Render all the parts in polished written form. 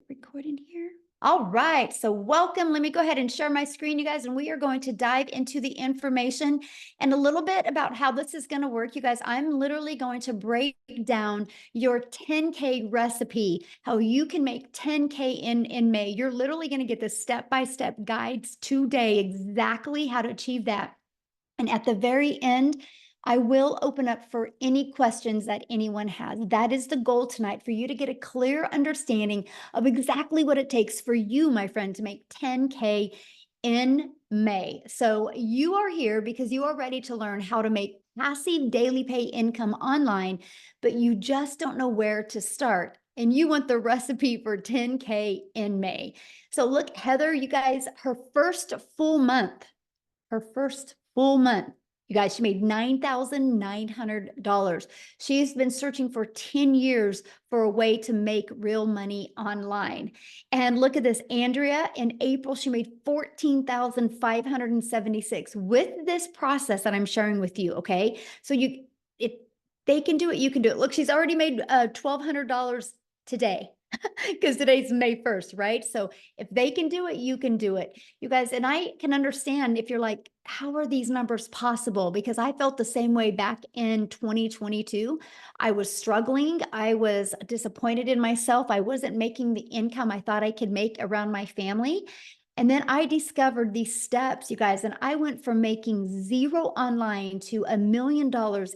Recording here. All right, so welcome. Let me go ahead and share my screen, you guys, and we are going to dive into the information and a little bit about how this is going to work. You guys, I'm literally going to break down your 10K recipe, how you can make 10K in May. You're literally going to get the step-by-step guides today, exactly how to achieve that. And at the very end, I will open up for any questions that anyone has. That is the goal tonight, for you to get a clear understanding of exactly what it takes for you, my friend, to make 10K in May. So you are here because you are ready to learn how to make passive daily pay income online, but you just don't know where to start. And you want the recipe for 10K in May. So look, Heather, you guys, her first full month, you guys, she made $9,900. She's been searching for 10 years for a way to make real money online. And look at this, Andrea, in April, she made $14,576 with this process that I'm sharing with you, okay? So they can do it, you can do it. Look, she's already made $1,200 today. Because today's May 1st, right? So if they can do it, you can do it. You guys, and I can understand if you're like, how are these numbers possible? Because I felt the same way back in 2022. I was struggling. I was disappointed in myself. I wasn't making the income I thought I could make around my family. And then I discovered these steps, you guys, and I went from making zero online to $1 million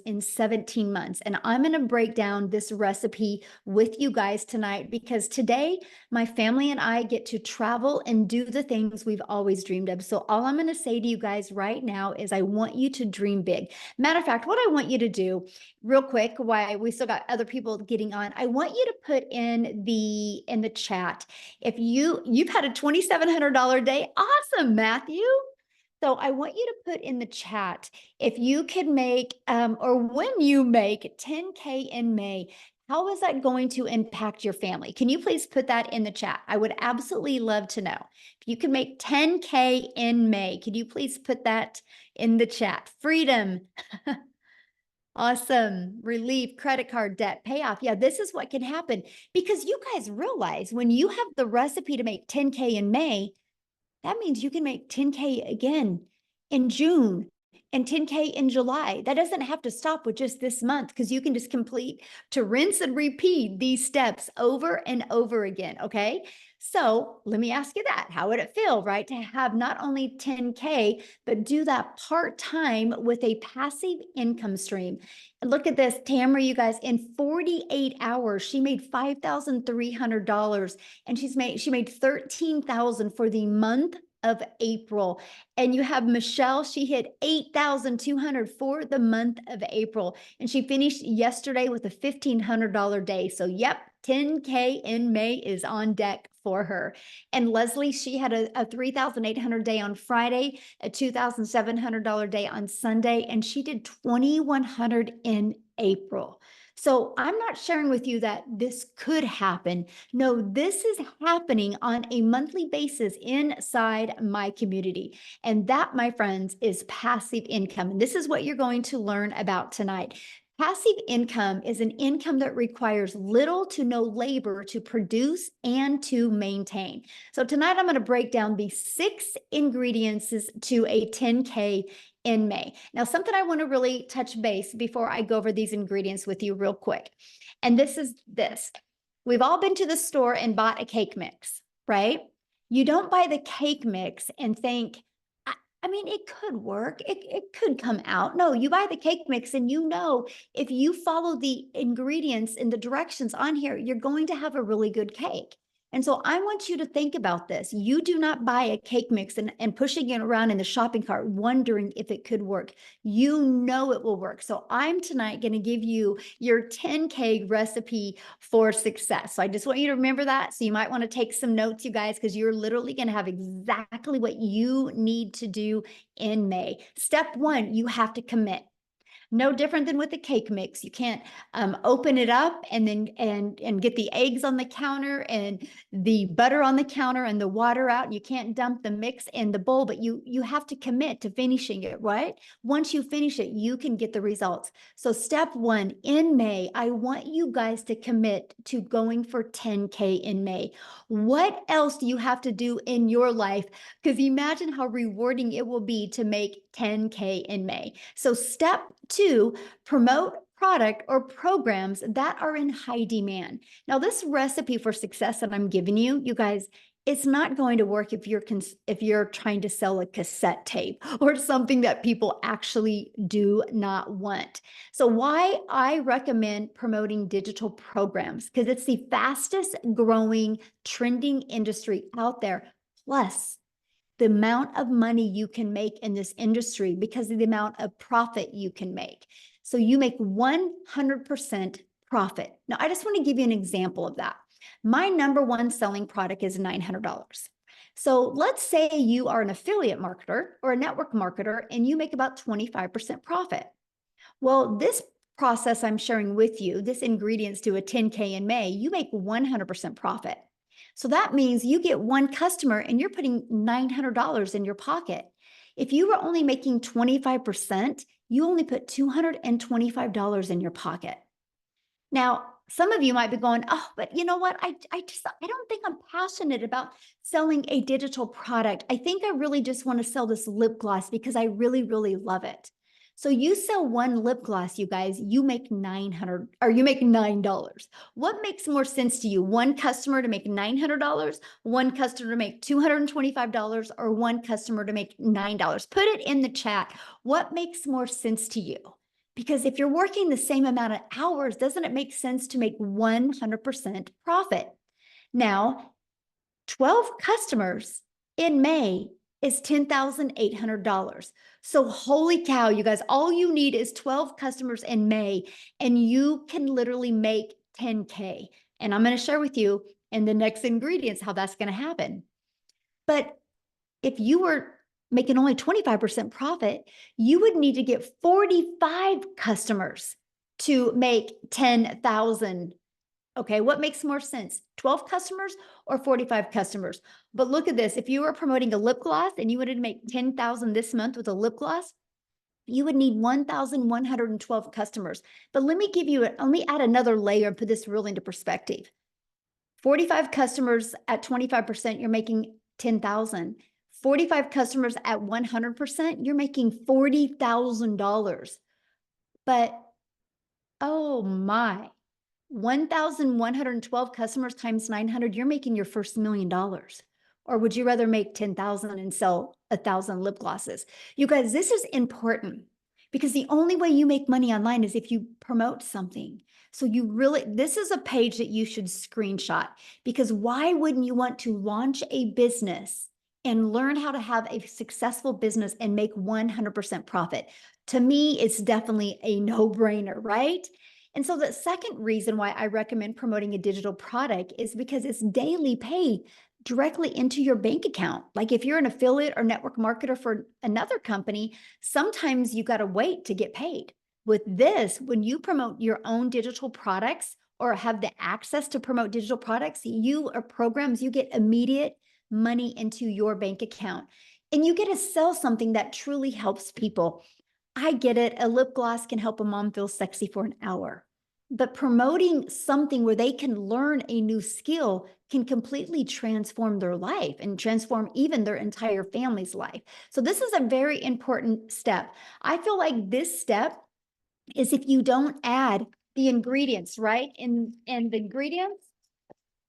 in 17 months. And I'm going to break down this recipe with you guys tonight, because today my family and I get to travel and do the things we've always dreamed of. So all I'm going to say to you guys right now is I want you to dream big. Matter of fact, what I want you to do real quick, while we still got other people getting on, I want you to put in the chat, if you've had a $2,700 day. Awesome, Matthew. So I want you to put in the chat, if you could make, or when you make 10K in May, how is that going to impact your family? Can you please put that in the chat? I would absolutely love to know. If you can make 10K in May, could you please put that in the chat? Freedom. Awesome. Relief, credit card debt, payoff. Yeah, this is what can happen, because you guys realize when you have the recipe to make 10K in May, that means you can make 10K again in June and 10K in July. That doesn't have to stop with just this month, because you can just complete to rinse and repeat these steps over and over again. Okay. So let me ask you that. How would it feel, right, to have not only 10K, but do that part-time with a passive income stream? And look at this, Tamara, you guys, in 48 hours, she made $5,300, and she made 13,000 for the month of April. And you have Michelle, she hit 8,200 for the month of April, and she finished yesterday with a $1,500 day. So yep, 10K in May is on deck for her. And Leslie, she had a 3,800 day on Friday, a $2,700 day on Sunday, and she did 2,100 in April. So I'm not sharing with you that this could happen. No, this is happening on a monthly basis inside my community. And that, my friends, is passive income. And this is what you're going to learn about tonight. Passive income is an income that requires little to no labor to produce and to maintain. So tonight I'm going to break down the 6 ingredients to a 10K in May. Now, something I want to really touch base before I go over these ingredients with you real quick. And this is this. We've all been to the store and bought a cake mix, right? You don't buy the cake mix and think, I mean, it could work. It could come out. No, you buy the cake mix and you know, if you follow the ingredients and the directions on here, you're going to have a really good cake. And so I want you to think about this. You do not buy a cake mix and pushing it around in the shopping cart, wondering if it could work. You know it will work. So I'm tonight going to give you your 10K recipe for success. So I just want you to remember that. So you might want to take some notes, you guys, because you're literally going to have exactly what you need to do in May. Step 1, you have to commit. No different than with the cake mix. You can't open it up and then and get the eggs on the counter and the butter on the counter and the water out. You can't dump the mix in the bowl, but you have to commit to finishing it, right? Once you finish it, you can get the results. So step one, in May, I want you guys to commit to going for 10K in May. What else do you have to do in your life? Because imagine how rewarding it will be to make 10K in May. So step two, promote product or programs that are in high demand. Now, this recipe for success that I'm giving you, you guys, it's not going to work if you're trying to sell a cassette tape or something that people actually do not want. So why I recommend promoting digital programs, because it's the fastest growing trending industry out there. Plus, the amount of money you can make in this industry because of the amount of profit you can make. So you make 100% profit. Now, I just want to give you an example of that. My number one selling product is $900. So let's say you are an affiliate marketer or a network marketer and you make about 25% profit. Well, this process I'm sharing with you, this ingredients to a 10K in May, you make 100% profit. So that means you get one customer and you're putting $900 in your pocket. If you were only making 25%, you only put $225 in your pocket. Now, some of you might be going, oh, but you know what? I don't think I'm passionate about selling a digital product. I think I really just want to sell this lip gloss because I really, really love it. So you sell one lip gloss, you guys, you make $900 or you make $9. What makes more sense to you? One customer to make $900, one customer to make $225, or one customer to make $9? Put it in the chat. What makes more sense to you? Because if you're working the same amount of hours, doesn't it make sense to make 100% profit? Now, 12 customers in May is $10,800. So holy cow, you guys, all you need is 12 customers in May and you can literally make 10K. And I'm going to share with you in the next ingredients how that's going to happen. But if you were making only 25% profit, you would need to get 45 customers to make 10,000. Okay, what makes more sense? 12 customers or 45 customers? But look at this. If you were promoting a lip gloss and you wanted to make 10,000 this month with a lip gloss, you would need 1,112 customers. But let me add another layer and put this really into perspective. 45 customers at 25%, you're making 10,000. 45 customers at 100%, you're making $40,000. But oh my, 1,112 customers times 900, you're making your first $1 million. Or would you rather make 10,000 and sell 1,000 lip glosses? You guys, this is important because the only way you make money online is if you promote something. So this is a page that you should screenshot, because why wouldn't you want to launch a business and learn how to have a successful business and make 100% profit? To me, it's definitely a no-brainer, right? And so the second reason why I recommend promoting a digital product is because it's daily pay directly into your bank account. Like if you're an affiliate or network marketer for another company, sometimes you got to wait to get paid. With this, when you promote your own digital products or have the access to promote digital products, you or programs, you get immediate money into your bank account. And you get to sell something that truly helps people. I get it. A lip gloss can help a mom feel sexy for an hour. But promoting something where they can learn a new skill can completely transform their life and transform even their entire family's life. So this is a very important step. I feel like this step is if you don't add the ingredients, right? And the ingredients,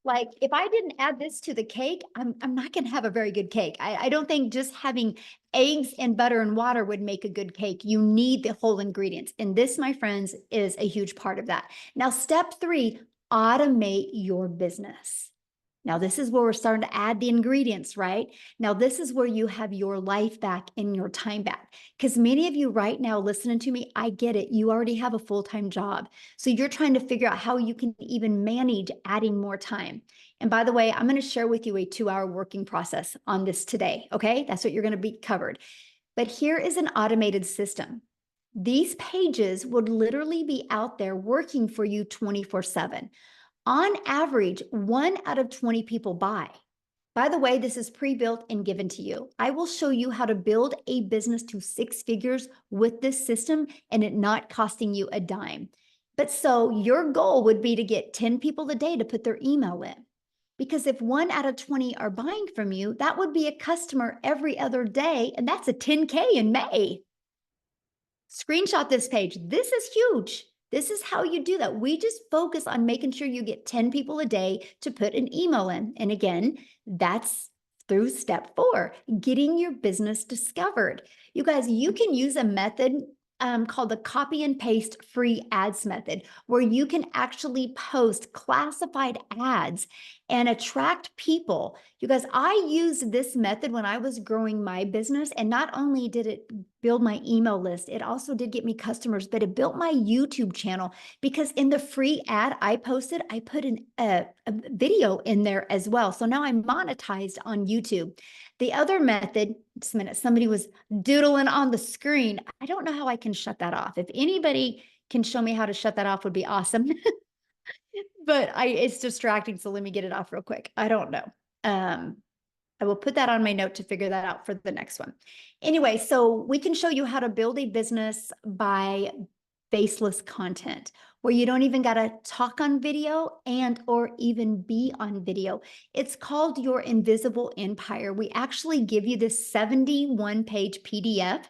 like if I didn't add this to the cake, I'm not going to have a very good cake. I don't think just having eggs and butter and water would make a good cake. You need the whole ingredients. And this, my friends, is a huge part of that. Now, step 3, automate your business. Now, this is where we're starting to add the ingredients, right? Now, this is where you have your life back and your time back. Because many of you right now listening to me, I get it. You already have a full-time job. So you're trying to figure out how you can even manage adding more time. And by the way, I'm going to share with you a 2-hour working process on this today. Okay, that's what you're going to be covered. But here is an automated system. These pages would literally be out there working for you 24/7. On average, 1 out of 20 people buy. By the way, this is pre-built and given to you. I will show you how to build a business to 6 figures with this system and it not costing you a dime. But so your goal would be to get 10 people a day to put their email in. Because if 1 out of 20 are buying from you, that would be a customer every other day, and that's a 10K in May. Screenshot this page. This is huge. This is how you do that. We just focus on making sure you get 10 people a day to put an email in. And again, that's through step 4, getting your business discovered. You guys, you can use a method called the copy and paste free ads method, where you can actually post classified ads and attract people. You guys, I used this method when I was growing my business, and not only did it build my email list, it also did get me customers, but it built my YouTube channel, because in the free ad I posted, I put a video in there as well. So now I'm monetized on YouTube. The other method, just a minute, somebody was doodling on the screen. I don't know how I can shut that off. If anybody can show me how to shut that off, would be awesome. But it's distracting, so let me get it off real quick. I don't know. I will put that on my note to figure that out for the next one. Anyway, so we can show you how to build a business by faceless content, where you don't even got to talk on video and or even be on video. It's called your invisible empire. We actually give you this 71-page PDF,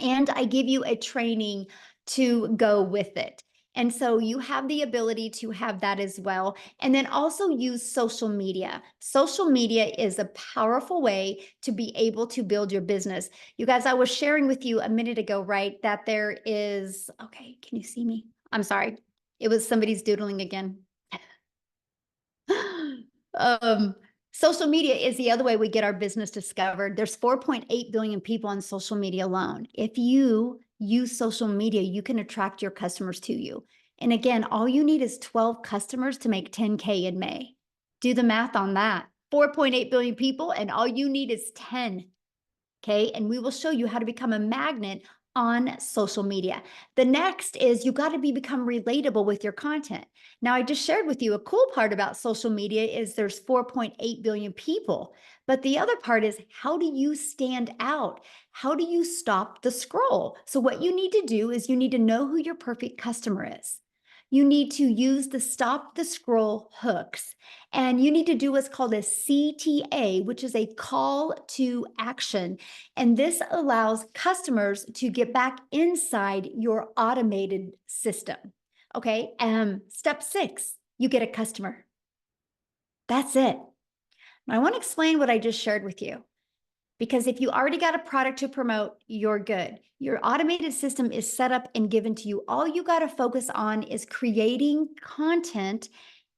and I give you a training to go with it. And so you have the ability to have that as well. And then also use social media. Social media is a powerful way to be able to build your business. You guys, I was sharing with you a minute ago, right, that there is, okay, can you see me? I'm sorry. It was somebody's doodling again. Social media is the other way we get our business discovered. There's 4.8 billion people on social media alone. If you use social media, you can attract your customers to you. And again, all you need is 12 customers to make 10K in May. Do the math on that. 4.8 billion people, and all you need is 10. Okay. And we will show you how to become a magnet on social media. The next is you got to become relatable with your content. Now, I just shared with you a cool part about social media is there's 4.8 billion people, but the other part is, how do you stand out? How do you stop the scroll? So what you need to do is you need to know who your perfect customer is. You need to use the stop the scroll hooks, and you need to do what's called a CTA, which is a call to action. And this allows customers to get back inside your automated system. Okay. Step 6, you get a customer. That's it. I want to explain what I just shared with you, because if you already got a product to promote, you're good. Your automated system is set up and given to you. All you got to focus on is creating content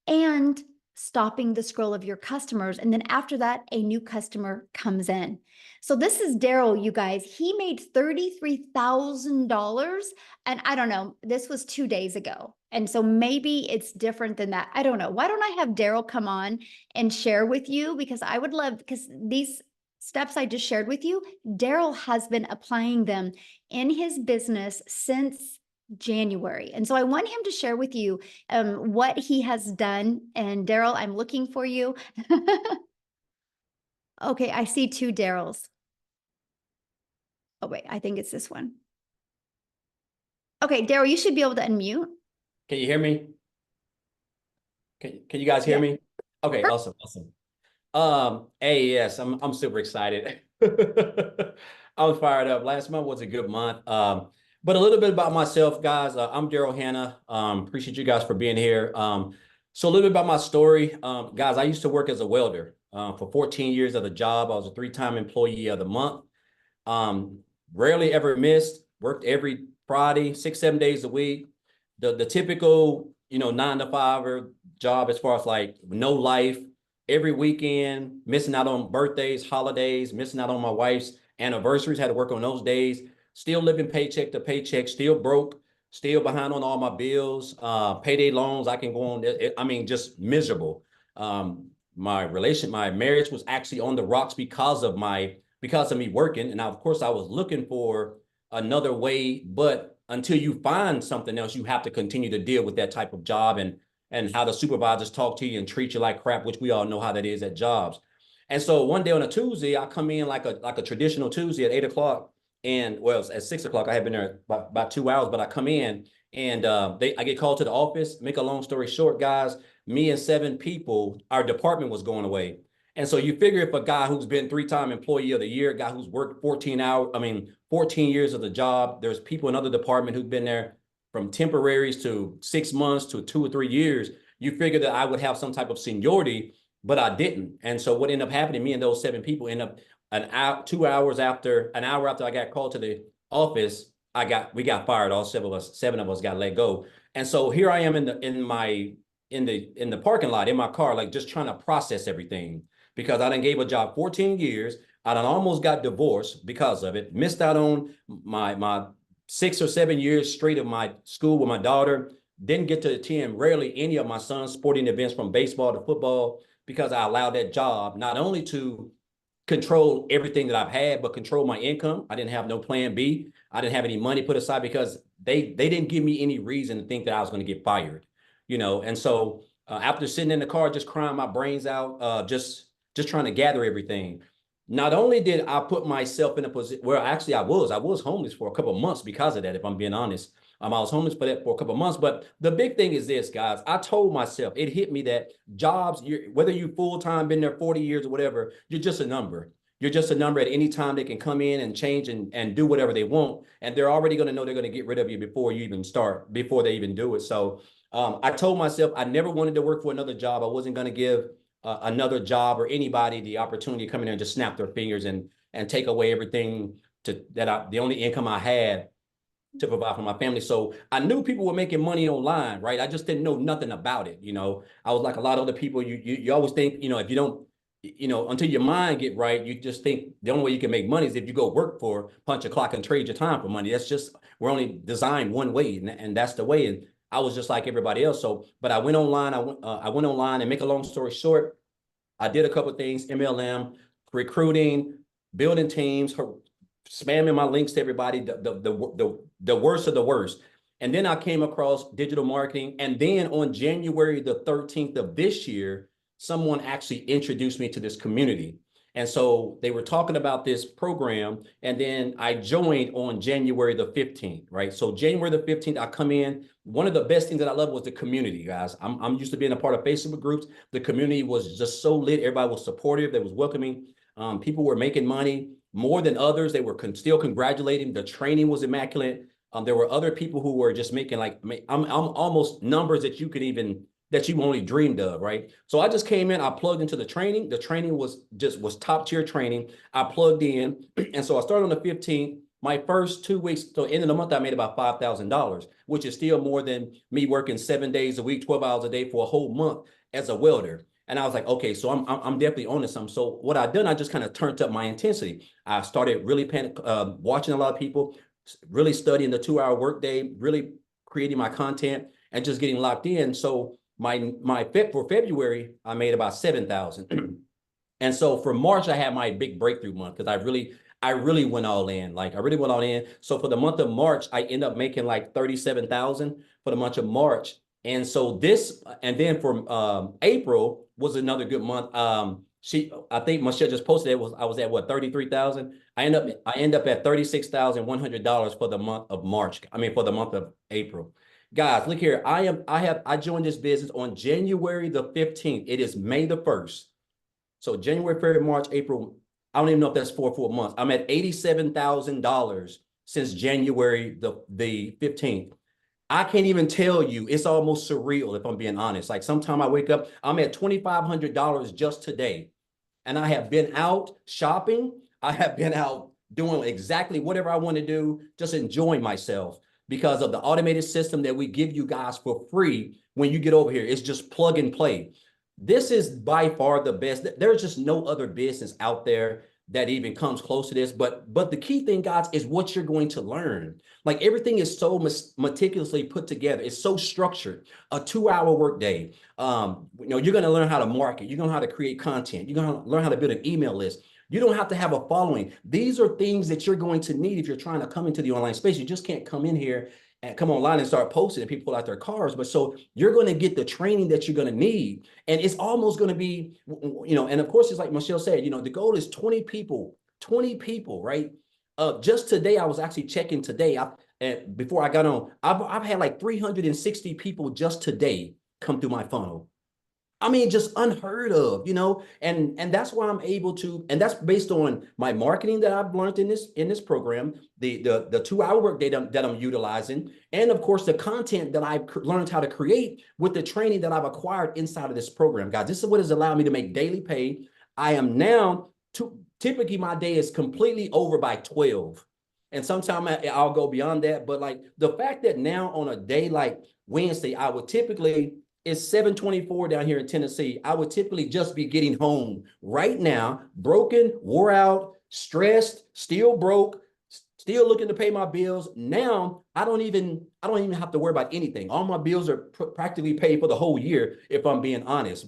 and stopping the scroll of your customers. And then after that, a new customer comes in. So this is Daryl, you guys. He made $33,000. And I don't know, this was 2 days ago. And so maybe it's different than that. I don't know. Why don't I have Daryl come on and share with you? Because I would love, because these steps I just shared with you, Daryl has been applying them in his business since January. And so I want him to share with you what he has done. And Daryl, I'm looking for you. Okay, I see 2 Daryls. Oh, wait, I think it's this one. Okay, Daryl, you should be able to unmute. Can you hear me? Can you guys hear me? Okay, awesome, awesome. Hey, yes, I'm super excited. I'm fired up. Last month was a good month. But a little bit about myself, guys. I'm Daryl Hanna. Appreciate you guys for being here. So a little bit about my story. Guys, I used to work as a welder for 14 years at a job. I was a 3-time employee of the month. Rarely ever missed, worked every Friday, 6-7 days a week. The typical, 9-to-5 job, as far as like no life, every weekend, missing out on birthdays, holidays, missing out on my wife's anniversaries, had to work on those days, still living paycheck to paycheck, still broke, still behind on all my bills, payday loans. I can go on, just miserable. My marriage was actually on the rocks because of me working. And now, of course, I was looking for another way. But until you find something else, you have to continue to deal with that type of job and how the supervisors talk to you and treat you like crap, which we all know how that is at jobs. And so one day on a Tuesday, I come in like a traditional Tuesday at 8 o'clock. And well, at 6 o'clock, I had been there about 2 hours, but I come in and I get called to the office. Make a long story short, guys, me and 7 people, our department was going away. And so you figure if a guy who's been 3-time employee of the year, a guy who's worked 14 years of the job, there's people in other department who've been there from temporaries to 6 months to 2 or 3 years. You figure that I would have some type of seniority, but I didn't. And so what ended up happening, me and those 7 people end up an hour, 2 hours after, an hour after I got called to the office, we got fired. All 7 of us got let go. And so here I am in the parking lot in my car, like just trying to process everything because I done gave a job 14 years. I done almost got divorced because of it. Missed out on my 6 or 7 years straight of my school with my daughter. Didn't get to attend rarely any of my son's sporting events from baseball to football because I allowed that job not only to control everything that I've had, but control my income. I didn't have no plan B. I didn't have any money put aside because they didn't give me any reason to think that I was going to get fired, And so after sitting in the car, just crying my brains out, just trying to gather everything. Not only did I put myself in a position where actually I was homeless for a couple of months because of that, if I'm being honest. I was homeless for a couple of months. But the big thing is this, guys. I told myself, it hit me that jobs, whether you full-time, been there 40 years or whatever, you're just a number. You're just a number at any time. They can come in and change and do whatever they want. And they're already going to know they're going to get rid of you before you even start, before they even do it. So I told myself I never wanted to work for another job. I wasn't going to give another job or anybody the opportunity to come in there and just snap their fingers and take away everything the only income I had to provide for my family. So I knew people were making money online, right? I just didn't know nothing about it. I was like a lot of other people. You always think, if you don't, until your mind get right, you just think the only way you can make money is if you go work for, punch a clock and trade your time for money. That's just, we're only designed one way, and that's the way. And I was just like everybody else. So, but I went online. I went online, and make a long story short, I did a couple of things: MLM, recruiting, building teams, spamming my links to everybody, the worst of the worst. And then I came across digital marketing. And then on January the 13th of this year, someone actually introduced me to this community. And so they were talking about this program. And then I joined on January the 15th, right? So January the 15th, I come in. One of the best things that I love was the community, guys. I'm used to being a part of Facebook groups. The community was just so lit. Everybody was supportive. They was welcoming. People were making money more than others. They were still congratulating. The training was immaculate. There were other people who were just making I'm almost numbers that you only dreamed of, right? So I just came in, I plugged into the training. The training was top tier training. I plugged in. And so I started on the 15th. My first 2 weeks, so end of the month, I made about $5,000, which is still more than me working 7 days a week, 12 hours a day for a whole month as a welder. And I was like, okay, so I'm definitely on to something. So what I done, I just kind of turned up my intensity. I started really watching a lot of people, really studying the 2-hour workday, really creating my content, and just getting locked in. So for February, I made about 7,000. And so for March, I had my big breakthrough month because I really went all in. Like I really went all in. So for the month of March, I ended up making like 37,000 for the month of March. And so and then for April was another good month. I think Michelle just posted it. I was at what, 33,000. I end up at $36,100 for the month of March. I mean, for the month of April. Guys, look here. I joined this business on January the 15th. It is May the 1st. So January, February, March, April. I don't even know if that's 4 months. I'm at $87,000 since January the 15th. I can't even tell you. It's almost surreal, if I'm being honest. Like sometime I wake up, I'm at $2,500 just today. And I have been out shopping. I have been out doing exactly whatever I want to do, just enjoying myself because of the automated system that we give you guys for free when you get over here. It's just plug and play. This is by far the best. There's just no other business out there that even comes close to this. But the key thing, guys, is what you're going to learn. Like everything is so meticulously put together. It's so structured. A 2-hour workday. You're going to learn how to market. You're going to learn how to create content. You're going to learn how to build an email list. You don't have to have a following. These are things that you're going to need if you're trying to come into the online space. You just can't come in here and come online and start posting and people pull out their cars. But so you're going to get the training that you're going to need. And it's almost going to be, and of course, it's like Michelle said, the goal is 20 people, right? Just today, I was actually checking today. And before I got on, I've had like 360 people just today come through my funnel. I mean, just unheard of, and that's why I'm able to, and that's based on my marketing that I've learned in this program, the 2 hour workday that I'm utilizing, and of course the content that I've learned how to create with the training that I've acquired inside of this program, guys. This is what has allowed me to make daily pay. I am now typically my day is completely over by 12. And sometimes I'll go beyond that. But like the fact that now on a day like Wednesday, I would typically, it's 7:24 down here in Tennessee. I would typically just be getting home right now, broken, wore out, stressed, still broke, still looking to pay my bills. Now I don't even have to worry about anything. All my bills are practically paid for the whole year, if I'm being honest.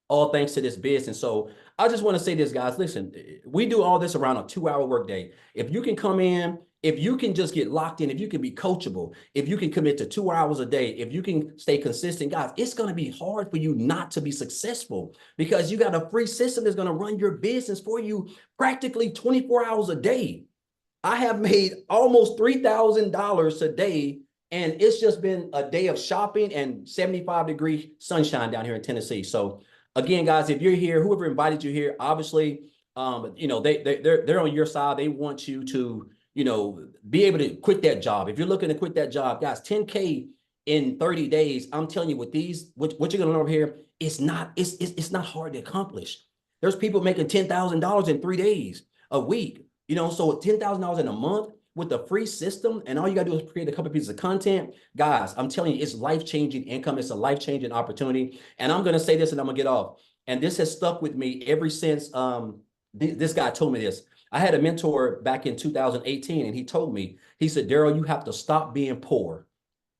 All thanks to this business. So I just want to say this, guys. Listen, we do all this around a 2 hour workday. If you can come in, if you can just get locked in, if you can be coachable, if you can commit to 2 hours a day, if you can stay consistent, guys, it's going to be hard for you not to be successful because you got a free system that's going to run your business for you practically 24 hours a day. I have made almost $3,000 a day, and it's just been a day of shopping and 75-degree sunshine down here in Tennessee. So again, guys, if you're here, whoever invited you here, obviously, they're on your side. They want you to, be able to quit that job. If you're looking to quit that job, guys, 10K in 30 days, I'm telling you, with these, what you're gonna learn over here, it's not hard to accomplish. There's people making $10,000 in 3 days, a week, so $10,000 in a month with a free system, and all you gotta do is create a couple pieces of content. Guys, I'm telling you, it's life-changing income. It's a life-changing opportunity. And I'm gonna say this and I'm gonna get off. And this has stuck with me ever since this guy told me this. I had a mentor back in 2018, and he told me, he said, Daryl, you have to stop being poor.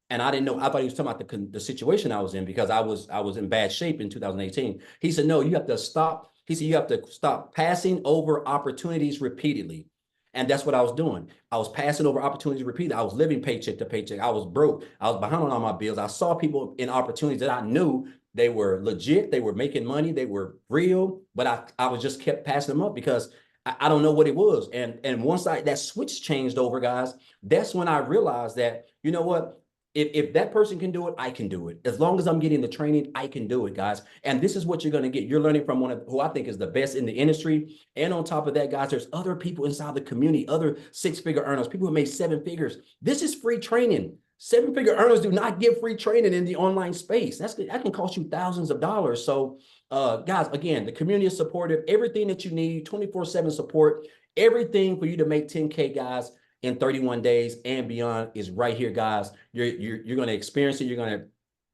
And I didn't know, I thought he was talking about the situation I was in because I was in bad shape in 2018. He said, no, you have to stop. He said, you have to stop passing over opportunities repeatedly. And that's what I was doing. I was passing over opportunities repeatedly. I was living paycheck to paycheck. I was broke. I was behind on all my bills. I saw people in opportunities that I knew they were legit. They were making money. They were real. But I was just kept passing them up because I don't know what it was. And once that switch changed over, guys, that's when I realized that, you know what? If that person can do it, I can do it. As long as I'm getting the training, I can do it, guys. And this is what you're going to get. You're learning from one of who I think is the best in the industry. And on top of that, guys, there's other people inside the community, other six-figure earners, people who made 7 figures. This is free training. 7-figure earners do not give free training in the online space. That can cost you thousands of dollars. So, guys, again, the community is supportive. Everything that you need, 24/7 support, everything for you to make 10K, guys, in 31 days and beyond is right here, guys. You're going to experience it.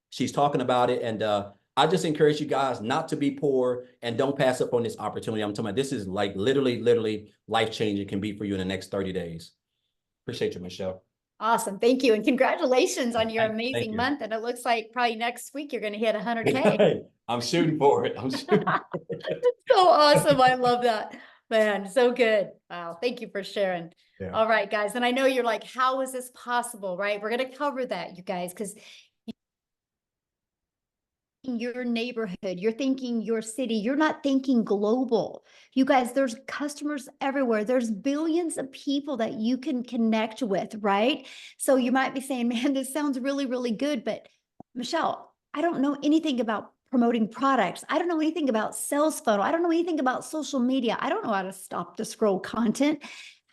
She's talking about it. And I just encourage you guys not to be poor and don't pass up on this opportunity. I'm talking about this is like literally life-changing, can be for you in the next 30 days. Appreciate you, Michelle. Awesome. Thank you. And congratulations on your Thank amazing you. month. And it looks like probably next week you're going to hit 100K. I'm shooting for it. So awesome. I love that, man. So good. Wow. Thank you for sharing. Yeah. All right, guys. And I know you're like, how is this possible? Right? We're going to cover that, you guys, because your neighborhood, you're thinking your city, you're not thinking global. You guys, there's customers everywhere. There's billions of people that you can connect with, right? So you might be saying, man, this sounds really, really good. But Michelle, I don't know anything about promoting products. I don't know anything about sales funnel. I don't know anything about social media. I don't know how to stop the scroll content.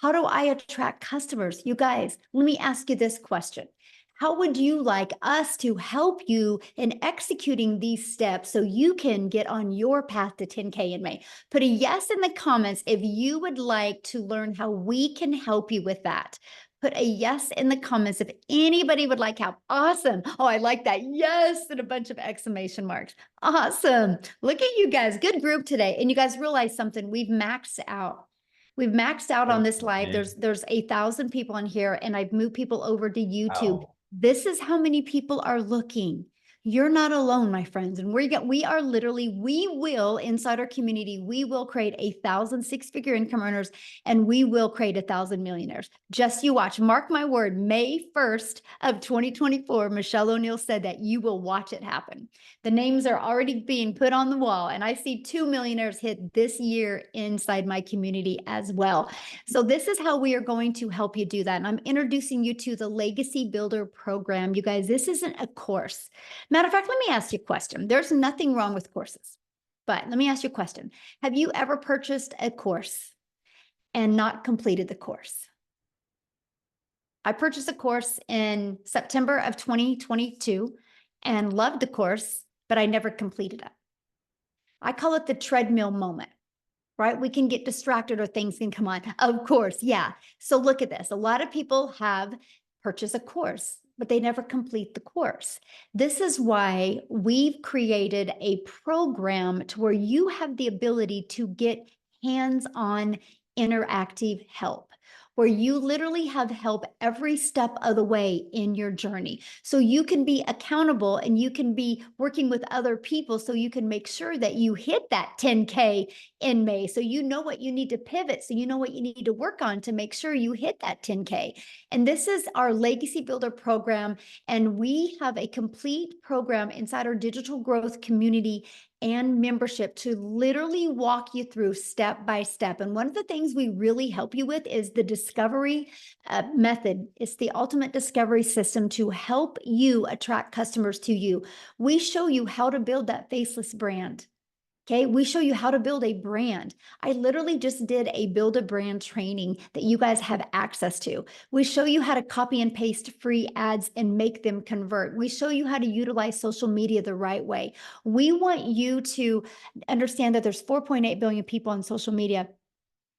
How do I attract customers? You guys, let me ask you this question. How would you like us to help you in executing these steps so you can get on your path to 10K in May? Put a yes in the comments if you would like to learn how we can help you with that. Put a yes in the comments if anybody would like help. Awesome. Oh, I like that. Yes, and a bunch of exclamation marks. Awesome. Look at you guys. Good group today. And you guys realize something. We've maxed out. We've maxed out on this live. There's 1,000 people in here, and I've moved people over to YouTube. Wow. This is how many people are looking. You're not alone, my friends. And we are literally, we will inside our community, we will create 1,000 six-figure income earners, and we will create 1,000 millionaires. Just you watch. Mark my word, May 1st of 2024, Michelle O'Neill said that you will watch it happen. The names are already being put on the wall, and I see 2 millionaires hit this year inside my community as well. So this is how we are going to help you do that. And I'm introducing you to the Legacy Builder program. You guys, this isn't a course. Matter of fact, let me ask you a question. There's nothing wrong with courses, but let me ask you a question. Have you ever purchased a course and not completed the course? I purchased a course in September of 2022 and loved the course, but I never completed it. I call it the treadmill moment, right? We can get distracted or things can come on. Of course, yeah. So look at this. A lot of people have purchased a course, but they never complete the course. This is why we've created a program to where you have the ability to get hands-on interactive help, where you literally have help every step of the way in your journey. So you can be accountable and you can be working with other people so you can make sure that you hit that 10K in May. So you know what you need to pivot. So you know what you need to work on to make sure you hit that 10K. And this is our Legacy Builder program. And we have a complete program inside our digital growth community and membership to literally walk you through step by step. And one of the things we really help you with is the discovery method. It's the ultimate discovery system to help you attract customers to you. We show you how to build that faceless brand. Okay, we show you how to build a brand. I literally just did a build a brand training that you guys have access to. We show you how to copy and paste free ads and make them convert. We show you how to utilize social media the right way. We want you to understand that there's 4.8 billion people on social media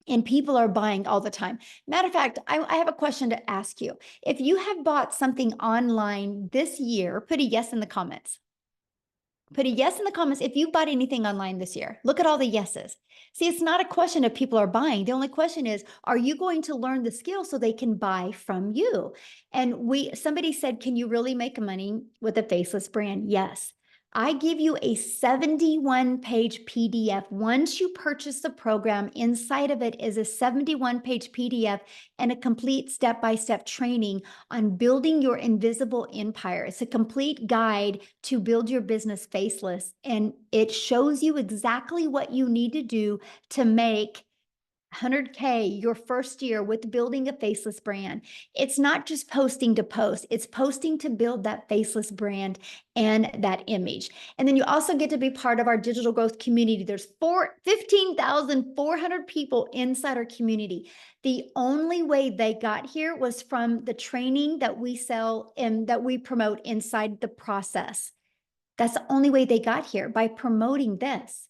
and people are buying all the time. Matter of fact, I have a question to ask you. If you have bought something online this year, put a yes in the comments. Put a yes in the comments if you bought anything online this year. Look at all the yeses. See, it's not a question if people are buying. The only question is, are you going to learn the skill so they can buy from you? And somebody said, can you really make money with a faceless brand? Yes. I give you a 71-page PDF. Once you purchase the program, inside of it is a 71-page PDF and a complete step-by-step training on building your invisible empire. It's a complete guide to build your business faceless, and it shows you exactly what you need to do to make 100K your first year with building a faceless brand. It's not just posting to post, it's posting to build that faceless brand and that image. And then you also get to be part of our digital growth community. There's 15,400 people inside our community. The only way they got here was from the training that we sell and that we promote inside the process. That's the only way they got here, by promoting this.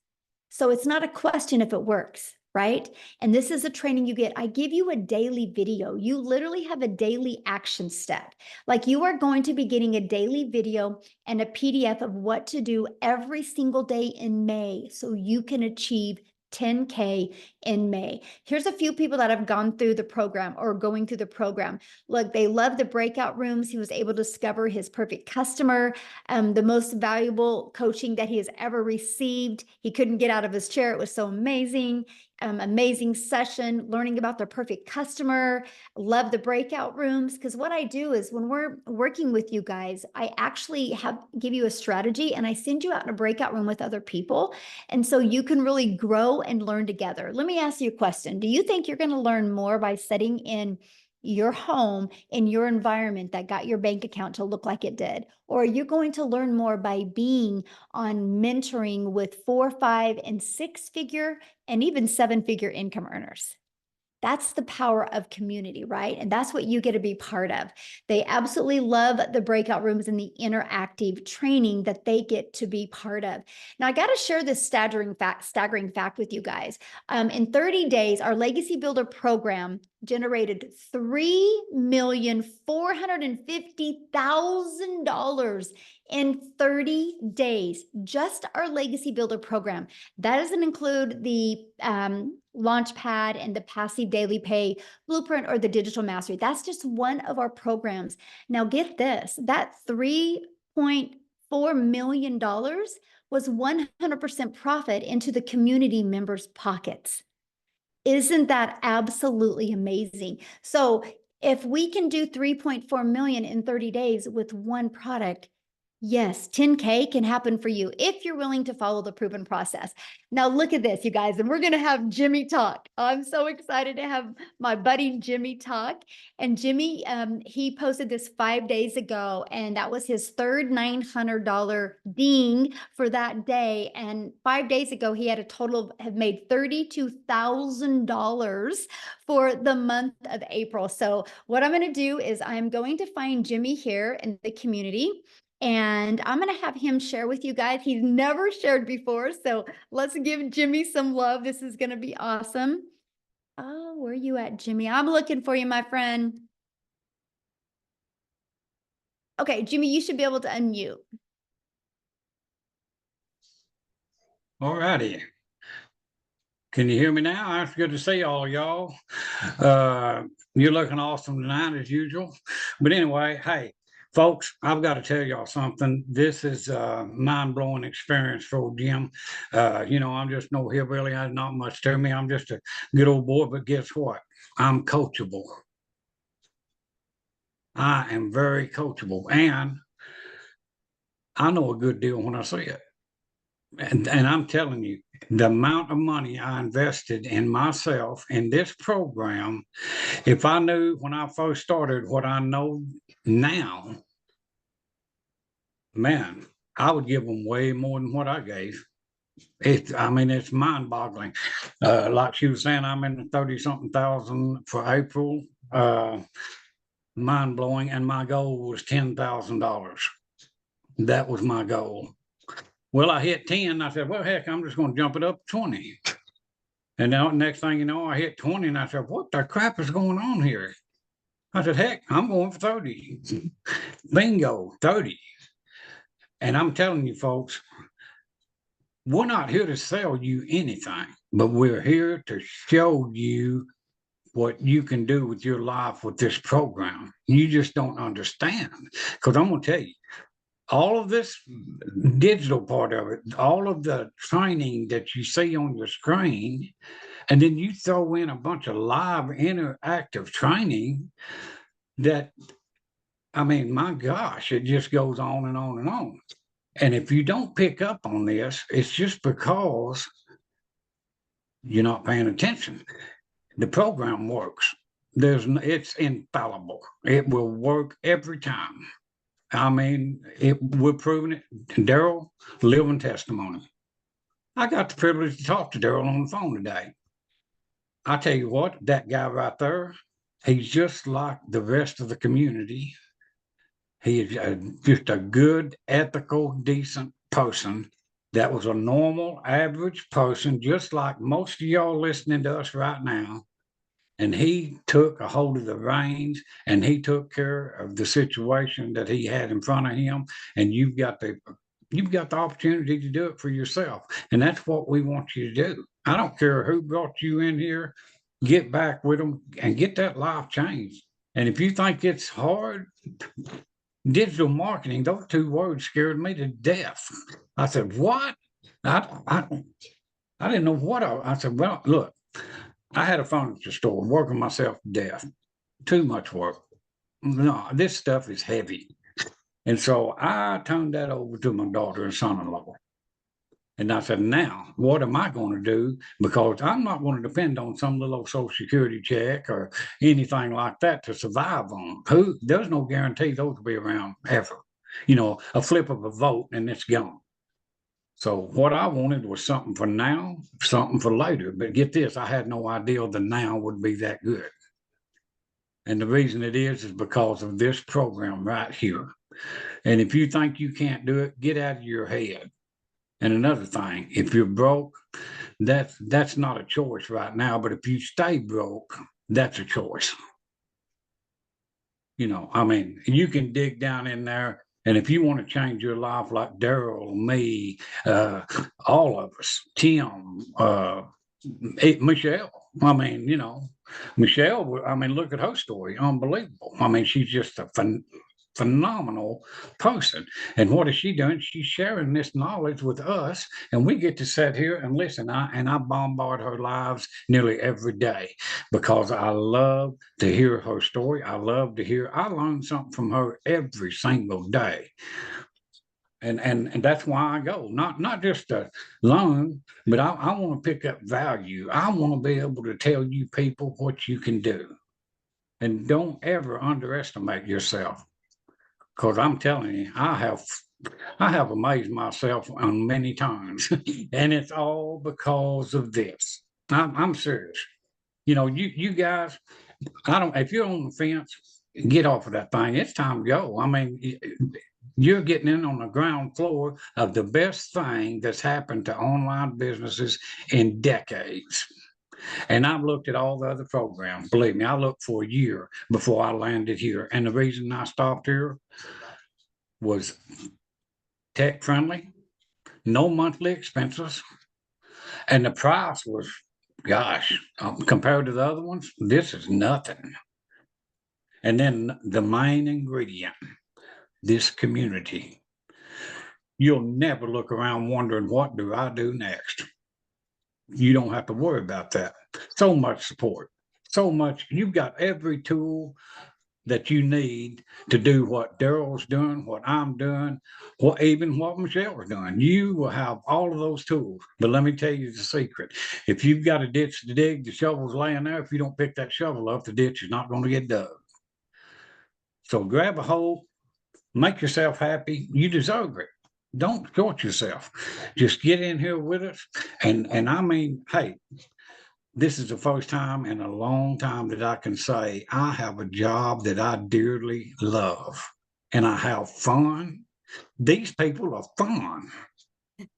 So it's not a question if it works, right? And this is a training you get. I give you a daily video. You literally have a daily action step. Like, you are going to be getting a daily video and a PDF of what to do every single day in May so you can achieve 10K in May. Here's a few people that have gone through the program or going through the program. Look, they love the breakout rooms. He was able to discover his perfect customer, the most valuable coaching that he has ever received. He couldn't get out of his chair. It was so amazing. Amazing session, learning about their perfect customer. Love the breakout rooms, because what I do is when we're working with you guys, I actually give you a strategy and I send you out in a breakout room with other people. And so you can really grow and learn together. Let me ask you a question. Do you think you're going to learn more by sitting in your home, in your environment that got your bank account to look like it did? Or are you going to learn more by being on mentoring with 4, 5, and 6-figure and even 7-figure income earners? That's the power of community, right? And that's what you get to be part of. They absolutely love the breakout rooms and the interactive training that they get to be part of. Now, I got to share this staggering fact with you guys. In 30 days, our Legacy Builder program generated $3,450,000 in 30 days. Just our Legacy Builder program. That doesn't include the Launchpad and the passive daily pay blueprint or the digital mastery. That's just one of our programs. Now get this, that million was 100% profit into the community members' pockets. Isn't that absolutely amazing? So if we can do 3.4 million in 30 days with one product, yes, 10K can happen for you if you're willing to follow the proven process. Now look at this, you guys, and we're going to have Jimmy talk. I'm so excited to have my buddy Jimmy talk. And Jimmy, he posted this 5 days ago, and that was his third $900 ding for that day. And 5 days ago, he had a total have made $32,000 for the month of April. So what I'm going to do is I'm going to find Jimmy here in the community. And I'm going to have him share with you guys. He's never shared before. So let's give Jimmy some love. This is going to be awesome. Oh, where are you at, Jimmy? I'm looking for you, my friend. Okay, Jimmy, you should be able to unmute. All righty. Can you hear me now? It's good to see all y'all. You're looking awesome tonight as usual. But anyway, hey, folks, I've got to tell y'all something. This is a mind-blowing experience for Jim. I'm just no hillbilly. There's not much to me. I'm just a good old boy, but guess what? I'm coachable. I am very coachable, and I know a good deal when I see it. And I'm telling you, the amount of money I invested in myself in this program, if I knew when I first started what I know now, man, I would give them way more than what I gave. It's mind-boggling. Like she was saying, I'm in the 30-something thousand for April. Mind-blowing, and my goal was $10,000. That was my goal. Well, I hit 10. I said, well, heck, I'm just going to jump it up to 20. And now, next thing you know, I hit 20, and I said, what the crap is going on here? I said, heck, I'm going for 30. Bingo, 30. And I'm telling you, folks, we're not here to sell you anything, but we're here to show you what you can do with your life with this program. You just don't understand. Because I'm going to tell you, all of this digital part of it, all of the training that you see on your screen, and then you throw in a bunch of live interactive training that, my gosh, it just goes on and on and on. And if you don't pick up on this, it's just because you're not paying attention. The program works. It's infallible. It will work every time. We're proving it. Daryl, living testimony. I got the privilege to talk to Daryl on the phone today. I tell you what, that guy right there, he's just like the rest of the community. He is just a good, ethical, decent person. That was a normal, average person, just like most of y'all listening to us right now. And he took a hold of the reins, and he took care of the situation that he had in front of him. And you've got the opportunity to do it for yourself. And that's what we want you to do. I don't care who brought you in here, get back with them and get that life changed. And if you think it's hard, digital marketing, those two words scared me to death. I said, what? I didn't know what I said, well, look, I had a furniture store working myself to death. Too much work. No, this stuff is heavy. And so I turned that over to my daughter and son-in-law. And I said, now, what am I going to do? Because I'm not going to depend on some little Social Security check or anything like that to survive on. There's no guarantee those will be around ever. A flip of a vote and it's gone. So what I wanted was something for now, something for later. But get this, I had no idea the now would be that good. And the reason it is because of this program right here. And if you think you can't do it, get out of your head. And another thing, if you're broke, that's not a choice right now. But if you stay broke, that's a choice. You can dig down in there. And if you want to change your life like Daryl, me, all of us, Tim, Michelle, Michelle, look at her story. Unbelievable. She's just a phenomenal person. And what is she doing? She's sharing this knowledge with us, and we get to sit here and listen. I bombard her lives nearly every day because I love to hear her story. I learn something from her every single day. And that's why I go, not just to learn, but I want to pick up value. I want to be able to tell you people what you can do. And don't ever underestimate yourself. Because I'm telling you, I have amazed myself on many times. And it's all because of this. I'm serious. You know, you guys, if you're on the fence, get off of that thing. It's time to go. I mean, you're getting in on the ground floor of the best thing that's happened to online businesses in decades. And I've looked at all the other programs. Believe me, I looked for a year before I landed here. And the reason I stopped here was tech friendly, no monthly expenses, and the price was, gosh, compared to the other ones, this is nothing. And then the main ingredient, this community. You'll never look around wondering, what do I do next? You don't have to worry about that. So much support, so much. You've got every tool that you need to do what Daryl's doing, what I'm doing, even what Michelle's doing. You will have all of those tools. But let me tell you the secret. If you've got a ditch to dig, the shovel's laying there. If you don't pick that shovel up, the ditch is not going to get dug. So grab a hold, make yourself happy. You deserve it. Don't short yourself. Just get in here with us. And I mean, hey, this is the first time in a long time that I can say I have a job that I dearly love and I have fun. These people are fun.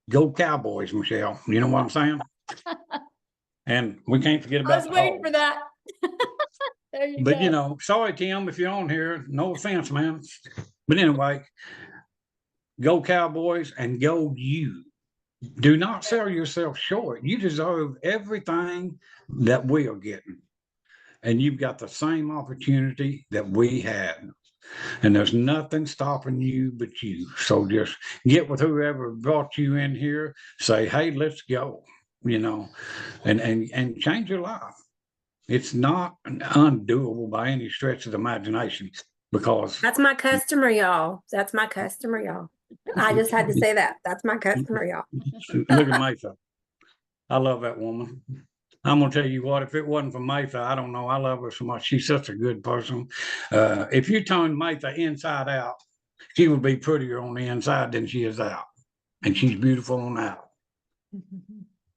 Go Cowboys, Michelle. You know what I'm saying? And we can't forget about I was waiting for that. There you But go. you know, sorry, Tim, if you're on here. No offense, man. But anyway, go Cowboys and go you. Do not sell yourself short. You deserve everything that we are getting. And you've got the same opportunity that we had. And there's nothing stopping you but you. So just get with whoever brought you in here, say, hey, let's go, you know, and change your life. It's not undoable by any stretch of the imagination because That's my customer, y'all. That's my customer, y'all. I just had to say that. That's my customer, y'all. look at Mayfa. I love that woman. I'm gonna tell you what, if it wasn't for Mayfa, I don't know. I love her so much. She's such a good person. If you turn Mayfa inside out, she would be prettier on the inside than she is out. And she's beautiful on out.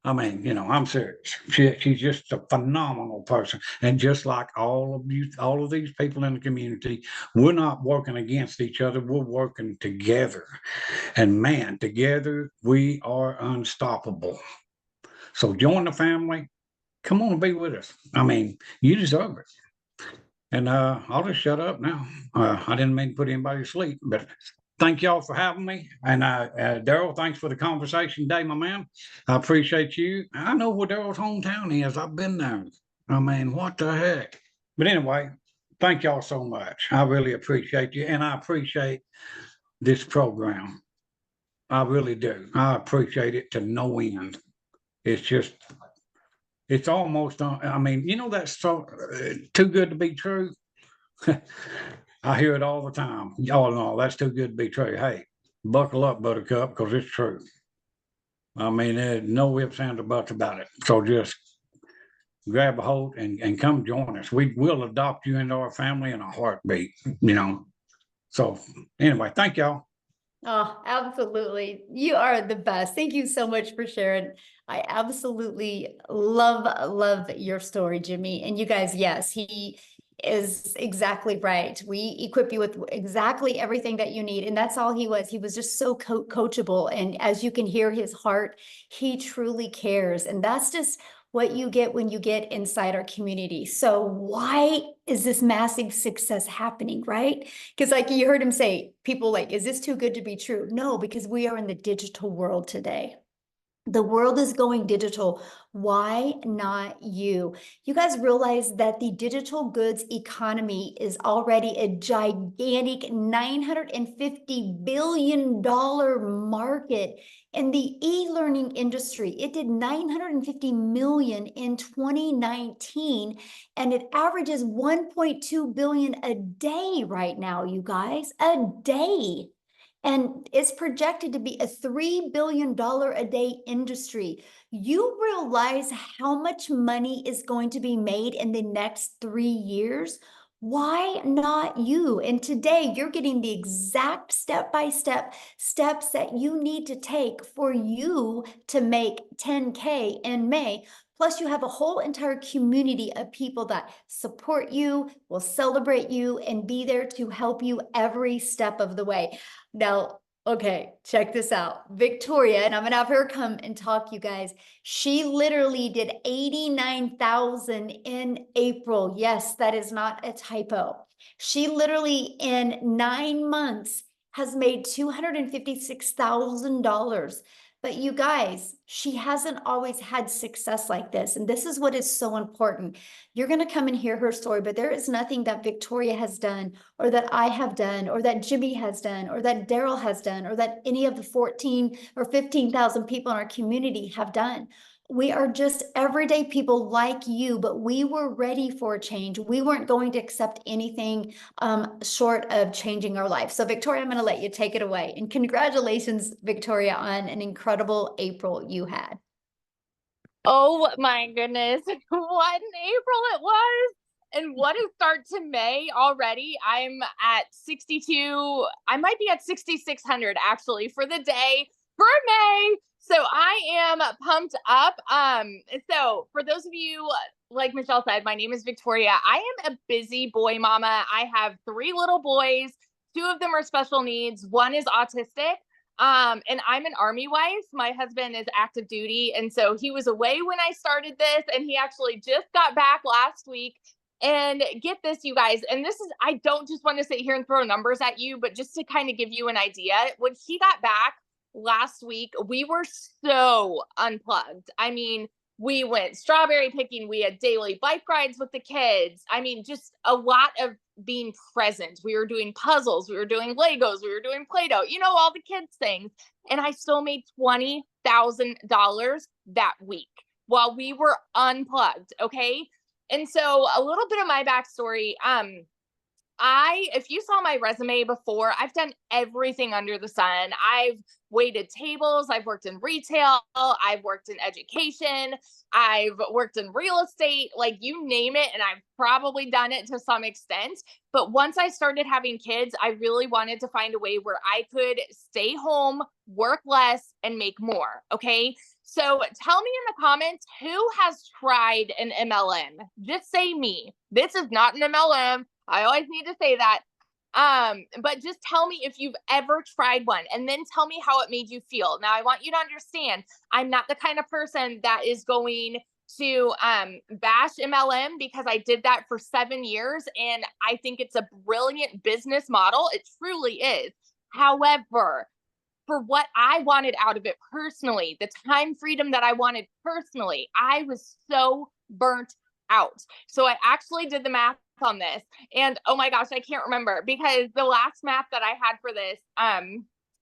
I mean, you know, I'm serious. She's just a phenomenal person. And just like all of you, all of these people in the community, we're not working against each other. We're working together. And man, together we are unstoppable. So join the family. Come on and be with us. I mean, you deserve it. And I'll just shut up now. I didn't mean to put anybody to sleep, but thank y'all for having me. And Daryl, thanks for the conversation today, my man. I appreciate you. I know where Daryl's hometown is. I've been there. I mean, what the heck? But anyway, thank y'all so much. I really appreciate you. And I appreciate this program. I really do. I appreciate it to no end. It's just, it's almost, I mean, you know, that's so too good to be true. I hear it all the time. Y'all know that's too good to be true. Hey, buckle up, Buttercup, because it's true. I mean, there's no ifs, ands, or buts about it. So just grab a hold and come join us. We will adopt you into our family in a heartbeat, you know. So anyway, thank y'all. Oh, absolutely. You are the best. Thank you so much for sharing. I absolutely love your story, Jimmy. And you guys, yes, he is exactly right. We equip you with exactly everything that you need. And that's all he was. He was just so coachable. And as you can hear his heart, he truly cares. And that's just what you get when you get inside our community. So why is this massive success happening, right? Because like you heard him say, people like, is this too good to be true? No, because we are in the digital world today. The world is going digital. Why not you? You guys realize that the digital goods economy is already a gigantic $950 billion market in the e-learning industry. It did 950 million in 2019, and it averages 1.2 billion a day right now, you guys, a day. And it's projected to be a $3 billion a day industry. You realize how much money is going to be made in the next 3 years? Why not you? And today you're getting the exact step-by-step steps that you need to take for you to make 10K in May. Plus, you have a whole entire community of people that support you, will celebrate you, and be there to help you every step of the way. Now, okay, check this out. Victoria, and I'm gonna have her come and talk, you guys. She literally did 89,000 in April. Yes, that is not a typo. She literally in 9 months has made $256,000. But you guys, she hasn't always had success like this. And this is what is so important. You're going to come and hear her story, but there is nothing that Victoria has done, or that I have done, or that Jimmy has done, or that Daryl has done, or that any of the 14 or 15,000 people in our community have done. We are just everyday people like you, but we were ready for a change. We weren't going to accept anything short of changing our life. So Victoria, I'm going to let you take it away. And congratulations, Victoria, on an incredible April you had. Oh my goodness, what an April it was. And what a start to May already. I'm at 62, I might be at 6,600 actually for the day for May. So I am pumped up. So for those of you, like Michelle said, my name is Victoria. I am a busy boy mama. I have 3 little boys. 2 of them are special needs. 1 is autistic. And I'm an Army wife. My husband is active duty. And so he was away when I started this, and he actually just got back last week. And get this, you guys, and this is, I don't just want to sit here and throw numbers at you, but just to kind of give you an idea, when he got back last week, we were so unplugged. I mean, we went strawberry picking. We had daily bike rides with the kids. I mean, just a lot of being present. We were doing puzzles. We were doing Legos. We were doing Play-Doh, you know, all the kids things. And I still made $20,000 that week while we were unplugged. Okay. And so a little bit of my backstory, if you saw my resume before, I've done everything under the sun. I've waited tables. I've worked in retail. I've worked in education. I've worked in real estate, like you name it. And I've probably done it to some extent. But once I started having kids, I really wanted to find a way where I could stay home, work less, and make more. Okay. So tell me in the comments, who has tried an MLM? Just say me. This is not an MLM. I always need to say that. But just tell me if you've ever tried one, and then tell me how it made you feel. Now, I want you to understand, I'm not the kind of person that is going to bash MLM, because I did that for 7 years, and I think it's a brilliant business model. It truly is. However, for what I wanted out of it personally, the time freedom that I wanted personally, I was so burnt out. So I actually did the math on this, and oh my gosh, I can't remember, because the last math that I had for this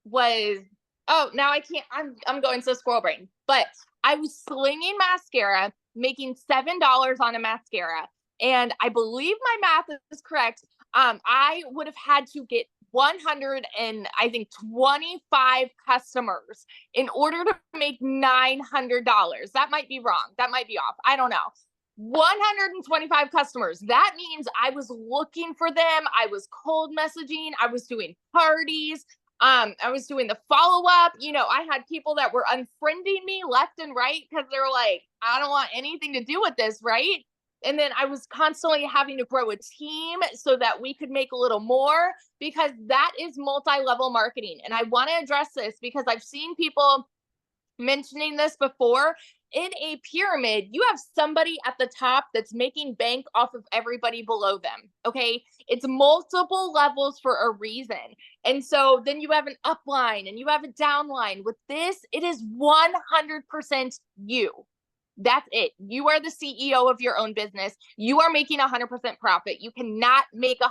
was, oh, now I can't, I'm going so squirrel brain, but I was slinging mascara, making $7 on a mascara, and I believe my math is correct. I would have had to get 125 customers in order to make $900. That might be wrong. That might be off. I don't know. 125 customers. That means I was looking for them. I was cold messaging. I was doing parties. I was doing the follow-up. You know, I had people that were unfriending me left and right because they were like, I don't want anything to do with this, right? And then I was constantly having to grow a team so that we could make a little more, because that is multi-level marketing. And I want to address this because I've seen people mentioning this before, in a pyramid, you have somebody at the top that's making bank off of everybody below them. Okay. It's multiple levels for a reason. And so then you have an upline and you have a downline. With this, it is 100% you. That's it. You are the CEO of your own business. You are making 100% profit. You cannot make 100%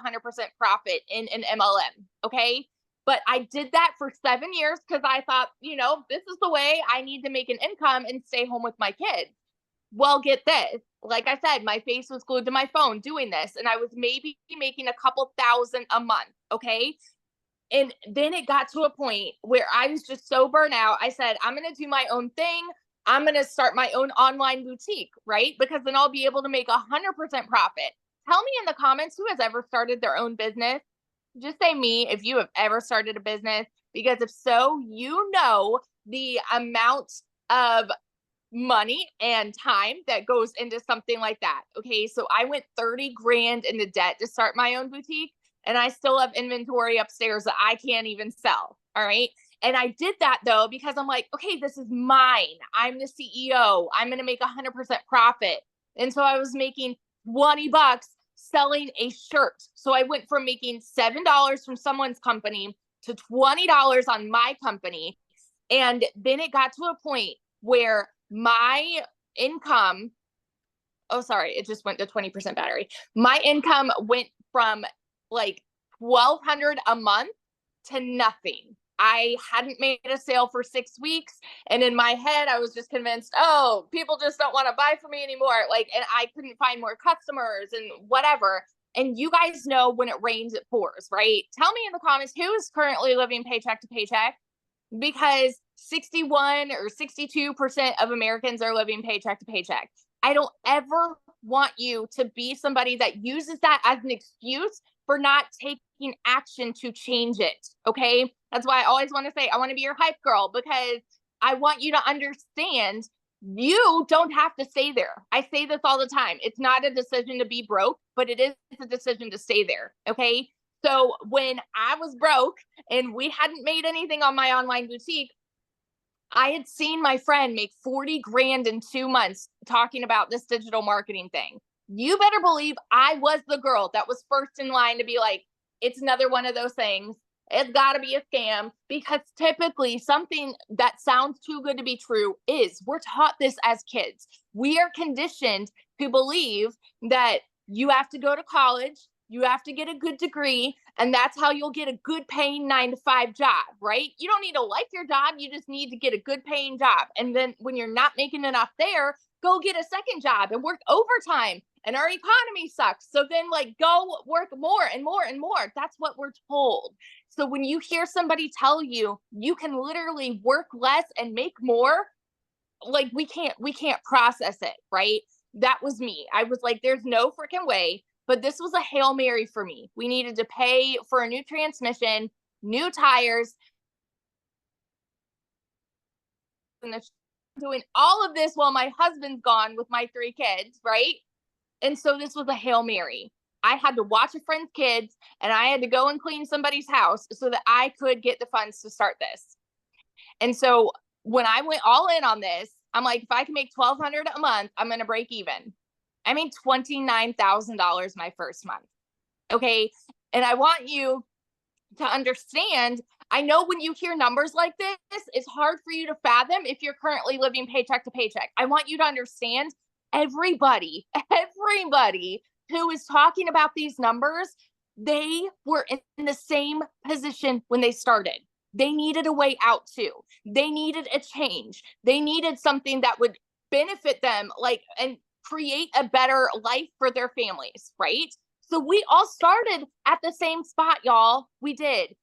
profit in an MLM. Okay. But I did that for 7 years because I thought, this is the way I need to make an income and stay home with my kids. Well, get this. Like I said, my face was glued to my phone doing this, and I was maybe making a couple thousand a month. Okay. And then it got to a point where I was just so burnt out. I said, I'm going to do my own thing. I'm going to start my own online boutique, right? Because then I'll be able to make 100% profit. Tell me in the comments who has ever started their own business. Just say me if you have ever started a business, because if so, the amount of money and time that goes into something like that. Okay. So I went 30 grand into debt to start my own boutique, and I still have inventory upstairs that I can't even sell. All right. And I did that though, because I'm like, okay, this is mine. I'm the CEO. I'm going to make 100% profit. And so I was making $20 selling a shirt. So I went from making $7 from someone's company to $20 on my company. And then it got to a point where my income, it just went to 20% battery. My income went from like $1,200 a month to nothing. I hadn't made a sale for 6 weeks. And in my head, I was just convinced, people just don't want to buy from me anymore. And I couldn't find more customers and whatever. And you guys know when it rains, it pours, right? Tell me in the comments who is currently living paycheck to paycheck, because 61 or 62% of Americans are living paycheck to paycheck. I don't ever want you to be somebody that uses that as an excuse for not taking action to change it. Okay. That's why I always want to say, I want to be your hype girl, because I want you to understand you don't have to stay there. I say this all the time. It's not a decision to be broke, but it is a decision to stay there. Okay. So when I was broke and we hadn't made anything on my online boutique, I had seen my friend make 40 grand in 2 months talking about this digital marketing thing. You better believe I was the girl that was first in line to be like, it's another one of those things. It's got to be a scam, because typically something that sounds too good to be true is. We're taught this as kids. We are conditioned to believe that you have to go to college, you have to get a good degree, and that's how you'll get a good paying 9-to-5 job, right? You don't need to like your job. You just need to get a good paying job. And then when you're not making enough there, go get a second job and work overtime. And our economy sucks. So then go work more and more and more. That's what we're told. So when you hear somebody tell you, you can literally work less and make more, we can't process it, right? That was me. I was like, there's no freaking way. But this was a Hail Mary for me. We needed to pay for a new transmission, new tires, and doing all of this while my husband's gone with my 3 kids, right? And so this was a Hail Mary. I had to watch a friend's kids, and I had to go and clean somebody's house so that I could get the funds to start this. And so when I went all in on this, I'm like, if I can make $1,200 a month, I'm going to break even. I made $29,000 my first month. Okay. And I want you to understand, I know when you hear numbers like this, it's hard for you to fathom if you're currently living paycheck to paycheck. I want you to understand, everybody who is talking about these numbers, they were in the same position when they started. They needed a way out too. They needed a change. They needed something that would benefit them, and create a better life for their families, right? So we all started at the same spot, y'all. We did.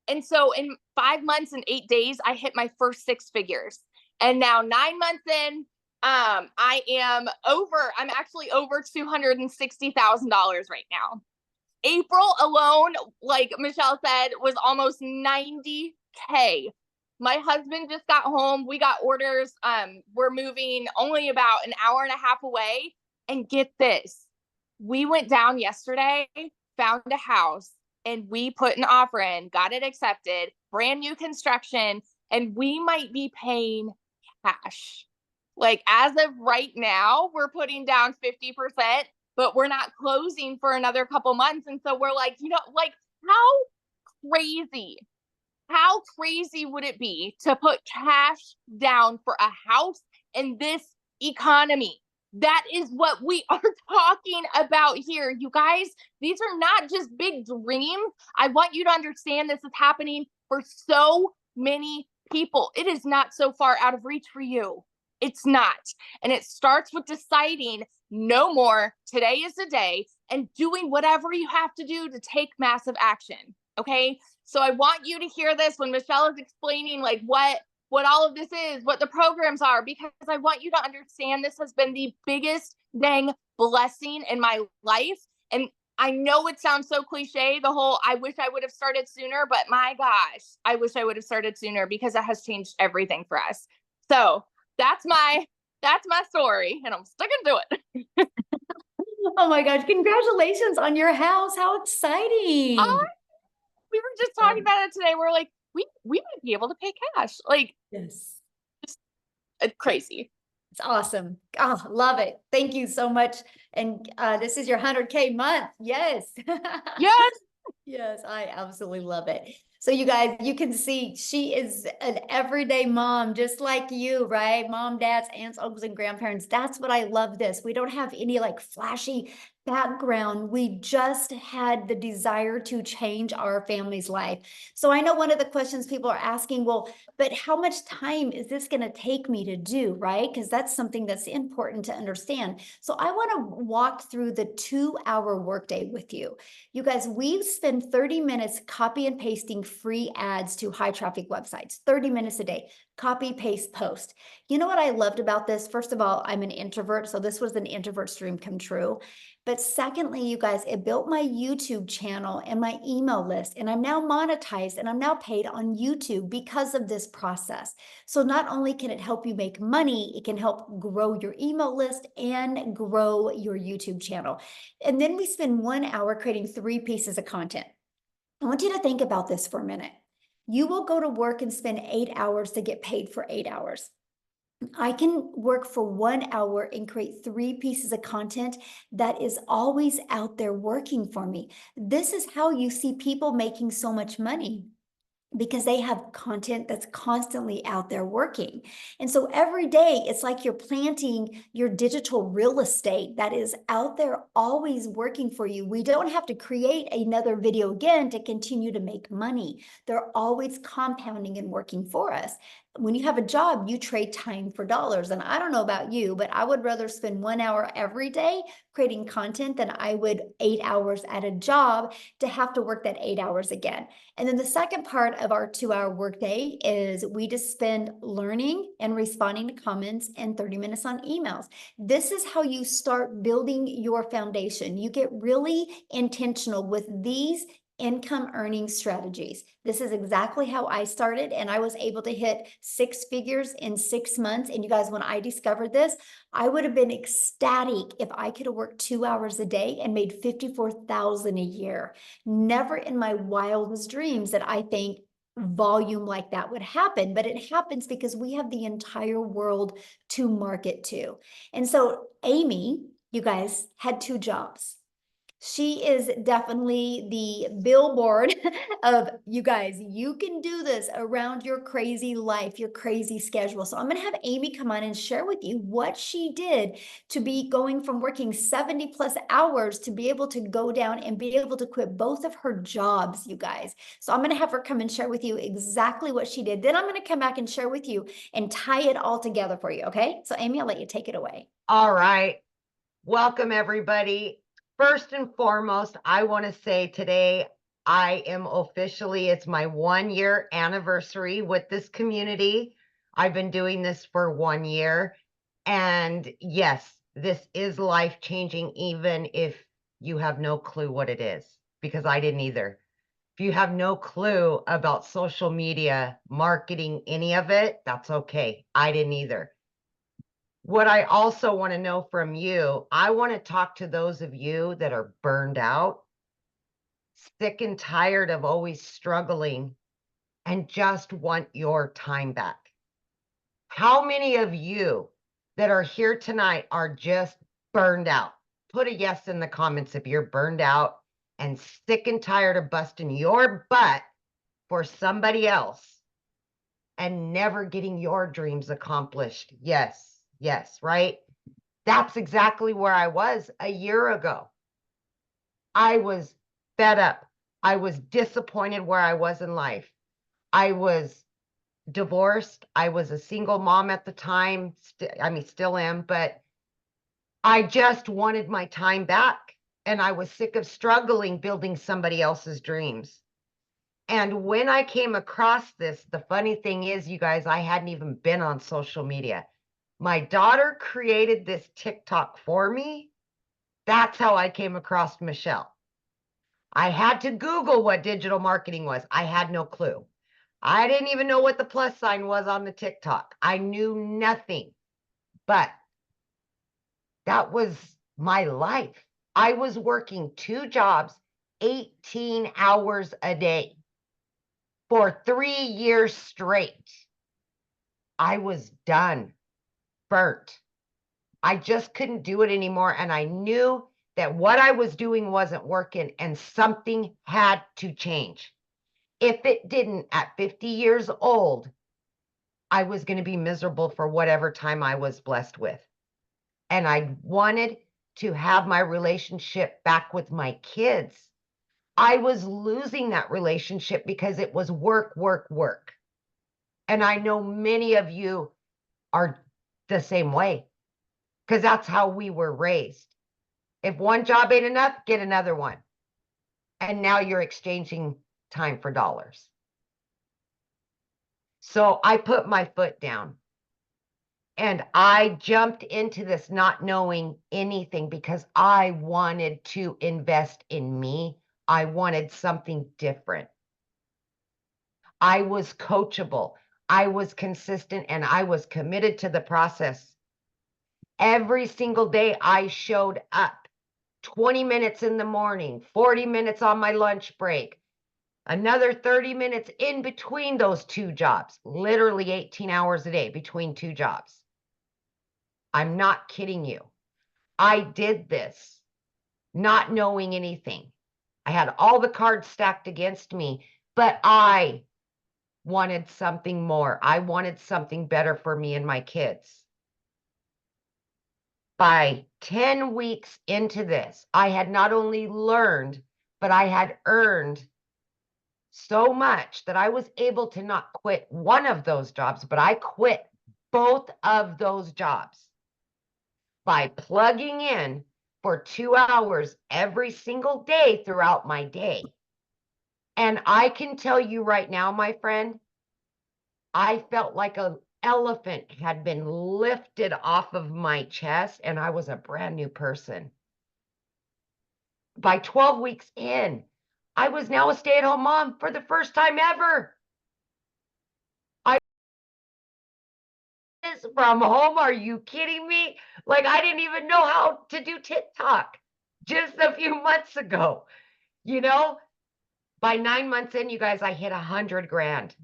And so in 5 months and 8 days, I hit my first 6 figures. And now 9 months in, I'm actually over $260,000 right now. April alone, like Michelle said, was almost 90K. My husband just got home. We got orders. We're moving only about an hour and a half away. And get this, we went down yesterday, found a house, and we put an offer in, got it accepted, brand new construction, and we might be paying cash. Like as of right now, we're putting down 50%, but we're not closing for another couple months. And so we're like, like crazy, how crazy would it be to put cash down for a house in this economy? That is what we are talking about here. You guys, these are not just big dreams. I want you to understand this is happening for so many people. It is not so far out of reach for you. It's not. And it starts with deciding no more. Today is the day, and doing whatever you have to do to take massive action. Okay. So I want you to hear this when Michelle is explaining like what all of this is, what the programs are, because I want you to understand this has been the biggest dang blessing in my life. And I know it sounds so cliche, the whole I wish I would have started sooner, but my gosh, I wish I would have started sooner because it has changed everything for us. So that's my story, and I'm sticking to it. Oh my gosh, congratulations on your house. How exciting. We were just talking about it today. We're like, we might be able to pay cash. Like, Yes. Crazy. It's awesome. Oh, love it. Thank you so much. And this is your 100K month. Yes. Yes. Yes, I absolutely love it. So you guys, you can see she is an everyday mom, just like you, right? Mom, dads, aunts, uncles, and grandparents. That's what I love this. We don't have any like flashy background. We just had the desire to change our family's life. So I know one of the questions people are asking, well, but how much time is this going to take me to do, right? Because that's something that's important to understand. So I want to walk through the 2-hour workday with you. You guys, we spend 30 minutes copy and pasting free ads to high traffic websites, 30 minutes a day, copy, paste, post. You know what I loved about this? First of all, I'm an introvert, so this was an introvert's dream come true. But secondly, you guys, it built my YouTube channel and my email list, and I'm now monetized and I'm now paid on YouTube because of this process. So not only can it help you make money, it can help grow your email list and grow your YouTube channel. And then we spend 1 hour creating 3 pieces of content. I want you to think about this for a minute. You will go to work and spend 8 hours to get paid for 8 hours. I can work for 1 hour and create 3 pieces of content that is always out there working for me. This is how you see people making so much money, because they have content that's constantly out there working. And so every day it's like you're planting your digital real estate that is out there always working for you. We don't have to create another video again to continue to make money. They're always compounding and working for us. When you have a job, you trade time for dollars. And I don't know about you, but I would rather spend 1 hour every day creating content than I would 8 hours at a job to have to work that 8 hours again. And then the second part of our 2-hour workday is we just spend learning and responding to comments and 30 minutes on emails. This is how you start building your foundation. You get really intentional with these income earning strategies. This is exactly how I started, and I was able to hit 6 figures in 6 months. And you guys, when I discovered this, I would have been ecstatic if I could have worked 2 hours a day and made $54,000 a year. Never in my wildest dreams that I think volume like that would happen, but it happens because we have the entire world to market to. And so Amy, you guys, had 2 jobs. She is definitely the billboard of, you guys, you can do this around your crazy life, your crazy schedule. So I'm going to have Amy come on and share with you what she did to be going from working 70 plus hours to be able to go down and be able to quit both of her jobs, you guys. So I'm going to have her come and share with you exactly what she did. Then I'm going to come back and share with you and tie it all together for you. Okay. So Amy, I'll let you take it away. All right. Welcome, everybody. First and foremost, I want to say today I am officially, it's my 1-year anniversary with this community. I've been doing this for 1 year. And yes, this is life-changing, even if you have no clue what it is, because I didn't either. If you have no clue about social media, marketing, any of it, that's okay. I didn't either. What I also want to know from you, I want to talk to those of you that are burned out, sick and tired of always struggling, and just want your time back. How many of you that are here tonight are just burned out. Put a yes in the comments if you're burned out and sick and tired of busting your butt for somebody else and never getting your dreams accomplished. Yes, yes, right? That's exactly where I was a year ago. I was fed up. I was disappointed where I was in life. I was divorced. I was a single mom at the time. Still am, but I just wanted my time back. And I was sick of struggling building somebody else's dreams. And when I came across this, the funny thing is, you guys, I hadn't even been on social media. My daughter created this TikTok for me. That's how I came across Michelle. I had to Google what digital marketing was. I had no clue. I didn't even know what the plus sign was on the TikTok. I knew nothing, but that was my life. I was working 2 jobs, 18 hours a day for 3 years straight. I was done, burnt. I just couldn't do it anymore. And I knew that what I was doing wasn't working and something had to change. If it didn't, at 50 years old, I was going to be miserable for whatever time I was blessed with. And I wanted to have my relationship back with my kids. I was losing that relationship because it was work, work, work. And I know many of you are the same way because that's how we were raised. If one job ain't enough, get another one. And now you're exchanging time for dollars. So I put my foot down and I jumped into this not knowing anything because I wanted to invest in me. I wanted something different. I was coachable. I was consistent and I was committed to the process. Every single day I showed up 20 minutes in the morning, 40 minutes on my lunch break, another 30 minutes in between those 2 jobs, literally 18 hours a day between 2 jobs. I'm not kidding you. I did this not knowing anything. I had all the cards stacked against me, but I wanted something more. I wanted something better for me and my kids. By 10 weeks into this, I had not only learned, but I had earned so much that I was able to not quit one of those jobs, but I quit both of those jobs by plugging in for 2 hours every single day throughout my day. And I can tell you right now, my friend, I felt like an elephant had been lifted off of my chest and I was a brand new person. By 12 weeks in, I was now a stay-at-home mom for the first time ever. From home, are you kidding me? Like, I didn't even know how to do TikTok just a few months ago. You know, by 9 months in, you guys, I hit 100 grand.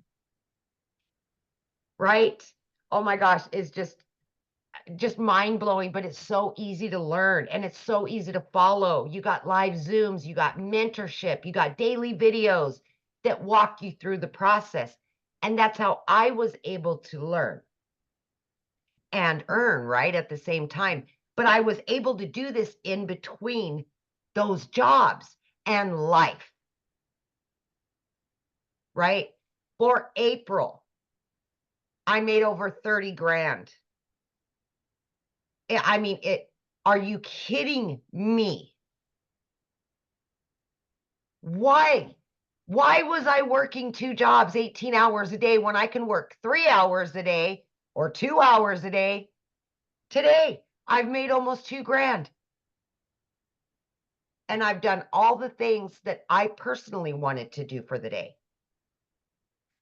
Right? Oh my gosh, it's just mind-blowing, but it's so easy to learn and it's so easy to follow. You got live Zooms, you got mentorship, you got daily videos that walk you through the process. And that's how I was able to learn and earn, right, at the same time. But I was able to do this in between those jobs and life, right? For April, I made over 30 grand. I mean, are you kidding me? Why? Why was I working 2 jobs, 18 hours a day when I can work 3 hours a day or 2 hours a day? Today, I've made almost 2 grand. And I've done all the things that I personally wanted to do for the day.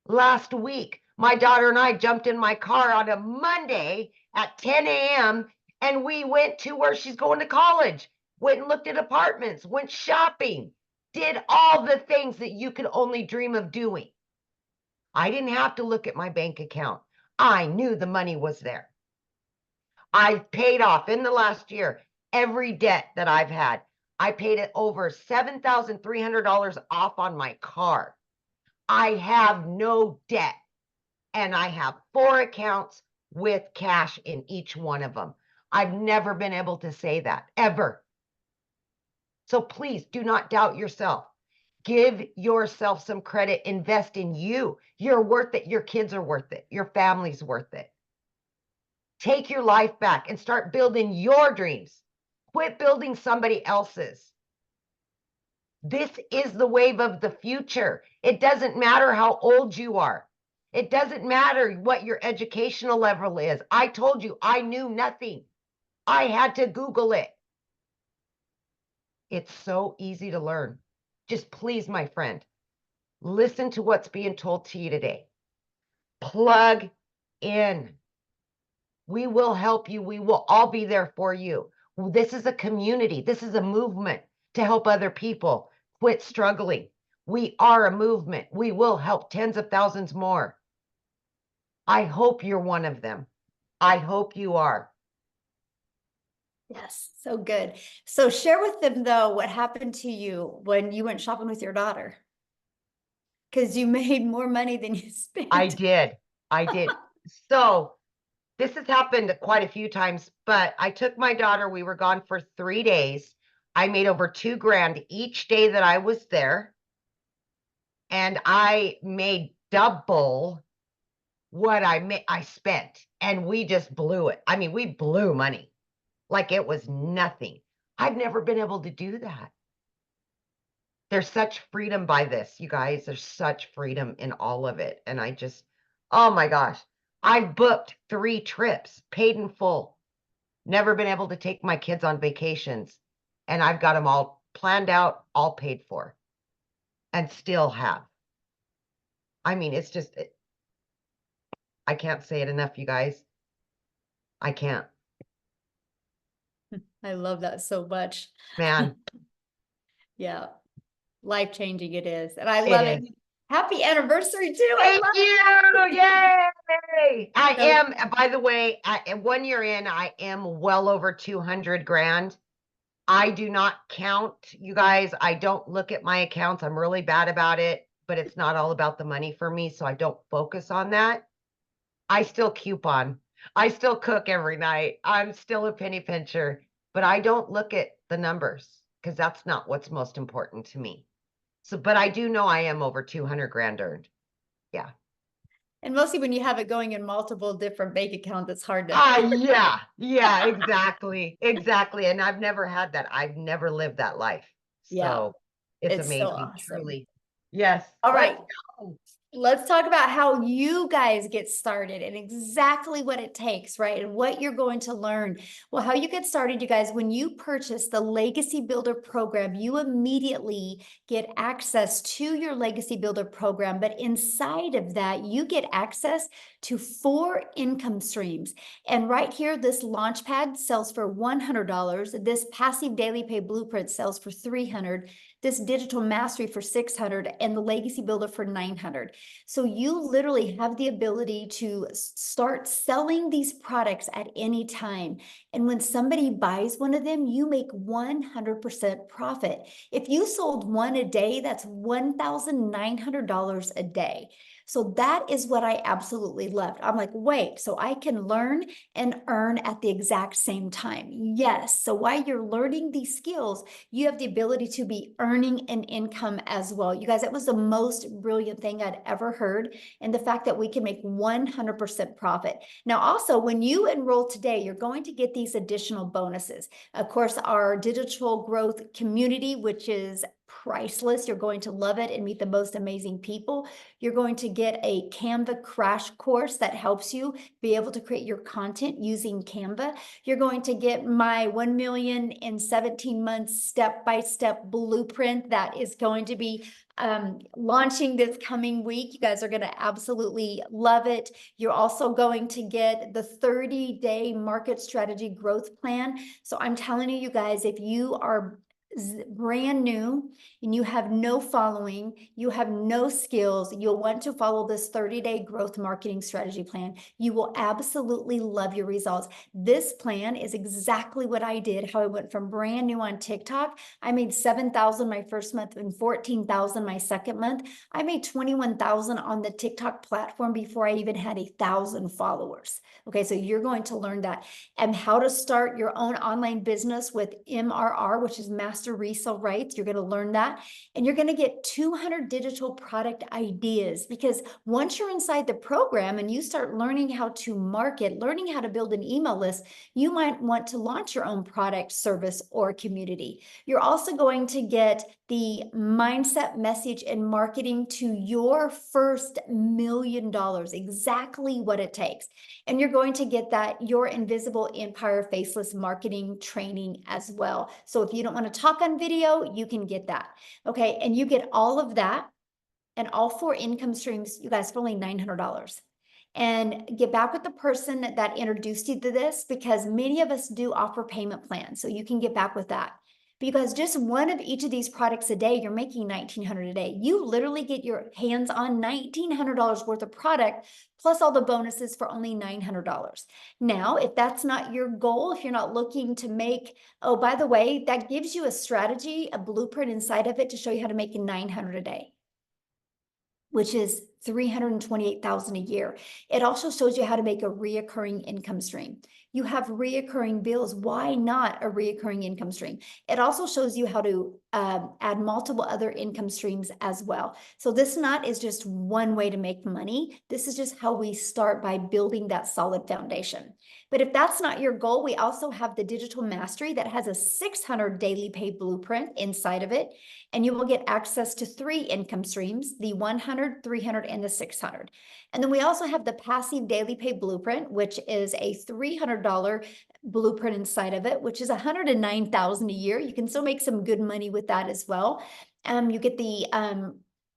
Last week, my daughter and I jumped in my car on a Monday at 10 a.m. and we went to where she's going to college, went and looked at apartments, went shopping, did all the things that you could only dream of doing. I didn't have to look at my bank account. I knew the money was there. I've paid off in the last year every debt that I've had. I paid it over $7,300 off on my car. I have no debt, and I have 4 accounts with cash in each one of them. I've never been able to say that, ever. So please do not doubt yourself. Give yourself some credit. Invest in you. You're worth it. Your kids are worth it. Your family's worth it. Take your life back and start building your dreams. Quit building somebody else's. This is the wave of the future. It doesn't matter how old you are. It doesn't matter what your educational level is. I told you I knew nothing. I had to Google it. It's so easy to learn. Just please, my friend, listen to what's being told to you today. Plug in. We will help you. We will all be there for you. This is a community. This is a movement to help other people quit struggling. We are a movement. We will help tens of thousands more. I hope you're one of them. I hope you are. Yes, so good. So share with them though what happened to you when you went shopping with your daughter. Because you made more money than you spent. I did. So this has happened quite a few times, but I took my daughter. We were gone for 3 days. I made over $2,000 each day that I was there. And I made double what I spent. And we just blew it. I mean, we blew money like it was nothing. I've never been able to do that. There's such freedom by this, you guys. There's such freedom in all of it. And I just, oh my gosh, I've booked 3 trips, paid in full. Never been able to take my kids on vacations. And I've got them all planned out, all paid for, and still have. I mean, it's just, I can't say it enough, you guys. I can't. I love that so much. Man, Yeah. Life-changing it is. And I It love it. is. Happy anniversary too. I thank love you. Yay. I So- am, by the way, 1 year in, I am well over 200 grand. I do not count, you guys. I don't look at my accounts. I'm really bad about it, but it's not all about the money for me. So I don't focus on that. I still coupon. I still cook every night. I'm still a penny pincher, but I don't look at the numbers because that's not what's most important to me. So, but I do know I am over 200 grand earned. Yeah. And mostly when you have it going in multiple different bank accounts, it's hard to. Yeah, exactly. Exactly. And I've never had that. I've never lived that life. Yeah. So it's It's so amazing, awesome. truly. Yes. All Let's right. go. Let's talk about how you guys get started and exactly what it takes, right? And what you're going to learn. Well, how you get started, you guys, when you purchase the Legacy Builder program, you immediately get access to your Legacy Builder program. But inside of that, you get access to 4 income streams. And right here, this Launchpad sells for $100. This Passive Daily Pay Blueprint sells for $300. This Digital Mastery for $600 and the Legacy Builder for $900. So you literally have the ability to start selling these products at any time. And when somebody buys one of them, you make 100% profit. If you sold one a day, that's $1,900 a day. So that is what I absolutely loved. I'm like, wait, so I can learn and earn at the exact same time. Yes. So while you're learning these skills, you have the ability to be earning an income as well. You guys, that was the most brilliant thing I'd ever heard. And the fact that we can make 100% profit. Now, also, when you enroll today, you're going to get these additional bonuses. Of course, our digital growth community, which is priceless. You're going to love it and meet the most amazing people. You're going to get a Canva crash course that helps you be able to create your content using Canva. You're going to get my 1 million in 17 months step-by-step blueprint that is going to be launching this coming week. You guys are going to absolutely love it. You're also going to get the 30-day market strategy growth plan. So I'm telling you guys, if you are brand new and you have no following, you have no skills, you'll want to follow this 30-day growth marketing strategy plan. You will absolutely love your results. This plan is exactly what I did, how I went from brand new on TikTok. I made 7,000 my first month and 14,000 my second month. I made 21,000 on the TikTok platform before I even had 1,000 followers. Okay, so you're going to learn that, and how to start your own online business with MRR, which is master resale rights. You're going to learn that, and you're going to get 200 digital product ideas, because once you're inside the program and you start learning how to market, learning how to build an email list, you might want to launch your own product, service, or community. You're also going to get the mindset, message, and marketing to your first $1 million, exactly what it takes. And you're going to get that Your Invisible Empire Faceless Marketing training as well. So if you don't want to talk on video, you can get that. Okay, and you get all of that and all 4 income streams, you guys, for only $900. And get back with the person that introduced you to this, because many of us do offer payment plans, so you can get back with that. Because just one of each of these products a day, you're making $1,900 a day. You literally get your hands on $1,900 worth of product, plus all the bonuses for only $900. Now, if that's not your goal, if you're not looking to make, oh, by the way, that gives you a strategy, a blueprint inside of it to show you how to make $900 a day, which is $328,000 a year. It also shows you how to make a reoccurring income stream. You have reoccurring bills. Why not a reoccurring income stream? It also shows you how to add multiple other income streams as well. So this not is just one way to make money. This is just how we start, by building that solid foundation. But if that's not your goal, we also have the Digital Mastery that has a 600 daily pay blueprint inside of it. And you will get access to 3 income streams, the 100, 300, and the 600. And then we also have the Passive Daily Pay Blueprint, which is a $300 blueprint inside of it, which is $109,000 a year. You can still make some good money with that as well. You get the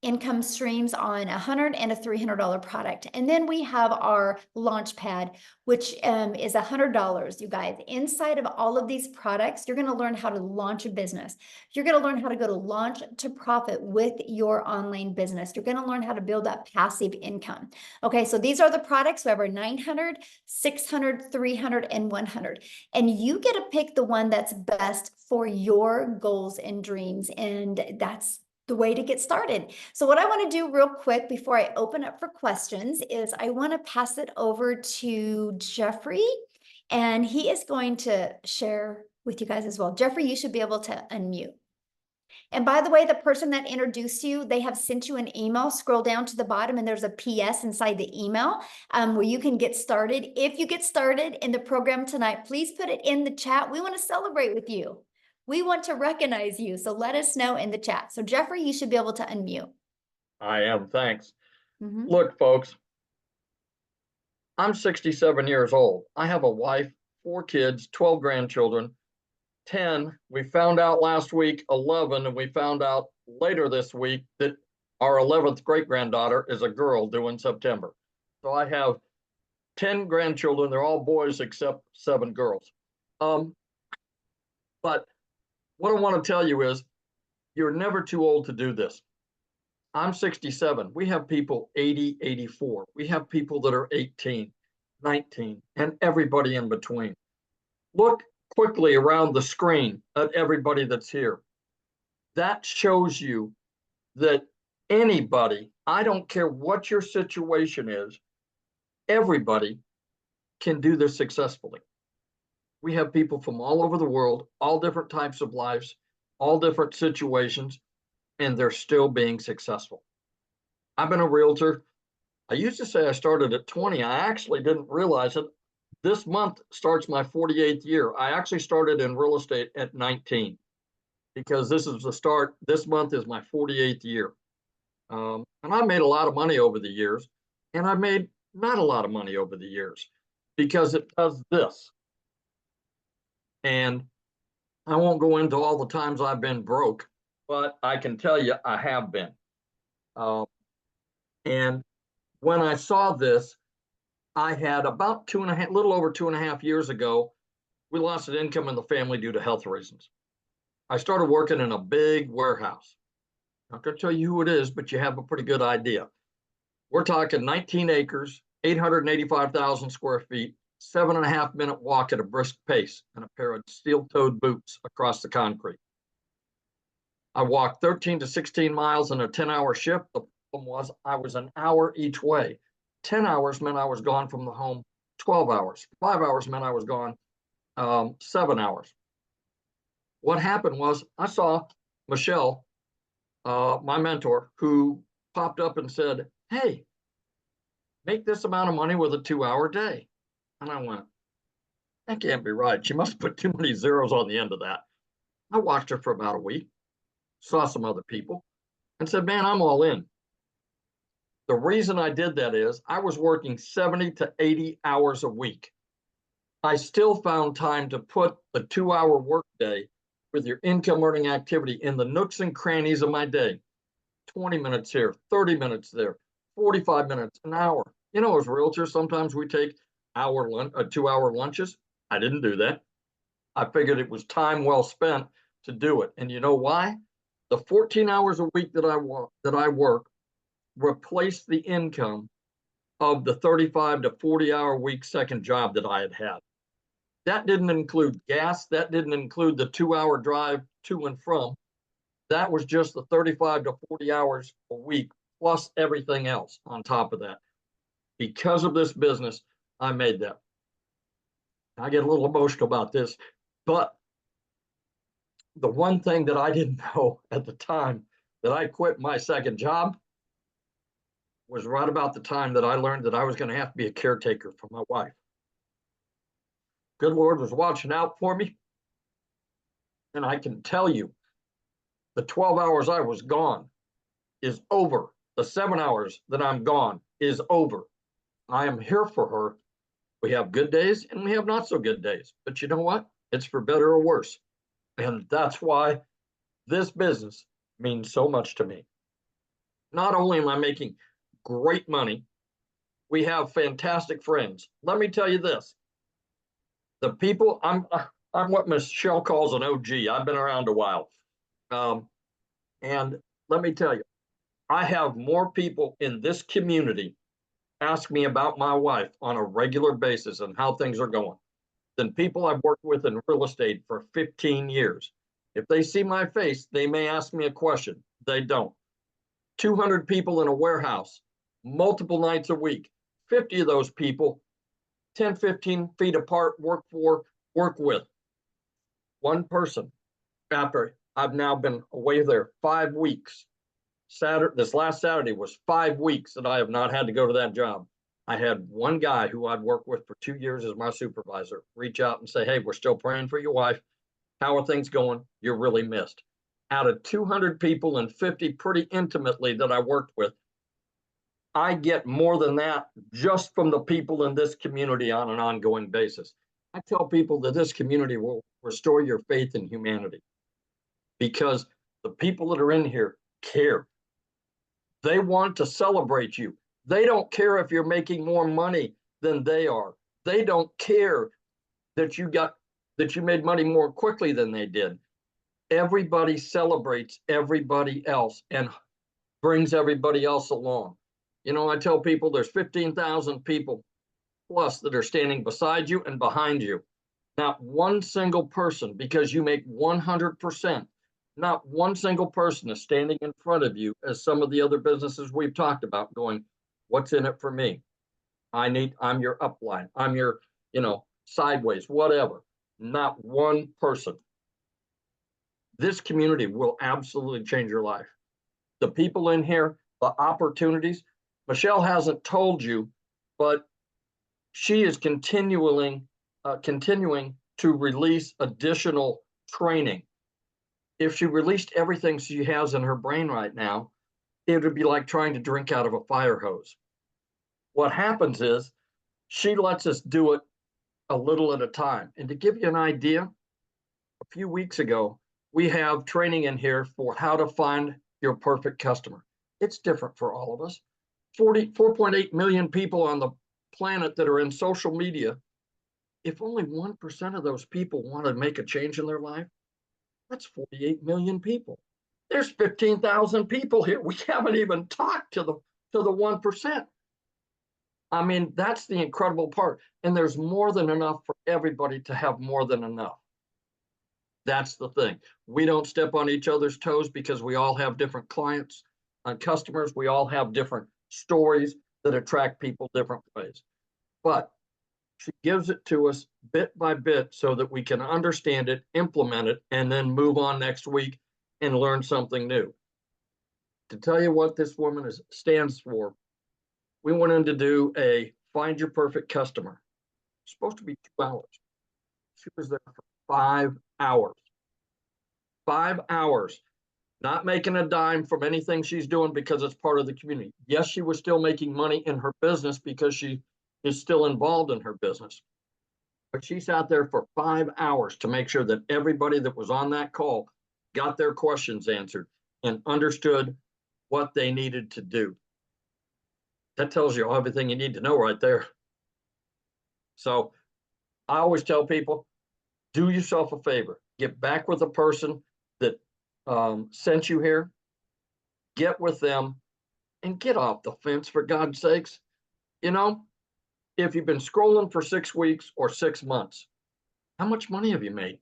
income streams on $100 and a $300 product. And then we have our launch pad, which is $100, you guys. Inside of all of these products, you're going to learn how to launch a business. You're going to learn how to go to launch to profit with your online business. You're going to learn how to build that passive income. Okay, so these are the products. We have our 900, 600, 300, and 100. And you get to pick the one that's best for your goals and dreams. And that's the way to get started. So what I want to do real quick before I open up for questions is I want to pass it over to Jeffrey, and he is going to share with you guys as well. Jeffrey, you should be able to unmute. And by the way, the person that introduced you, they have sent you an email. Scroll down to the bottom and there's a PS inside the email where you can get started. If you get started in the program tonight, please put it in the chat. We want to celebrate with you. We want to recognize you, so let us know in the chat. So Jeffrey, you should be able to unmute. I am, thanks. Look, folks, I'm 67 years old. I have a wife, 4 kids, 12 grandchildren, 10. We found out last week, 11, and we found out later this week that our 11th great-granddaughter is a girl due in September. So I have 10 grandchildren. They're all boys except 7 girls. But what I want to tell you is you're never too old to do this. I'm 67. We have people 80, 84. We have people that are 18, 19, and everybody in between. Look quickly around the screen at everybody that's here. That shows you that anybody, I don't care what your situation is, everybody can do this successfully. We have people from all over the world, all different types of lives, all different situations, and they're still being successful. I've been a realtor. I used to say I started at 20. I actually didn't realize it. This month starts my 48th year. I actually started in real estate at 19 because this is the start. This month is my 48th year. And I made a lot of money over the years, and I made not a lot of money over the years because it does this. And I won't go into all the times I've been broke, but I can tell you I have been. And when I saw this, I had about little over 2.5 years ago, we lost an income in the family due to health reasons. I started working in a big warehouse. Not going to tell you who it is, but you have a pretty good idea. We're talking 19 acres, 885,000 square feet, 7.5 minute walk at a brisk pace, and a pair of steel-toed boots across the concrete. I walked 13 to 16 miles in a 10-hour shift. The problem was I was an hour each way. 10 hours meant I was gone from the home 12 hours. 5 hours meant I was gone 7 hours. What happened was I saw Michelle, my mentor, who popped up and said, hey, make this amount of money with a 2-hour day. And I went, that can't be right. She must put too many zeros on the end of that. I watched her for about a week, saw some other people, and said, man, I'm all in. The reason I did that is I was working 70 to 80 hours a week. I still found time to put the 2-hour workday with your income earning activity in the nooks and crannies of my day. 20 minutes here, 30 minutes there, 45 minutes, an hour. You know, as realtors, sometimes we take 2-hour lunches. I didn't do that. I figured it was time well spent to do it. And you know why? The 14 hours a week that I work replaced the income of the 35 to 40-hour week second job that I had had. That didn't include gas. That didn't include the 2-hour drive to and from. That was just the 35 to 40 hours a week, plus everything else on top of that. Because of this business, I made that. I get a little emotional about this, but the one thing that I didn't know at the time that I quit my second job was right about the time that I learned that I was going to have to be a caretaker for my wife. Good Lord was watching out for me. And I can tell you, the 12 hours I was gone is over. The 7 hours that I'm gone is over. I am here for her. We have good days and we have not so good days. But you know what? It's for better or worse. And that's why this business means so much to me. Not only am I making great money, we have fantastic friends. Let me tell you this. The people, I'm what Michelle calls an OG. I've been around a while. And let me tell you, I have more people in this community ask me about my wife on a regular basis and how things are going than people I've worked with in real estate for 15 years. If they see my face, they may ask me a question. They don't. 200 people in a warehouse, multiple nights a week, 50 of those people, 10, 15 feet apart, work with. One person, after I've now been away there 5 weeks. This last Saturday was 5 weeks that I have not had to go to that job. I had one guy who I'd worked with for 2 years as my supervisor reach out and say, hey, we're still praying for your wife. How are things going? You're really missed. Out of 200 people and 50 pretty intimately that I worked with, I get more than that just from the people in this community on an ongoing basis. I tell people that this community will restore your faith in humanity because the people that are in here care. They want to celebrate you. They don't care if you're making more money than they are. They don't care that you made money more quickly than they did. Everybody celebrates everybody else and brings everybody else along. You know, I tell people there's 15,000 people plus that are standing beside you and behind you. Not one single person, because you make 100%, not one single person is standing in front of you as some of the other businesses we've talked about going, what's in it for me? I'm your upline. I'm your, sideways, whatever. Not one person. This community will absolutely change your life. The people in here, the opportunities, Michelle hasn't told you, but she is continuing to release additional training. If she released everything she has in her brain right now, it would be like trying to drink out of a fire hose. What happens is she lets us do it a little at a time. And to give you an idea, a few weeks ago, we have training in here for how to find your perfect customer. It's different for all of us. 4.8 million people on the planet that are in social media. If only 1% of those people want to make a change in their life, That's 48 million people. There's 15,000 people here. We haven't even talked to the 1%. I mean, that's the incredible part. And there's more than enough for everybody to have more than enough. That's the thing. We don't step on each other's toes because we all have different clients and customers. We all have different stories that attract people different ways. But she gives it to us bit by bit so that we can understand it, implement it, and then move on next week and learn something new. To tell you what this woman stands for, we went in to do a Find Your Perfect Customer. It's supposed to be 2 hours. She was there for 5 hours. 5 hours, not making a dime from anything she's doing because it's part of the community. Yes, she was still making money in her business because she is still involved in her business. But she sat there for 5 hours to make sure that everybody that was on that call got their questions answered and understood what they needed to do. That tells you everything you need to know right there. So I always tell people, do yourself a favor, get back with the person that sent you here, get with them and get off the fence, for God's sakes. You know, if you've been scrolling for 6 weeks or 6 months, how much money have you made?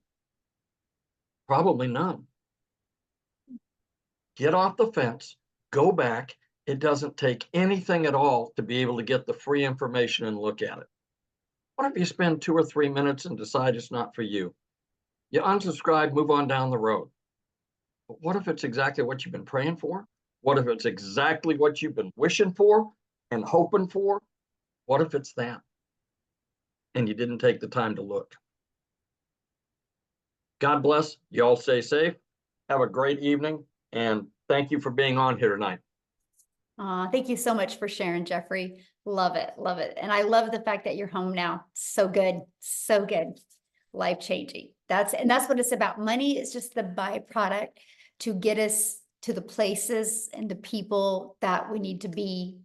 Probably none. Get off the fence, go back. It doesn't take anything at all to be able to get the free information and look at it. What if you spend 2 or 3 minutes and decide it's not for you? You unsubscribe, move on down the road. But what if it's exactly what you've been praying for? What if it's exactly what you've been wishing for and hoping for? What if it's that? And you didn't take the time to look. God bless. You all stay safe. Have a great evening. And thank you for being on here tonight. Thank you so much for sharing, Jeffrey. Love it. Love it. And I love the fact that you're home now. So good. So good. Life changing. That's what it's about. Money is just the byproduct to get us to the places and the people that we need to be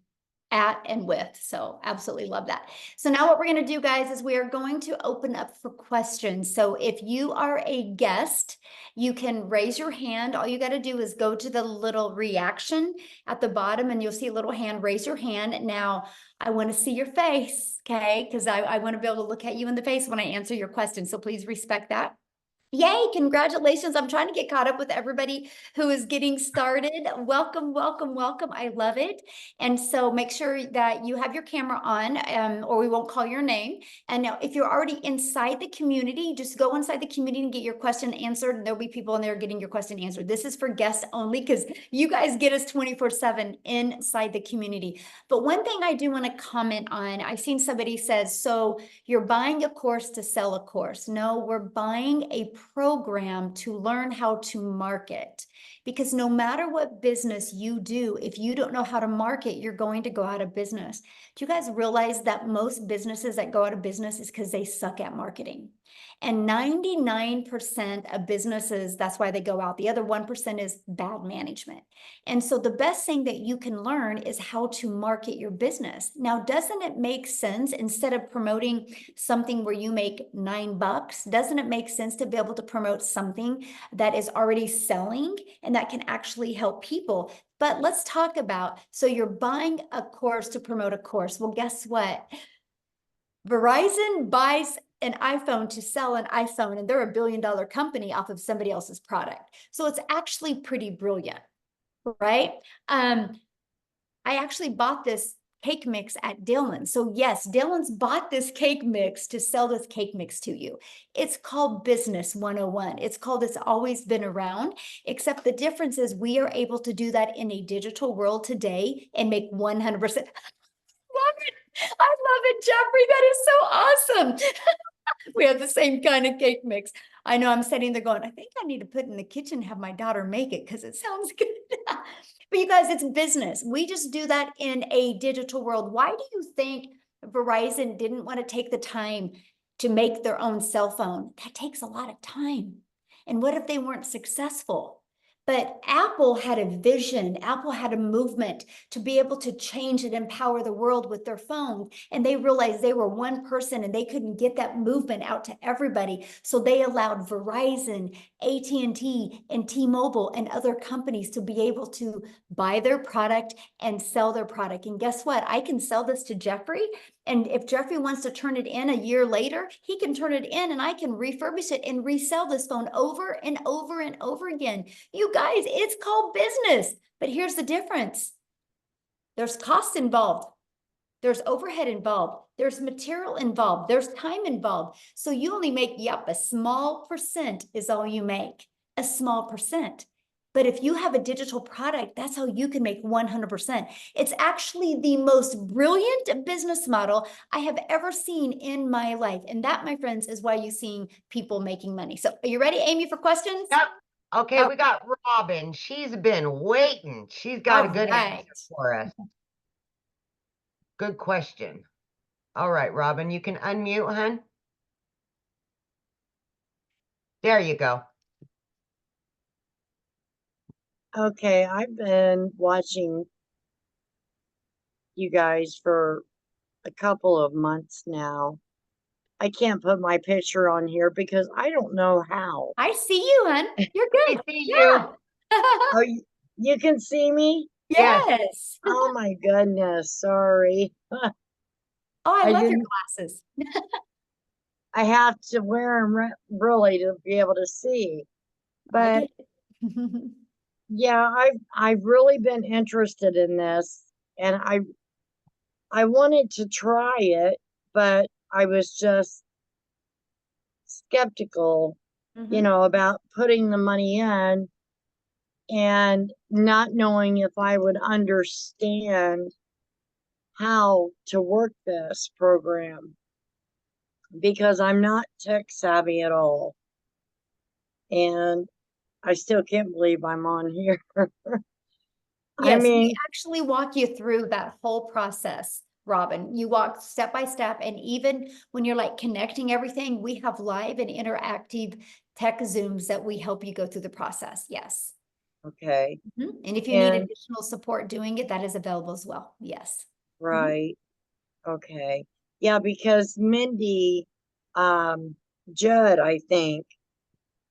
at and with. So absolutely love that. So now what we're going to do, guys, is we are going to open up for questions. So if you are a guest, you can raise your hand. All you got to do is go to the little reaction at the bottom and you'll see a little hand. Raise your hand. Now I want to see your face, okay? Because I want to be able to look at you in the face when I answer your question. So please respect that. Yay, congratulations. I'm trying to get caught up with everybody who is getting started. Welcome, welcome, welcome. I love it. And so make sure that you have your camera on or we won't call your name. And now if you're already inside the community, just go inside the community and get your question answered. And there'll be people in there getting your question answered. This is for guests only because you guys get us 24/7 inside the community. But one thing I do want to comment on, I've seen somebody says, so you're buying a course to sell a course. No, we're buying a program to learn how to market, because no matter what business you do, if you don't know how to market, you're going to go out of business. Do you guys realize that most businesses that go out of business is because they suck at marketing? And 99% of businesses, that's why they go out. The other 1% is bad management. And so the best thing that you can learn is how to market your business. Now, doesn't it make sense, instead of promoting something where you make $9, doesn't it make sense to be able to promote something that is already selling and that can actually help people? But let's talk about, so you're buying a course to promote a course. Well, guess what? Verizon buys an iPhone to sell an iPhone, and they're $1 billion company off of somebody else's product. So it's actually pretty brilliant, right? I actually bought this cake mix at Dylan's. So yes, Dylan's bought this cake mix to sell this cake mix to you. It's called Business 101. It's called It's Always Been Around, except the difference is we are able to do that in a digital world today and make 100%. Love it. I love it, Jeffrey. That is so awesome. We have the same kind of cake mix. I know I'm sitting there going, I think I need to put it in the kitchen and have my daughter make it because it sounds good. But you guys, it's business. We just do that in a digital world. Why do you think Verizon didn't want to take the time to make their own cell phone? That takes a lot of time. And what if they weren't successful? But Apple had a vision. Apple had a movement to be able to change and empower the world with their phone. And they realized they were one person and they couldn't get that movement out to everybody. So they allowed Verizon, AT&T, and T-Mobile and other companies to be able to buy their product and sell their product. And guess what? I can sell this to Jeffrey. And if Jeffrey wants to turn it in a year later, he can turn it in and I can refurbish it and resell this phone over and over and over again. You guys, it's called business. But here's the difference. There's cost involved. There's overhead involved. There's material involved. There's time involved. So you only make, yep, a small percent is all you make, a small percent. But if you have a digital product, that's how you can make 100%. It's actually the most brilliant business model I have ever seen in my life. And that, my friends, is why you're seeing people making money. So are you ready, Amy, for questions? Yep. Okay, Oh. we got Robin. She's been waiting. She's got a All good right. answer for us. Good question. All right, Robin, you can unmute, hun. There you go. Okay, I've been watching you guys for a couple of months now. I can't put my picture on here because I don't know how. I see you, hun. You're I good. see Yeah. you. Oh, you can see me? Yes. Yes. Oh my goodness, sorry. Oh, I I love your didn't- glasses. I have to wear them really to be able to see. I But get it. yeah, I've really been interested in this, and I wanted to try it, but I was just skeptical, Mhm. about putting the money in and not knowing if I would understand how to work this program because I'm not tech savvy at all. And I still can't believe I'm on here. I Yes, we mean, actually walk you through that whole process, Robin. You walk step by step, and even when you're like connecting everything, we have live and interactive tech Zooms that we help you go through the process. Yes. okay, And if you need And- additional support doing it, that is available as well. Yes. right. Okay. Yeah, because Mindy Judd, I think,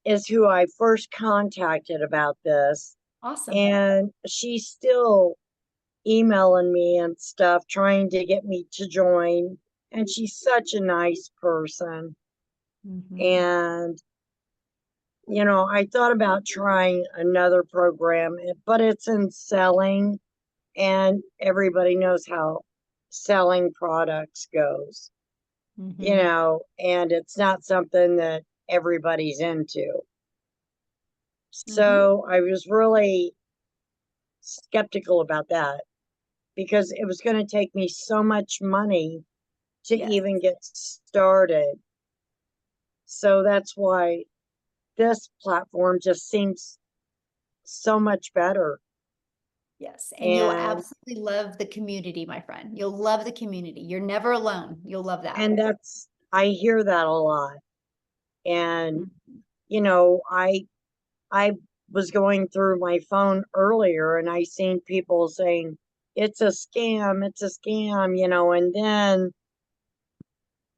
is who I first contacted about this. Awesome. And she's still emailing me and stuff, trying to get me to join. And she's such a nice person. Mhm. And, I thought about trying another program, but it's in selling, and everybody knows how selling products goes, Mhm. and it's not something that everybody's into. So I was really skeptical about that because it was going to take me so much money to Yes. even get started. So that's why this platform just seems so much better. Yes. And you'll And absolutely love the community, my friend. You'll love the community. You're never alone. You'll love that. and I hear that a lot. And Mhm. I was going through my phone earlier and I seen people saying it's a scam, and then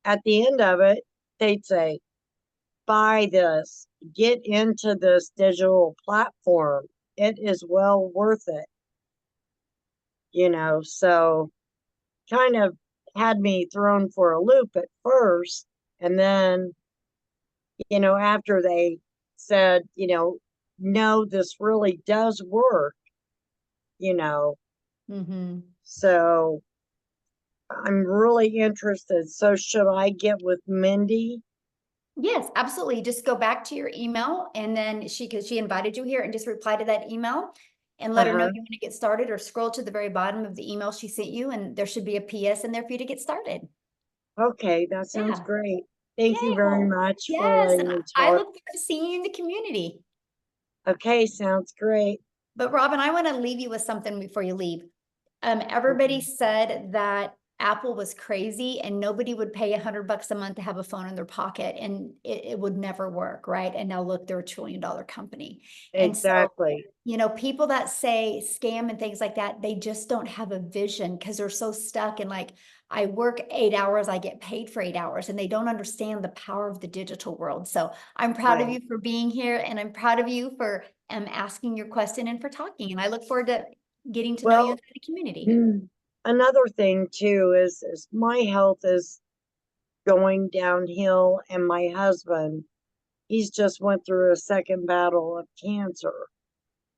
at the end of it, they'd say, buy this, get into this digital platform. It is well worth it. So kind of had me thrown for a loop at first. And then, after they said, no, this really does work, you know, Mhm. so I'm really interested. So should I get with Mindy? Yes, absolutely. Just go back to your email and then because she invited you here, and just reply to that email and let her know Uh-huh. you want to get started, or scroll to the very bottom of the email she sent you and there should be a PS in there for you to get started. Okay, that sounds Yeah. great. Thank you Yay. very Well, much for yes, letting and me I talk. look forward to seeing you in the community. Okay, sounds great. But Robin, I want to leave you with something before you leave. Everybody said that Apple was crazy and nobody would pay $100 a month to have a phone in their pocket, and it would never work, right? And now look, they're a $1 trillion company. And so, Exactly. you know, people that say scam and things like that, they just don't have a vision because they're so stuck in like, I work 8 hours, I get paid for 8 hours, and they don't understand the power of the digital world. So I'm proud of Right. you for being here, and I'm proud of you for asking your question and for talking. And I look forward to getting to know you Well, in the community. another thing too is my health is going downhill, and my husband, he's just went through a second battle of cancer.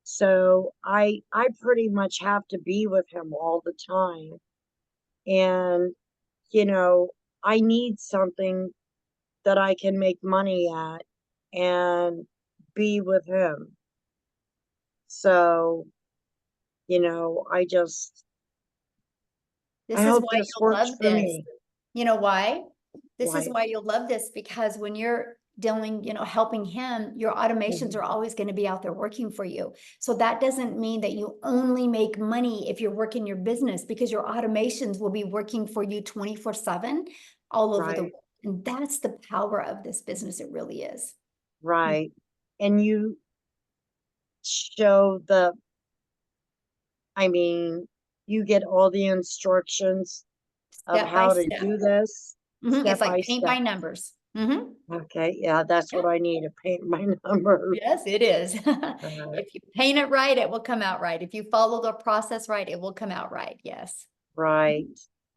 So I pretty much have to be with him all the time. And, you know, I need something that I can make money at and be with him. So, you know, I This I is hope why this you'll works love for this. me. You know why? This is Why? why you'll love this, because when you're dealing, you know, helping him, your automations Mhm. are always going to be out there working for you. So that doesn't mean that you only make money if you're working your business, because your automations will be working for you 24/7 all over the Right, world. And that's the power of this business. It really is. right. And you show I mean, you get all the instructions of Step by how to step. do this It's step like by paint by step. numbers. Okay, yeah, that's what I need, to paint my numbers. Yes, it is. Uh, If you paint it right, it will come out right. If you follow the process right, it will come out right. Yes. Right.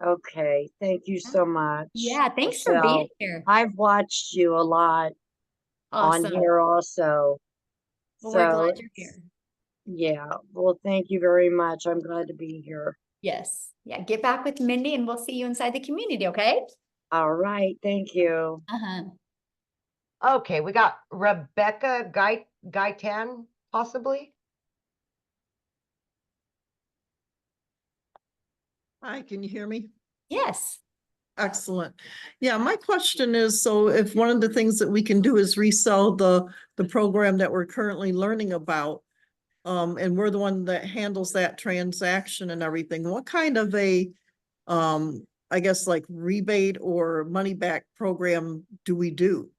Okay, thank you so much, Yeah, thanks for being Michelle. here. I've watched you a lot on Awesome. here also. Well, we're glad So, you're here. yeah, well, thank you very much. I'm glad to be here. Yes. Yeah, get back with Mindy and we'll see you inside the community, okay? All right, thank you. Okay, we got Rebecca Gaitan, possibly. Hi, can you hear me? Yes. Excellent. Yeah, my question is, so if one of the things that we can do is resell the program that we're currently learning about, and we're the one that handles that transaction and everything, what kind of a, I guess like rebate or money back program do we do?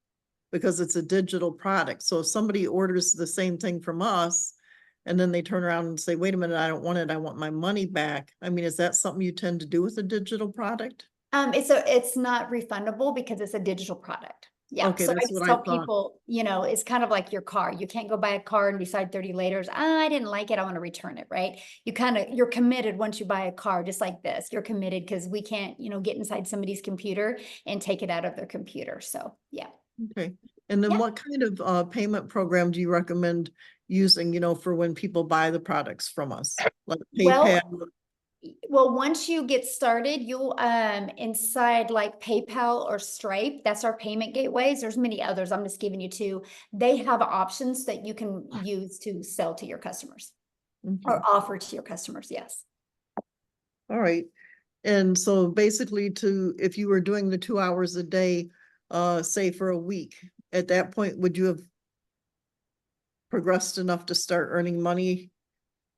Because it's a digital product. So if somebody orders the same thing from us and then they turn around and say, wait a minute, I don't want it, I want my money back. I mean, is that something you tend to do with a digital product? It's not refundable because it's a digital product. Yeah. Okay, So I that's just what I tell thought. people, you know, it's kind of like your car. You can't go buy a car and decide 30 later, I didn't like it, I want to return it, right? You're committed once you buy a car, just like this. You're committed because we can't, you know, get inside somebody's computer and take it out of their computer. So yeah. Okay. And then Yeah. what kind of payment program do you recommend using, you know, for when people buy the products from us? Like PayPal? Well, once you get started, you'll inside like PayPal or Stripe, that's our payment gateways. There's many others. I'm just giving you two. They have options that you can use to sell to your customers Okay. or offer to your customers. Yes. All right. And so basically if you were doing the 2 hours a day, say for a week, at that point, would you have progressed enough to start earning money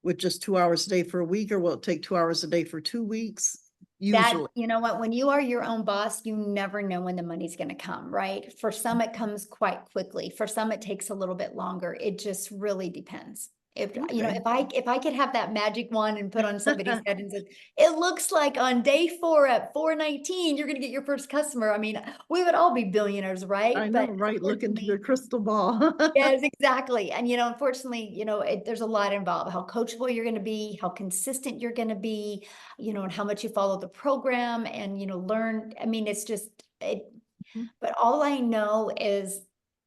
with just 2 hours a day for a week, or will it take 2 hours a day for 2 weeks? Usually. You know what, when you are your own boss, you never know when the money's going to come, right? For some, it comes quite quickly. For some, it takes a little bit longer. It just really depends. If, you know, Okay. if I could have that magic wand and put on somebody's head and said, it looks like on day 4 at 4:19, you're going to get your first customer. I mean, we would all be billionaires, right? I know, But right? Look into your unfortunately, crystal ball. yes, exactly. And, you know, unfortunately, you know, there's a lot involved, how coachable you're going to be, how consistent you're going to be, you know, and how much you follow the program and, you know, learn. I mean, it's just, but all I know is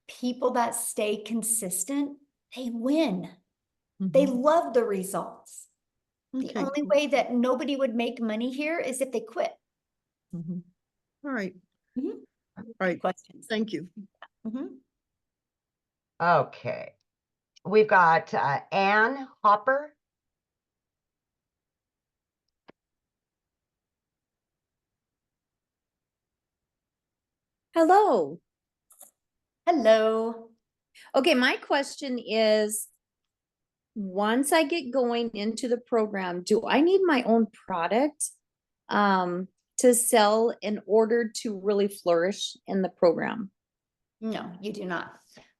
people that stay consistent, they win. They love the results. The Okay, only cool. way that nobody would make money here is if they quit. All right. All Right. Questions. Thank you. Okay, we've got Ann Hopper. Hello. Hello. Okay, my question is, once I get going into the program, do I need my own product to to sell in order to really flourish in the program? No, you do not.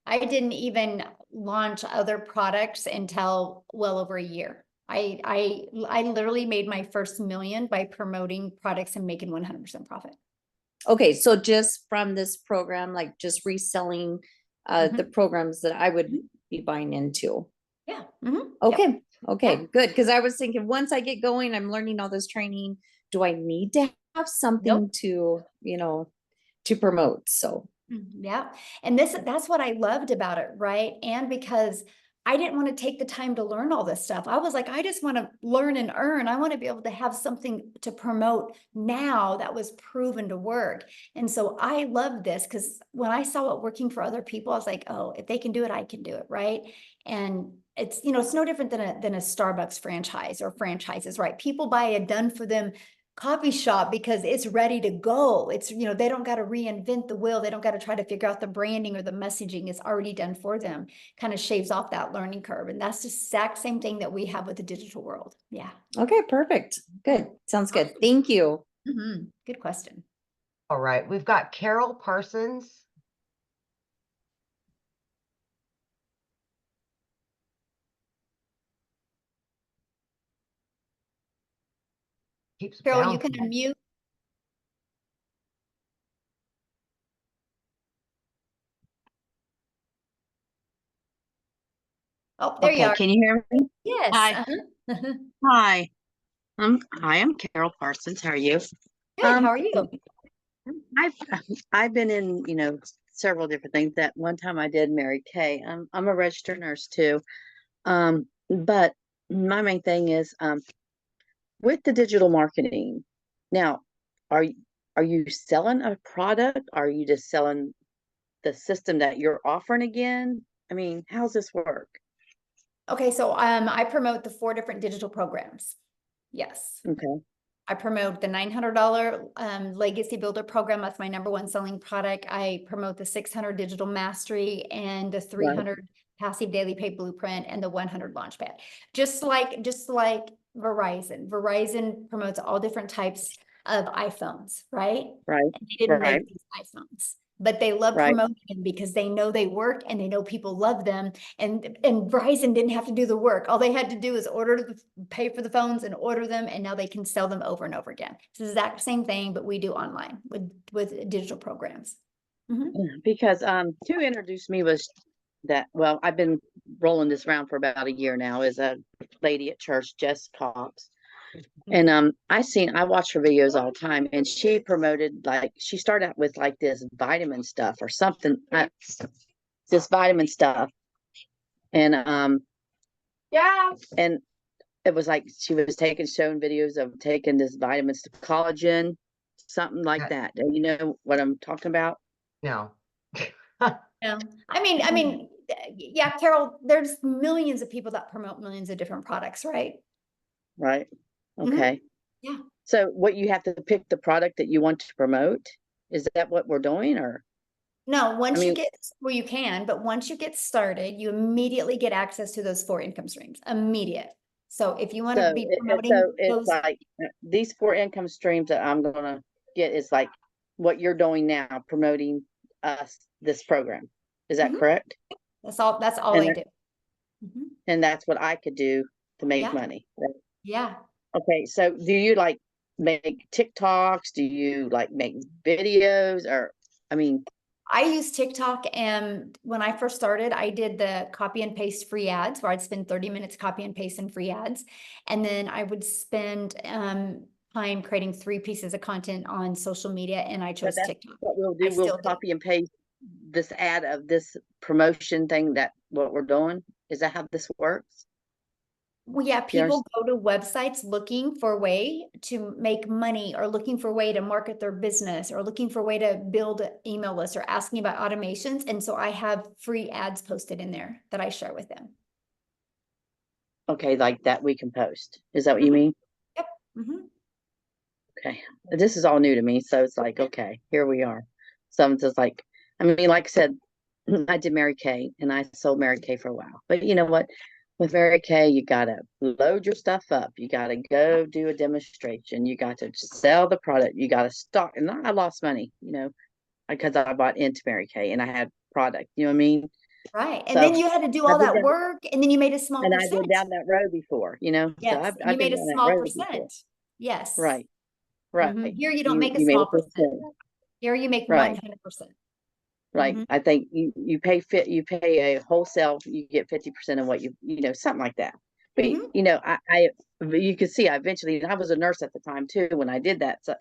I didn't even launch other products until well over a year. I literally made my first million by promoting products and making 100% profit. Okay, so just from this program, like just reselling the programs that I would be buying into. Yeah. Okay. Okay, good. Because I was thinking once I get going, I'm learning all this training. Do I need to have something to, to promote? So Yeah. And that's what I loved about it, right? And because I didn't want to take the time to learn all this stuff. I was like, I just want to learn and earn. I want to be able to have something to promote now that was proven to work. And so I loved this because when I saw it working for other people, I was like, oh, if they can do it, I can do it, right? And it's, it's no different than a Starbucks franchise or franchises, right? People buy a done for them coffee shop because it's ready to go. It's, they don't got to reinvent the wheel. They don't got to try to figure out the branding or the messaging. It's already done for them. Kind of shaves off that learning curve. And that's the exact same thing that we have with the digital world. Yeah. okay, perfect. Good. Sounds good. Thank you. Good question. All right, we've got Carol Parsons. Keeps Carol, you can bouncing. unmute. Oh, there you Okay, are. can you hear me? Yes. Hi. Hi. Hi, I'm Carol Parsons. How are you? Good. How are you? I've I've been in, several different things. That one time I did Mary Kay. I'm a registered nurse too. But my main thing is with the digital marketing. Now, are are you selling a product? Are you just selling the system that you're offering again? I mean, how's this work? Okay, so I promote the 4 different digital programs. Yes. Okay. I promote the $900 Legacy Builder program. That's my #1 selling product. I promote the 600 Digital Mastery and the 300 Passive Daily Pay Blueprint and the 100 Launchpad. Just like Verizon. Verizon promotes all different types of iPhones, right? Right. And they didn't Right. make these iPhones, but they love Right. promoting them because they know they work and they know people love them. And Verizon didn't have to do the work. All they had to do is pay for the phones and order them, and now they can sell them over and over again. It's the exact same thing, but we do online with digital programs. Because who introduced me was that, well, I've been rolling this around for about a year now, is a lady at church, Jess Cox. And I watch her videos all the time, and she promoted, like, she started out with like this vitamin stuff or something, this vitamin stuff. And and it was like she was showing videos of taking this vitamins to collagen, something like that. Do you know what I'm talking about? No. Yeah. I mean, yeah, Carol, there's millions of people that promote millions of different products, right? Right. Okay. Yeah. So what, you have to pick the product that you want to promote? Is that what we're doing, or? No, once you mean- get, well, you can, but once you get started, you immediately get access to those 4 income streams, immediate. So if you want to be promoting so it's those, like these 4 income streams that I'm gonna get is like what you're doing now, promoting this program. Is that correct? that's all And I do. And that's what I could do to make Yeah. money. Right? Yeah. Okay, so do you like make TikToks? Do you like make videos? Or, I mean, I use TikTok, and when I first started, I did the copy and paste free ads where I'd spend 30 minutes copy and paste in free ads. And then I would spend time creating 3 pieces of content on social media, and I chose that's TikTok. what we'll do. I We'll still do. copy and paste this ad of this promotion thing, that what we're doing. Is that how this works? Well, yeah, You people go to websites looking for a way to make money, or looking for a way to market their business, or looking for a way to build an email list, or asking about automations. And so I have free ads posted in there that I share with them. Okay, like that we can post. Is that what you mean? Yep. Okay. This is all new to me, so it's like, okay, here we are. So I'm just like, I mean, like I said, I did Mary Kay, and I sold Mary Kay for a while. But you know what? with Mary Kay, you gotta load your stuff up. You gotta go do a demonstration. You got to sell the product. You gotta stock. And I lost money, because I bought into Mary Kay and I had product. You know what I mean? Right. And So then you had to do I've all been that down, work, and then you made a small and I been percent. down that road before. So Yes, and you I've been made a down that small road before. percent. Yes. Right. Mhm. Right. Here you don't make a You made small a percent. percent. Here you make Right. 100%. Right. Mhm. I think you pay a wholesale, you get 50% of what something like that. But Mhm. you can see I eventually, and I was a nurse at the time too when I did that. So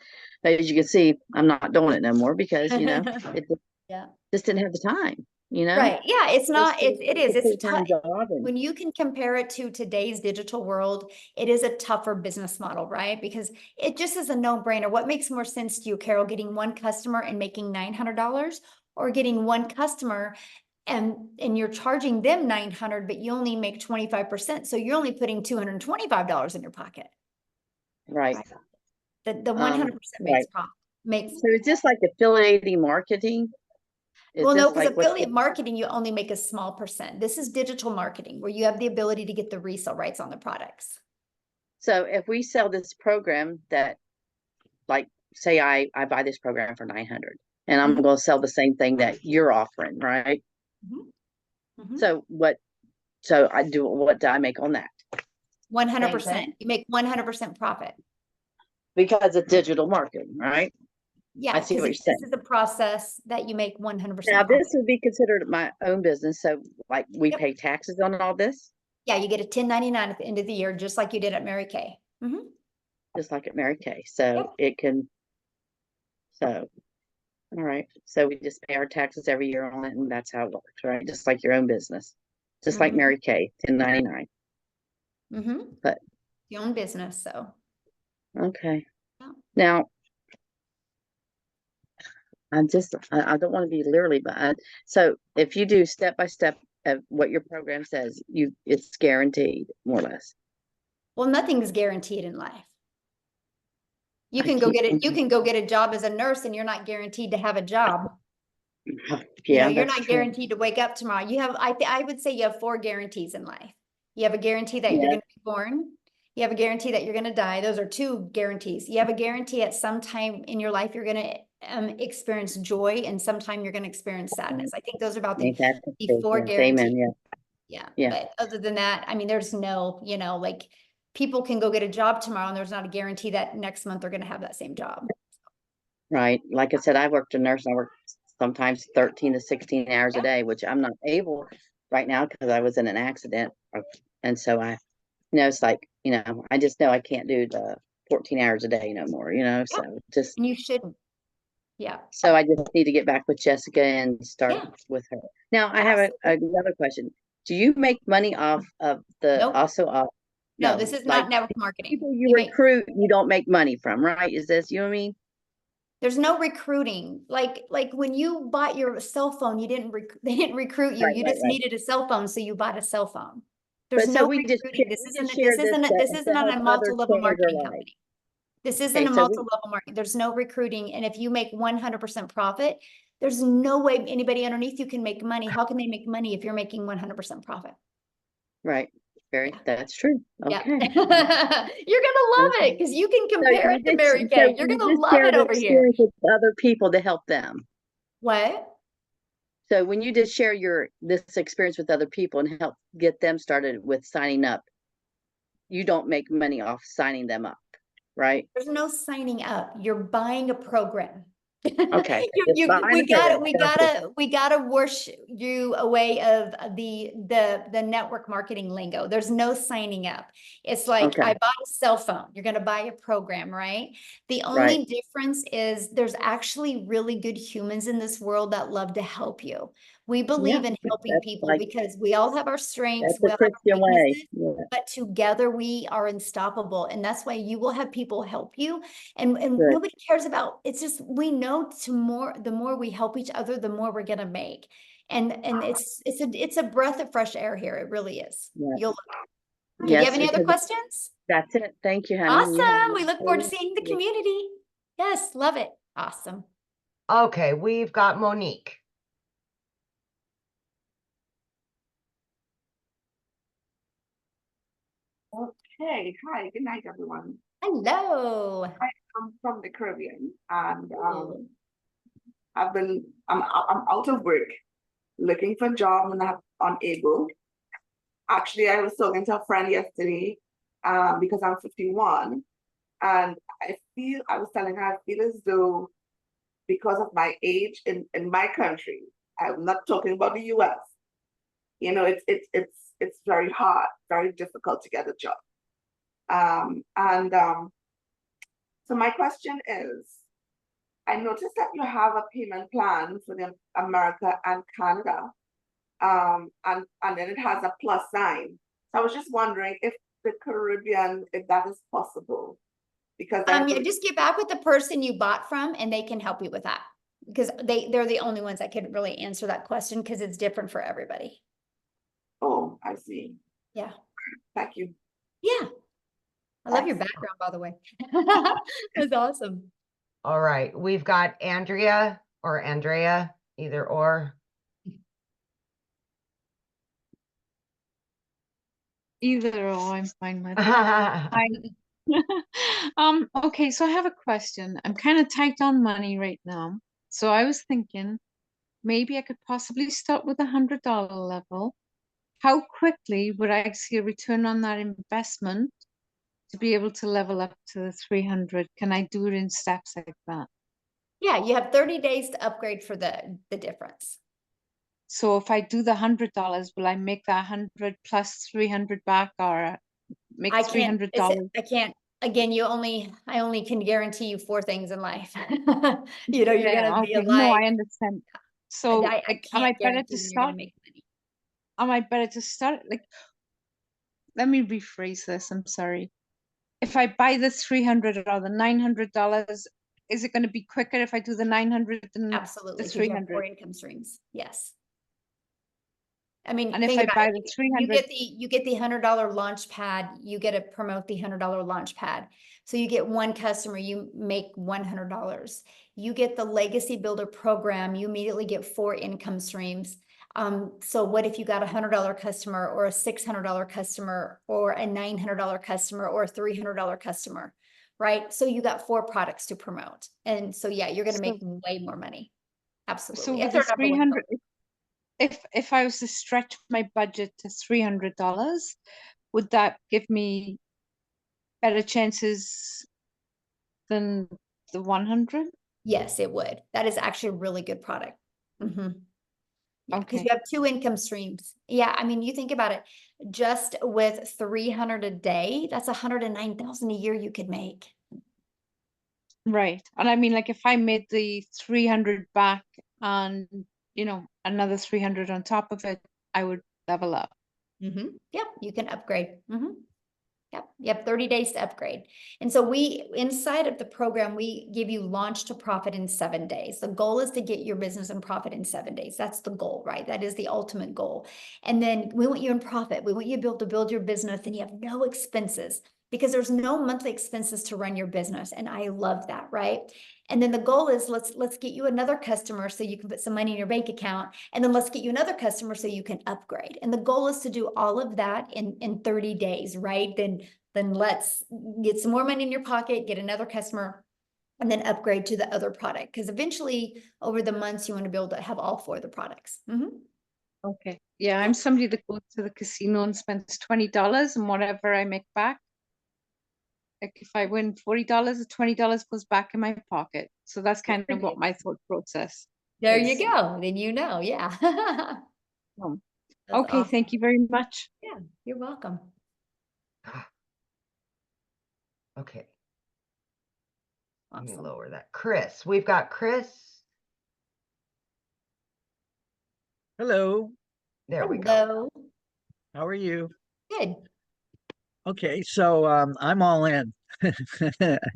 as you can see, I'm not doing it no more because it Yeah. just didn't have the time, Right. Yeah, it's not, it is, it's a full-time tough, job and when you can compare it to today's digital world, it is a tougher business model, right? Because it just is a no-brainer. What makes more sense to you, Carol, getting one customer and making $900, or getting one customer and you're charging them 900, but you only make 25%. So you're only putting $225 in your pocket. right. The 100% makes Right. profit. Makes, So it's just like affiliating marketing. Is well, no, this because like what affiliate marketing, you only make a small percent. This is digital marketing where you have the ability to get the resale rights on the products. So if we sell this program that, like, say I buy this program for 900 and I'm Mhm. going to sell the same thing that you're offering, right? Mhm. Mhm. So what do I make on that? 100%. You make 100% profit. Because it's digital marketing, right? Yeah, I see because what you're this saying. is a process that you make 100% Now profit. this would be considered my own business. So like we Yep. pay taxes on all this, Yeah, you get a 1099 at the end of the year, just like you did at Mary Kay. Mhm. just like at Mary Kay. So Yep. it can, so, all right. So we just pay our taxes every year on it and that's how it works, right? Just like your own business, just like Mhm. Mary Kay, 1099. Mhm. But Your own business, so. okay. Yeah. Now, I don't want to be literally, but so if you do step by step of what your program says, it's guaranteed more or less. Well, nothing's guaranteed in life. You I can go keep get it. You thinking, can go get a job as a nurse and you're not guaranteed to have a job. yeah, You're that's not true. guaranteed to wake up tomorrow. You have, I would say you have 4 guarantees in life. You have a guarantee that you're Yeah, going to be born. You have a guarantee that you're going to die. Those are 2 guarantees. You have a guarantee at some time in your life, you're going to experience joy, and sometime you're going to experience sadness. I think those are about ain't that the the truth? 4 Yes, guarantees. amen. Yeah, Yeah. yeah, But other than that, I mean, there's no, like people can go get a job tomorrow and there's not a guarantee that next month they're going to have that same job. right. Like I said, I worked a nurse. I worked sometimes 13 to 16 hours a Yeah. day, which I'm not able right now because I was in an accident. And so it's like, I just know I can't do the 14 hours a day no more, Yeah. so just, And you shouldn't. Yeah. so I just need to get back with Jessica and start Yeah. with her. Now I have another question. Do you make money off of Nope. No, this is like not network marketing. people you recruit, you don't make money from, right? Is this, you know what I mean? There's no recruiting. Like when you bought your cell phone, they didn't recruit you. Right, You right, just right. needed a cell phone, so you bought a cell phone. There's But so no we just recruiting. we just share this This isn't to on help a others multi-level change their marketing lives. company. This isn't Okay, a so multi-level marketing. There's no recruiting. And if you make 100% profit, there's no way anybody underneath you can make money. How can they make money if you're making 100% profit? right. Yeah. That's true. Yeah. Okay. You're gonna love it because you can compare it to Mary Kay. You're you gonna just love share it the over here. experience with other people to help them. What? So when you just share this experience with other people and help get them started with signing up, you don't make money off signing them up, right? There's no signing up. You're buying a program. Okay. Just buying a program. We gotta wash you away of the network marketing lingo. There's no signing up. It's like Okay. I bought a cell phone. You're gonna buy a program, right? The only Right. difference is there's actually really good humans in this world that love to help you. We believe in helping That's people like, because we all have our strengths, that's we the all have our Christian way. weaknesses, Yeah. but together we are unstoppable. And that's why you will have people help you. And Good. nobody cares about, it's just, we know the more we help each other, the more we're gonna make. And it's a breath of fresh air here. It really is. Yeah. Do you Yes, have any other because questions? that's it. Thank you, honey. You have Awesome. We look forward to a- seeing the community. Yes, love it. Awesome. Okay, we've got Monique. Okay, hi, good night, everyone. Hello. I'm from the Caribbean and Ooh. I'm out of work, looking for a job and I'm unable. Actually, I was talking to a friend yesterday, because I'm 51 and I was telling her I feel as though because of my age in my country, I'm not talking about the US, you know, it's very hard, very difficult to get a job. So my question is, I noticed that you have a payment plan for the America and Canada, and then it has a plus sign. So I was just wondering if the Caribbean, if that is possible, because I Yeah, just get back with the person you bought from and they can help you with that. Because they're the only ones that could really answer that question because it's different for everybody. Oh, I see. Yeah. Thank you. Yeah. I love your Excellent. background, by the way. That's awesome. All right, we've got Andrea or Andrea, either or. Either or, I'm fine with. Hi. Okay, so I have a question. I'm kind of tight on money right now. So I was thinking maybe I could possibly start with $100 level. How quickly would I see a return on that investment to be able to level up to the 300? Can I do it in steps like that? Yeah, you have 30 days to upgrade for the difference. So if I do the $100, will I make that 100 plus 300 back, or make I can't, $300? I can't, again, I only can guarantee you 4 things in life. You know, you're gonna be Okay, no, alive. I understand. So I like, am can't I better guarantee to when you're gonna start? make money. Am I better to start? Like, let me rephrase this. I'm sorry. If I buy the 300 or the $900, is it going to be quicker if I do the 900 than the Absolutely, because you have 4 300? income streams. Yes. I mean, And if think I about buy it. the You 300, get the $100 launch pad. You get to promote the $100 launch pad. So you get 1 customer, you make $100. You get the legacy builder program. You immediately get 4 income streams. So what if you got a $100 customer or a $600 customer or a $900 customer or a $300 customer, right? So you got 4 products to promote. And so, yeah, you're going to make way more money. so Absolutely. with That's the our number 1 goal. 300, if I was to stretch my budget to $300, would that give me better chances than the 100? Yes, it would. That is actually a really good product. Yeah, because you Okay. have 2 income streams. Yeah, I mean, you think about it, just with 300 a day, that's 109,000 a year you could make. Right. And I mean, like, if I made the 300 back and, another 300 on top of it, I would level up. Yep, you can upgrade. Yep, you have 30 days to upgrade. And so inside of the program, we give you launch to profit in 7 days. The goal is to get your business in profit in 7 days. That's the goal, right? That is the ultimate goal. And then we want you in profit. We want you to build your business and you have no expenses because there's no monthly expenses to run your business. And I love that, right? And then the goal is let's get you another customer so you can put some money in your bank account. And then let's get you another customer so you can upgrade. And the goal is to do all of that in 30 days, right? Then let's get some more money in your pocket, get another customer, and then upgrade to the other product. Because eventually over the months, you want to be able to have all 4 of the products. Okay. Yeah, I'm somebody that goes to the casino and spends $20 and whatever I make back. Like if I win $40, $20 goes back in my pocket. So that's kind of what my thought process There is. you go. Then yeah. Okay, awesome. thank you very much. Yeah, you're welcome. Okay. Let me lower that. Chris, we've got Chris. Hello. There we go. How are you? Good. Okay, so I'm all in.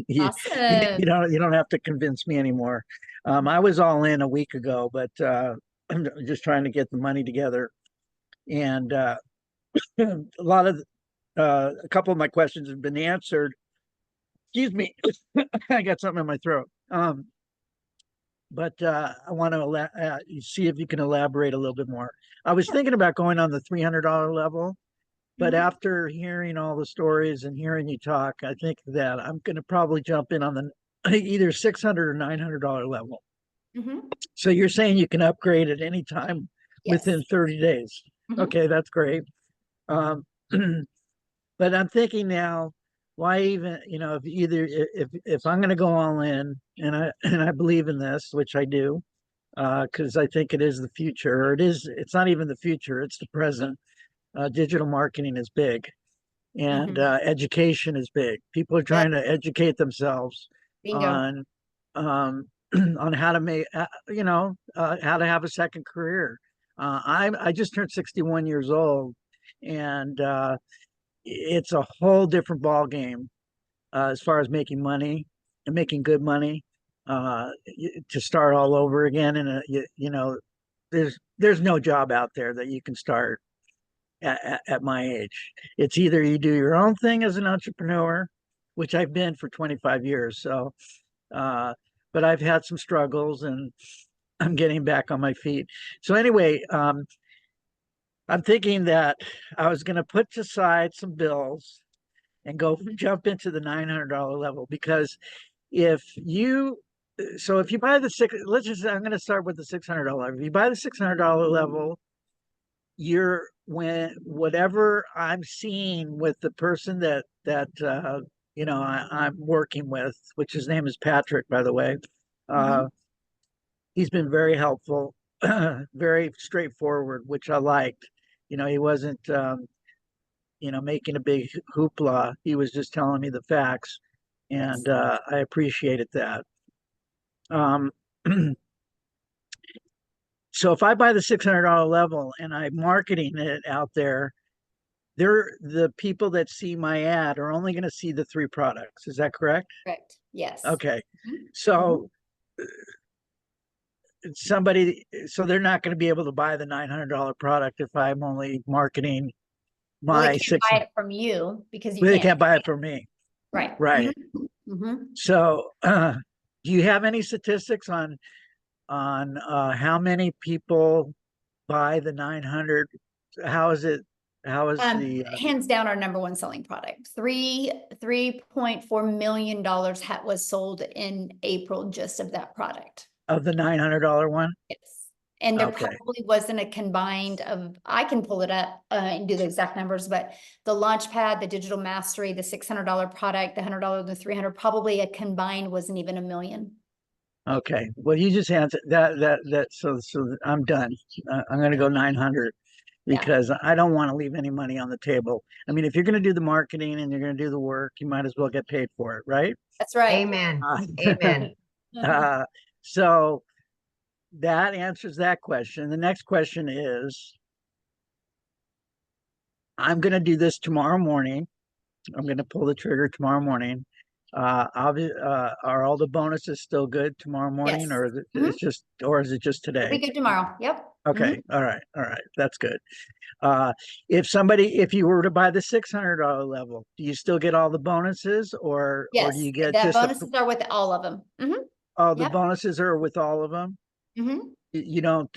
you, Awesome. you don't have to convince me anymore. I was all in a week ago, but I'm just trying to get the money together. And a couple of my questions have been answered. Excuse me, I got something in my throat. But I want to see if you can elaborate a little bit more. I was thinking about going on the $300 level, But Mhm. after hearing all the stories and hearing you talk, I think that I'm going to probably jump in on the either $600 or $900 level. Mhm. So you're saying you can upgrade at any time Yes. within 30 days. Mhm. Okay, that's great. Um, but I'm thinking now, why even, if either if I'm going to go all in, and I believe in this, which I do, because I think it is the future. Or it's not even the future, it's the present. Digital marketing is big, and Mhm. education is big. People are trying to educate themselves Bingo. on on how to make how to have a second career. I just turned 61 years old, and it's a whole different ball game as far as making money and making good money, to start all over again. And there's no job out there that you can start at my age. It's either you do your own thing as an entrepreneur, which I've been for 25 years. So, but I've had some struggles, and I'm getting back on my feet. So anyway, I'm thinking that I was going to put aside some bills and go jump into the $900 level, because if you if you buy the I'm going to start with the $600. If you buy the $600 level, whatever I'm seeing with the person that I'm working with, which his name is Patrick, by the way. He's been very helpful, very straightforward, which I liked. He wasn't making a big hoopla. He was just telling me the facts, and I appreciated that. So if I buy the $600 level and I'm marketing it out there, the people that see my ad are only going to see the 3 products. Is that correct? Correct. Yes. Okay. Mhm. So they're not going to be able to buy the $900 product if I'm only marketing Well, they my can't buy it from you because you Well, they can't. can't buy it from me. Right. Right. Mhm. So, do you have any statistics on how many people buy the 900? How is it? How is the Hands down our number one selling product. $3.4 million was sold in April just of that product. of the $900 one? Yes. And there Okay. probably wasn't a combined of, I can pull it up and do the exact numbers, but the Launchpad, the Digital Mastery, the $600 product, the $100, the 300, probably a combined wasn't even $1 million. Okay. Well, you just answered that. So I'm done. I'm going to go 900 because I don't want to leave any money on the table. I mean, if you're going to do the marketing and you're going to do the work, you might as well get paid for it, right? That's right. Amen. Amen. So that answers that question. The next question is, I'm going to do this tomorrow morning. I'm going to pull the trigger tomorrow morning. Are all the bonuses still good tomorrow morning, Yes. or is it just It'll today? be good tomorrow. Yep. Okay. All right. That's good. If you were to buy the $600 level, do you still get all the bonuses, or do Yes. you get The just bonuses are with all of them. oh, the Yep. bonuses are with all of them? You don't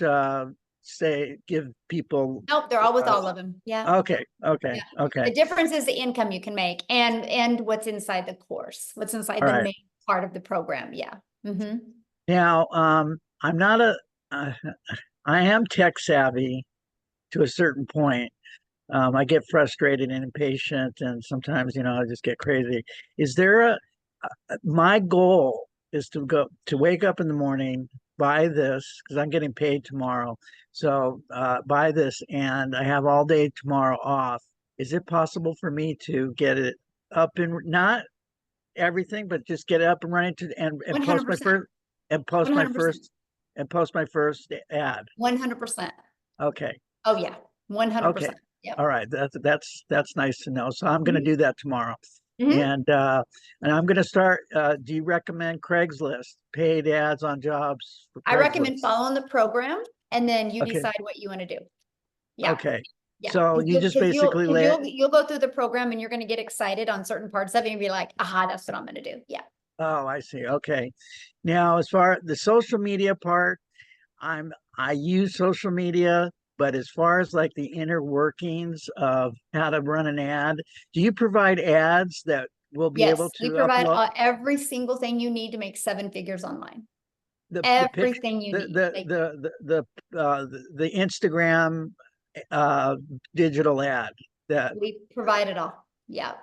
give people. Nope, they're all with all of them. Yeah. Okay. Yeah. The difference is the income you can make and what's inside the course, what's inside All the right. main part of the program. Yeah. Now, I'm not I am tech savvy to a certain point. I get frustrated and impatient, and sometimes, I just get crazy. Is there my goal is to wake up in the morning, buy this, because I'm getting paid tomorrow. So, buy this, and I have all day tomorrow off. Is it possible for me to get it up and not everything, but just get it up and running and post my 100%. first and post my 100%. first and post my first ad? 100%. Okay. Oh yeah. 100%. Okay. Yep. All right. That's nice to know. So I'm going to do that tomorrow. Mhm. And I'm going to start. Do you recommend Craigslist, paid ads on jobs for I recommend Craigslist? following the program and then you Okay. decide what you want to do. Yeah. Okay. Yeah. So 'Cause you just 'cause basically you'll go through the program and you're going to get excited on certain parts of it and be like, aha, that's what I'm going to do. Yeah. Oh, I see. Okay. Now, as far as the social media part, I use social media but as far as like the inner workings of how to run an ad, do you provide ads that will be able Yes, we to provide upload every single thing you need to make 7 figures online. the Everything you the need. the Like, the Instagram digital ad that we provide it all. Yeah.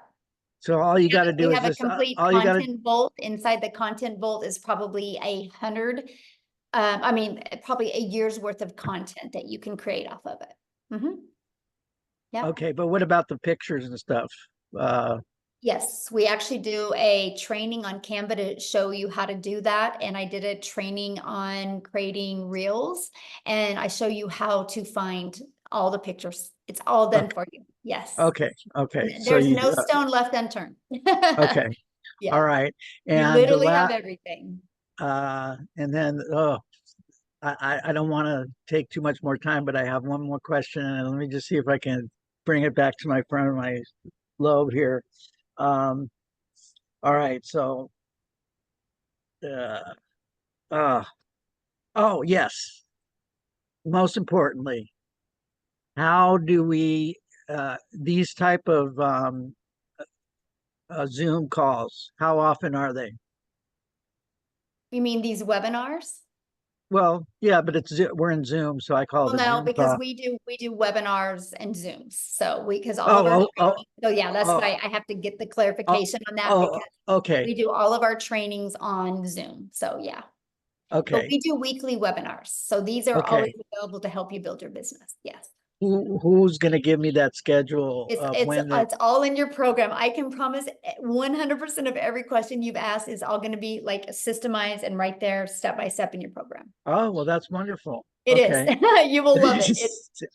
so all you got to do We is have a just complete all you got to content vault. Inside the content vault is probably 100. I mean, probably a year's worth of content that you can create off of it. Yeah. okay, but what about the pictures and stuff? Yes, we actually do a training on Canva to show you how to do that. And I did a training on creating reels, and I show you how to find all the pictures. It's all done for you. Yes. Okay, okay. And So there's you no stone left unturned. okay. Yeah. All right. You And literally have everything. and then I don't want to take too much more time, but I have one more question, and let me just see if I can bring it back to my front of my lobe here. All right, so oh yes, most importantly, how do we these type of Zoom calls, how often are they? You mean these webinars? Well, yeah, but we're in Zoom, so I call it Well, a no, Zoom because call. we do webinars and Zooms. So because all of our training, so yeah, that's why I have to get the clarification on that, because okay. we do all of our trainings on Zoom. So yeah. But Okay. we do weekly webinars. So these are Okay. always available to help you build your business. Yes. Who's going to give me that schedule of when It's all in your program. I can promise 100% of every question you've asked is all going to be like systemized and right there step by step in your program. Oh, well, that's wonderful. It Okay. is. You will love it.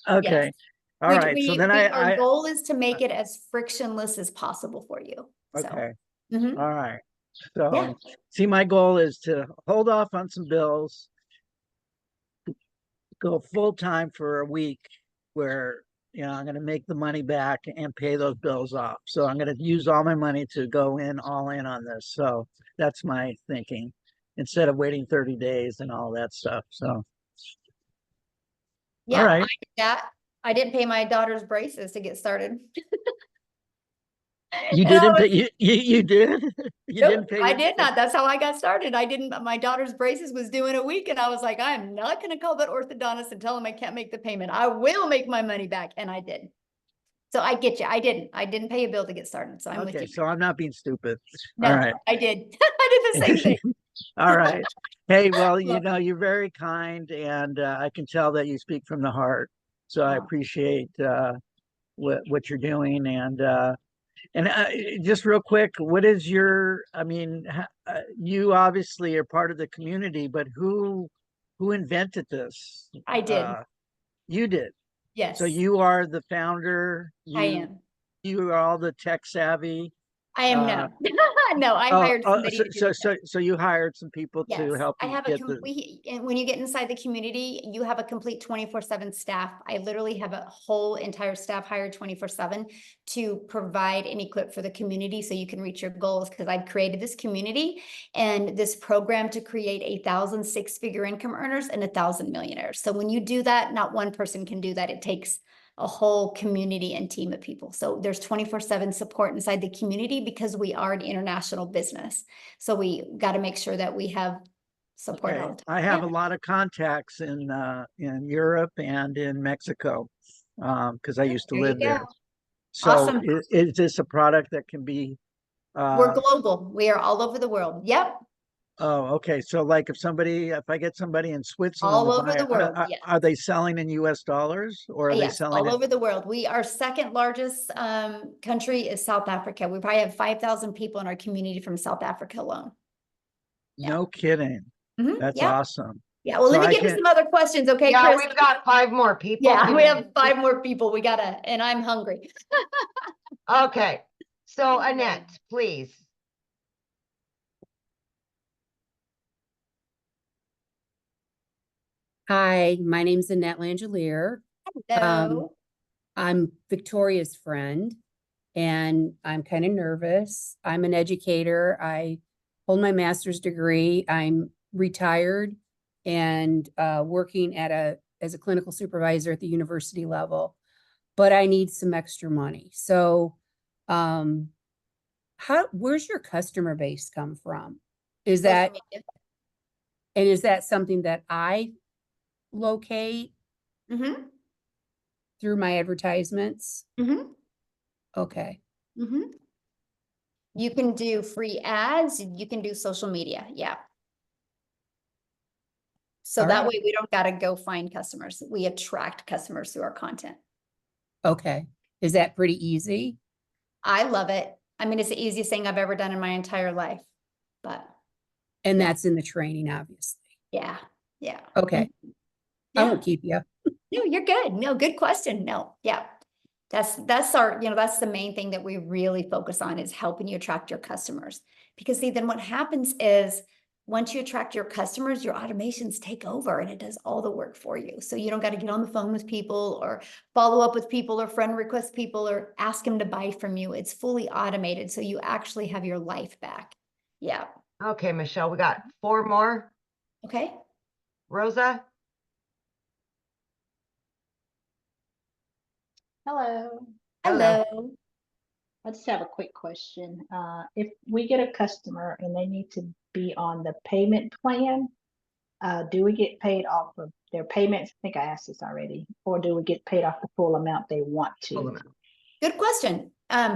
Okay. Yes. All right. So then Our goal is to make it as frictionless as possible for you. Okay. Mhm. All right. So Yeah. see, my goal is to hold off on some bills, go full time for a week where, you know, I'm going to make the money back and pay those bills off. So I'm going to use all my money to go all in on this. So that's my thinking, instead of waiting 30 days and all that stuff. So, Yeah, all right. I didn't pay my daughter's braces to get started. You didn't pay, you did? You Nope, didn't pay I did not. That's how I got started. I didn't, my daughter's braces was due in a week, and I was like, I'm not going to call that orthodontist and tell him I can't make the payment. I will make my money back. And I did. So I get you. I didn't pay a bill to get started. So I'm with Okay, you. so I'm not being stupid. No, all right. I did. I did the same thing. All right. Hey, well, you know, you're very kind, and I can tell that you speak from the heart. So I appreciate what you're doing. And just real quick, what is your, I mean, you obviously are part of the community, but who invented this? I did. You did. Yes. So you are the founder. I am. You are all the tech savvy. I am no. No, I hired somebody to do it. So you hired some people to Yes, help I you have get and when you get inside the community, you have a complete 24/7 staff. I literally have a whole entire staff hired 24/7 to provide and equip for the community so you can reach your goals, because I've created this community and this program to create 1,000 six-figure income earners and 1,000 millionaires. So when you do that, not one person can do that. It takes a whole community and team of people. So there's 24/7 support inside the community because we are an international business. So we got to make sure that we have support all the time. I have a lot of contacts in Europe and in Mexico, because I used to There you live there. go. So Awesome. is this a product that can be We're global. We are all over the world. Yep. Oh, okay. So like if I get somebody in Switzerland All to over buy the it, world. Yes. are they selling in US dollars, or are they Yes, selling all it? over the world. Our second largest country is South Africa. We probably have 5,000 people in our community from South Africa alone. No kidding. That's Yeah. awesome. Yeah, well, So let me I get to can- some other questions, okay, Yeah, Chris? we've got 5 more people. Yeah, we have 5 more people. And I'm hungry. Okay, so Annette, please. Hi, my name's Annette Langelier. Hello. I'm Victoria's friend, and I'm kind of nervous. I'm an educator. I hold my master's degree. I'm retired and working at a as a clinical supervisor at the university level, but I need some extra money. So, where's your customer base come from? Is that, and is that something that I locate Mm-hmm. through my advertisements? Mm-hmm. Okay. Mm-hmm. You can do free ads, you can do social media, yeah. So All that right. way we don't gotta go find customers. We attract customers through our content. Okay. Is that pretty easy? I love it. I mean, it's the easiest thing I've ever done in my entire life, but And Yeah. that's in the training, obviously. yeah, yeah. Okay. I Yeah. won't keep you. No, you're good. No, good question. No, yeah. That's our, that's the main thing that we really focus on is helping you attract your customers. Because see, then what happens is once you attract your customers, your automations take over and it does all the work for you. So you don't got to get on the phone with people or follow up with people or friend request people or ask them to buy from you. It's fully automated. So you actually have your life back. Yeah. Okay, Michelle, we got 4 more. Okay. Rosa? Hello. Hello. I just have a quick question. If we get a customer and they need to be on the payment plan, do we get paid off of their payments? I think I asked this already. Or do we get paid off the full amount they want to? Good question.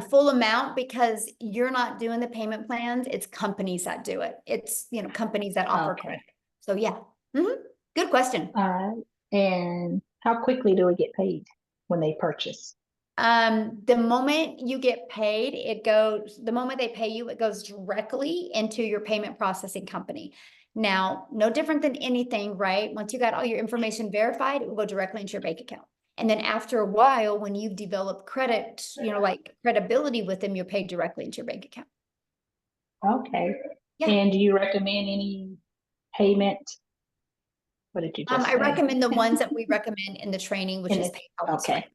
Full amount because you're not doing the payment plans. It's companies that do it. It's, companies that offer Okay. credit. So yeah. Good question. All right. And how quickly do we get paid when they purchase? The moment you get paid, the moment they pay you, it goes directly into your payment processing company. Now, no different than anything, right? Once you got all your information verified, it will go directly into your bank account. And then after a while, when you've developed credit, like credibility with them, you're paid directly into your bank account. Okay. Yeah. And do you recommend any payment? What did you just I say? recommend the ones that we recommend in the training, which In is the- PayPal. okay.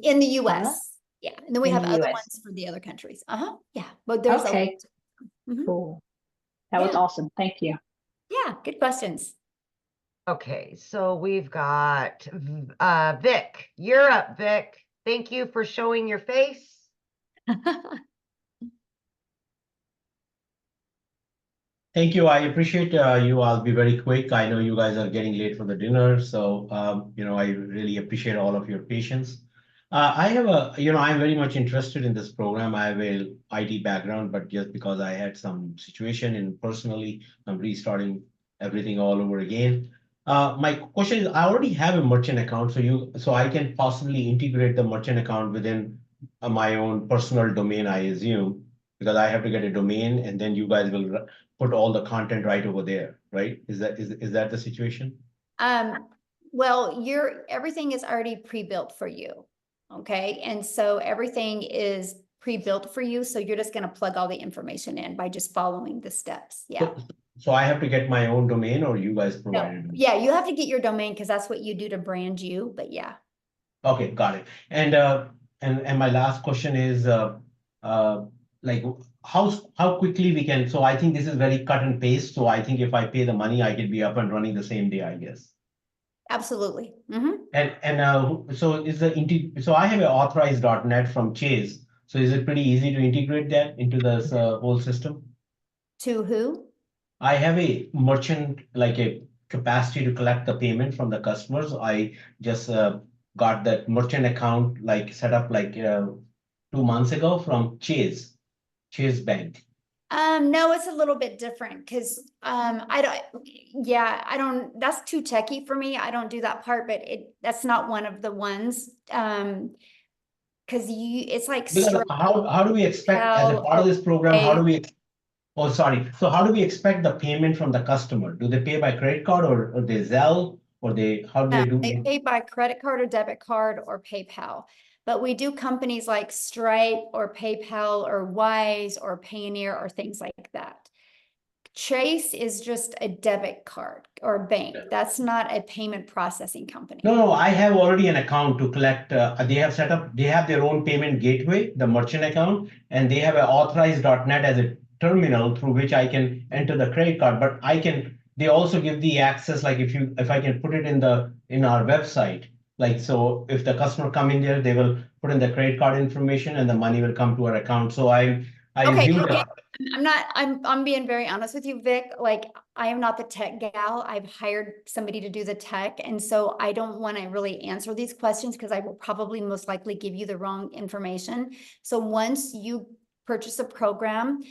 In the US. Yeah. And then we In have the other US. ones for the other countries. Yeah. But there's Okay. Mhm. Cool. That was Yeah. awesome. Thank you. Yeah, good questions. Okay, so we've got Vic. You're up, Vic. Thank you for showing your face. Thank you. I appreciate you. I'll be very quick. I know you guys are getting late for the dinner, so I really appreciate all of your patience. I have I'm very much interested in this program. I have a IT background, but just because I had some situation and personally, I'm restarting everything all over again. My question is, I already have a merchant account, so I can possibly integrate the merchant account within my own personal domain, I assume, because I have to get a domain, and then you guys will put all the content right over there, right? Is that the situation? Well, everything is already pre-built for you. Okay. And so everything is pre-built for you. So you're just going to plug all the information in by just following the steps. Yeah. So I have to get my own domain, or you guys provide it? Yeah, you have to get your domain because that's what you do to brand you. But yeah. Okay, got it. And my last question is like how quickly we can. So I think this is very cut and paste. So I think if I pay the money, I can be up and running the same day, I guess. Absolutely. So I have an authorized.net from Chase. So is it pretty easy to integrate that into this whole system? To who? I have a merchant, like a capacity to collect the payment from the customers. I just got that merchant account set up 2 months ago from Chase Bank. No, it's a little bit different because I don't, that's too techy for me. I don't do that part, but that's not one of the ones. Because it's like Because how do we expect as a part of this program, so how do we expect the payment from the customer? Do they pay by credit card or they Zelle how do they do? They pay by credit card or debit card or PayPal. But we do companies like Stripe or PayPal or Wise or Payoneer or things like that. Chase is just a debit card or a bank. That's not a payment processing company. No, I have already an account to collect. They have their own payment gateway, the merchant account, and they have an authorized.net as a terminal through which I can enter the credit card, but I can they also give the access, like if I can put it in our website, like, so if the customer come in there, they will put in the credit card information and the money will come to our account. So I Okay, assume okay. that. I'm being very honest with you, Vic. Like, I am not the tech gal. I've hired somebody to do the tech. And so I don't want to really answer these questions because I will probably most likely give you the wrong information. So once you purchase a program,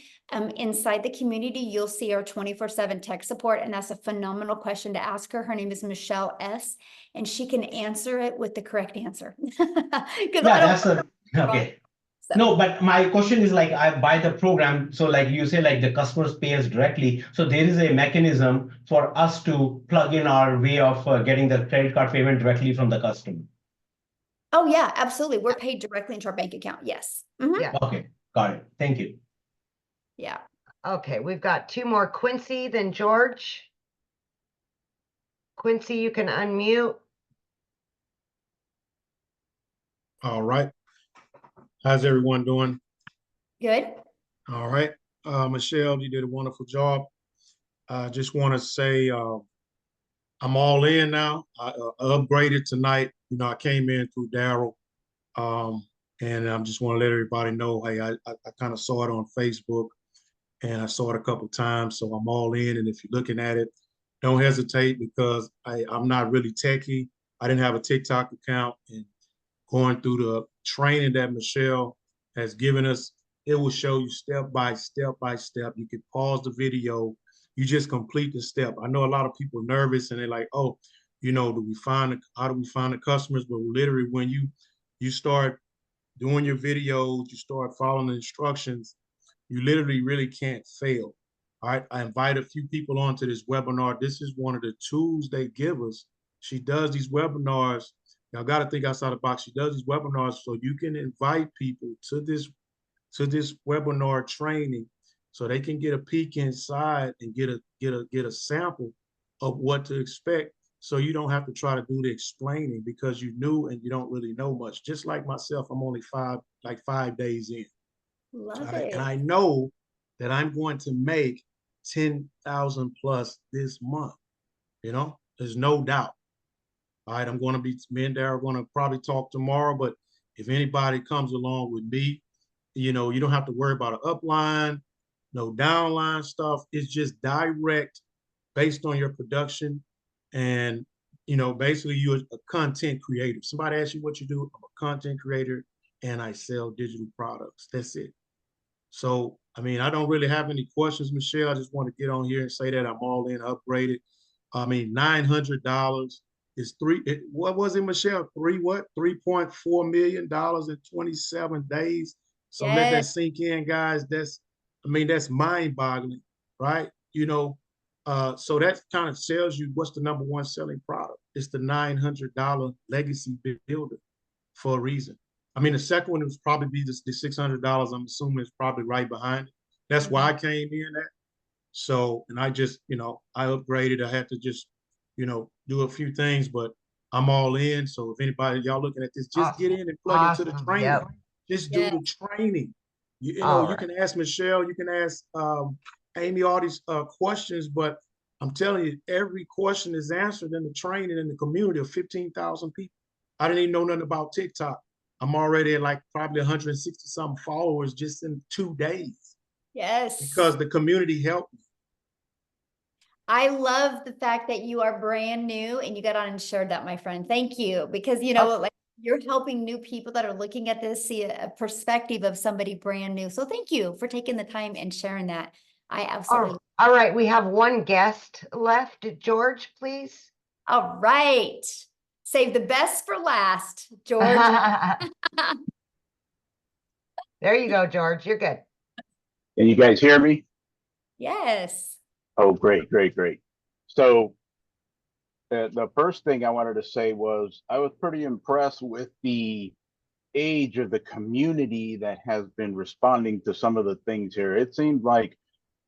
inside the community, you'll see our 24/7 tech support. And that's a phenomenal question to ask her. Her name is Michelle S. And she can answer it with the correct answer. Because Okay. No, but my question is, like, I buy the program. So like you say, like the customers pay us directly. So there is a mechanism for us to plug in our way of getting the credit card payment directly from the customer. Oh yeah, absolutely. We're paid directly into our bank account. Yes. Mhm. Yeah. Okay, got it. Thank you. Yeah. Okay, we've got two more, Quincy, then George. Quincy, you can unmute. All right. How's everyone doing? Good. All right. Michelle, you did a wonderful job. I just want to say I'm all in now. I upgraded tonight. You know, I came in through Daryl. And I just want to let everybody know, hey, I kind of saw it on Facebook and I saw it a couple times. So I'm all in. And if you're looking at it, don't hesitate because I'm not really techie. I didn't have a TikTok account, and going through the training that Michelle has given us, it will show you step by step by step. You can pause the video. You just complete the step. I know a lot of people are nervous and they're like, oh, you know, how do we find the customers? But literally when you start doing your videos, you start following the instructions, you literally really can't fail. All right. I invite a few people onto this webinar. This is one of the tools they give us. She does these webinars. Y'all got to think outside the box. She does these webinars so you can invite people to this webinar training so they can get a peek inside and get a sample of what to expect, so you don't have to try to do the explaining because you knew and you don't really know much. Just like myself, I'm only 5 days in. Love And it. I know that I'm going to make 10,000 plus this month. You know, there's no doubt. All right, me and Darryl are going to probably talk tomorrow, but if anybody comes along with me, you know, you don't have to worry about an upline, no downline stuff. It's just direct based on your production. And, you know, basically you're a content creator. Somebody asks you what you do, I'm a content creator and I sell digital products. That's it. So, I mean, I don't really have any questions, Michelle. I just want to get on here and say that I'm all in, upgraded. I mean, $900 is what was it, Michelle? $3.4 million in 27 days. So let that sink in, guys. That's mind boggling, right? You know, so that kind of tells you what's the number one selling product. It's the $900 legacy builder for a reason. I mean, the second one was probably be the $600. I'm assuming it's probably right behind it. That's why I came in at. So, and I just, you know, I upgraded. I had to just, you know, do a few things, but I'm all in. So if anybody, y'all looking at this, just get in and plug into the training. Yep. Just do the training. You know, you can ask Michelle, you can ask Amy all these questions, but I'm telling you, every question is answered in the training in the community of 15,000 people. I didn't even know nothing about TikTok. I'm already at like probably 160 some followers just in 2 days. Yes. Because the community helped me. I love the fact that you are brand new and you got on and shared that, my friend. Thank you. Because, you know, like you're helping new people that are looking at this see a perspective of somebody brand new. So thank you for taking the time and sharing that. I absolutely. All right. We have one guest left. George, please. All right. Save the best for last, George. There you go, George. You're good. Can you guys hear me? Yes. Oh, great, great, great. So the first thing I wanted to say was I was pretty impressed with the age of the community that has been responding to some of the things here. It seemed like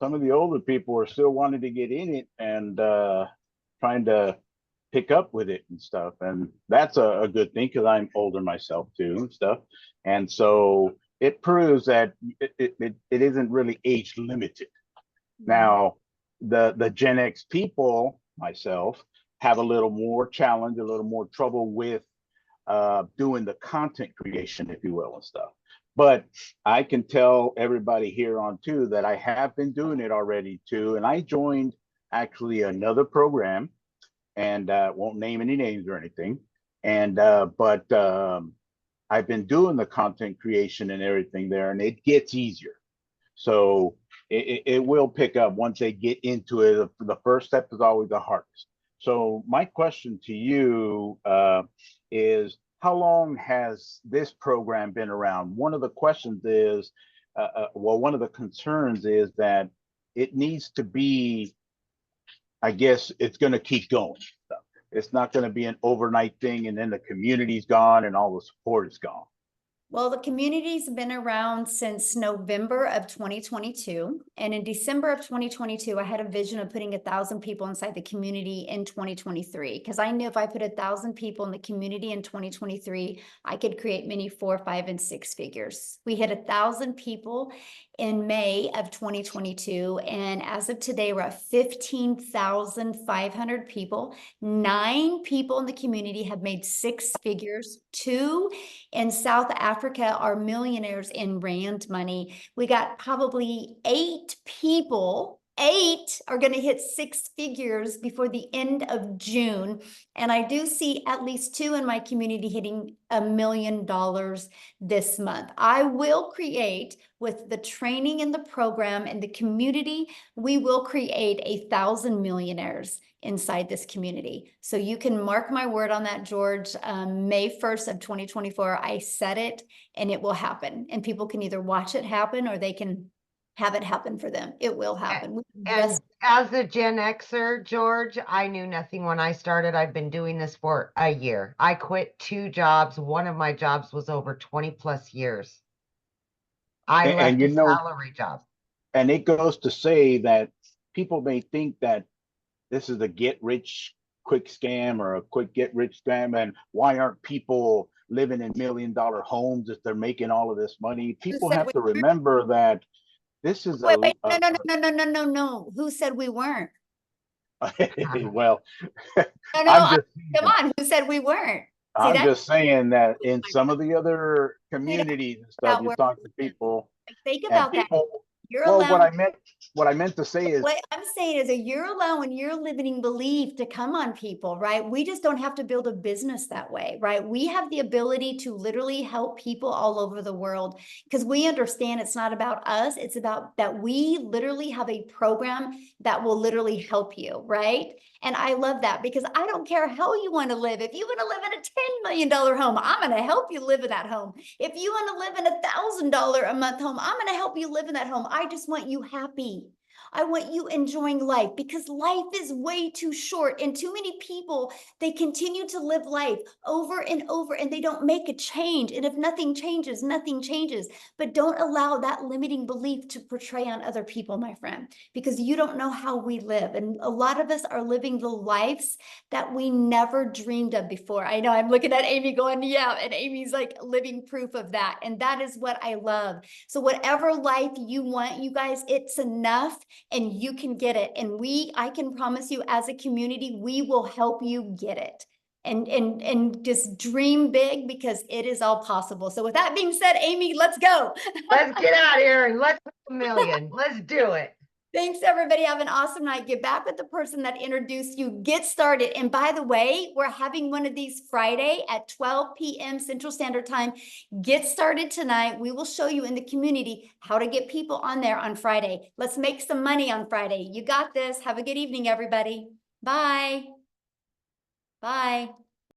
some of the older people are still wanting to get in it and trying to pick up with it and stuff. And that's a good thing because I'm older myself too and stuff. And so it proves that it isn't really age limited. Now, the Gen X people, myself, have a little more challenge, a little more trouble with doing the content creation, if you will, and stuff. But I can tell everybody here on too that I have been doing it already too. And I joined actually another program, and won't name any names or anything. And but I've been doing the content creation and everything there, and it gets easier. So it will pick up once they get into it. The first step is always the hardest. So my question to you is, how long has this program been around? One of the questions is, well, one of the concerns is that it needs to be, I guess it's going to keep going. It's not going to be an overnight thing and then the community's gone and all the support is gone. Well, the community's been around since November of 2022. And in December of 2022, I had a vision of putting 1,000 people inside the community in 2023. Because I knew if I put 1,000 people in the community in 2023, I could create many 4, 5, and 6 figures. We hit 1,000 people in May of 2022. And as of today, we're at 15,500 people. 9 people in the community have made 6 figures. 2 in South Africa are millionaires in rand money. We got probably 8 people. 8 are going to hit 6 figures before the end of June. And I do see at least 2 in my community hitting $1 million this month. I will create, with the training and the program and the community, we will create 1,000 millionaires inside this community. So you can mark my word on that, George. May 1st of 2024, I said it, and it will happen. And people can either watch it happen or they can have it happen for them. It will happen. And as a Gen Xer, George, I knew nothing when I started. I've been doing this for a year. I quit 2 jobs. One of my jobs was over 20 plus years. I left a salary job. And it goes to say that people may think that this is a get rich quick scam or a quick get rich scam. And why aren't people living in $1 million homes if they're making all of this money? People have to remember that this is no. Who said we weren't? Well, come on. Who said we weren't? I'm just saying that in some of the other communities and stuff, you talk to people. Think about that. You're well, allowed. what I meant to say is, what I'm saying is, you're allowing your limiting belief to come on people, right? We just don't have to build a business that way, right? We have the ability to literally help people all over the world, because we understand it's not about us. It's about that we literally have a program that will literally help you, right? And I love that, because I don't care how you want to live. If you want to live in a $10 million home, I'm going to help you live in that home. If you want to live in $1,000 a month home, I'm going to help you live in that home. I just want you happy. I want you enjoying life, because life is way too short, and too many people, they continue to live life over and over and they don't make a change. And if nothing changes, nothing changes. But don't allow that limiting belief to portray on other people, my friend, because you don't know how we live. And a lot of us are living the lives that we never dreamed of before. I know I'm looking at Amy going, yeah, and Amy's like living proof of that. And that is what I love. So whatever life you want, you guys, it's enough. And you can get it. And I can promise you, as a community, we will help you get it. And just dream big, because it is all possible. So with that being said, Amy, let's go. Let's get out of here and let's make $1 million. Let's do it. Thanks, everybody. Have an awesome night. Get back with the person that introduced you. Get started. And by the way, we're having one of these Friday at 12 p.m. Central Standard Time. Get started tonight. We will show you in the community how to get people on there on Friday. Let's make some money on Friday. You got this. Have a good evening, everybody. Bye. Bye.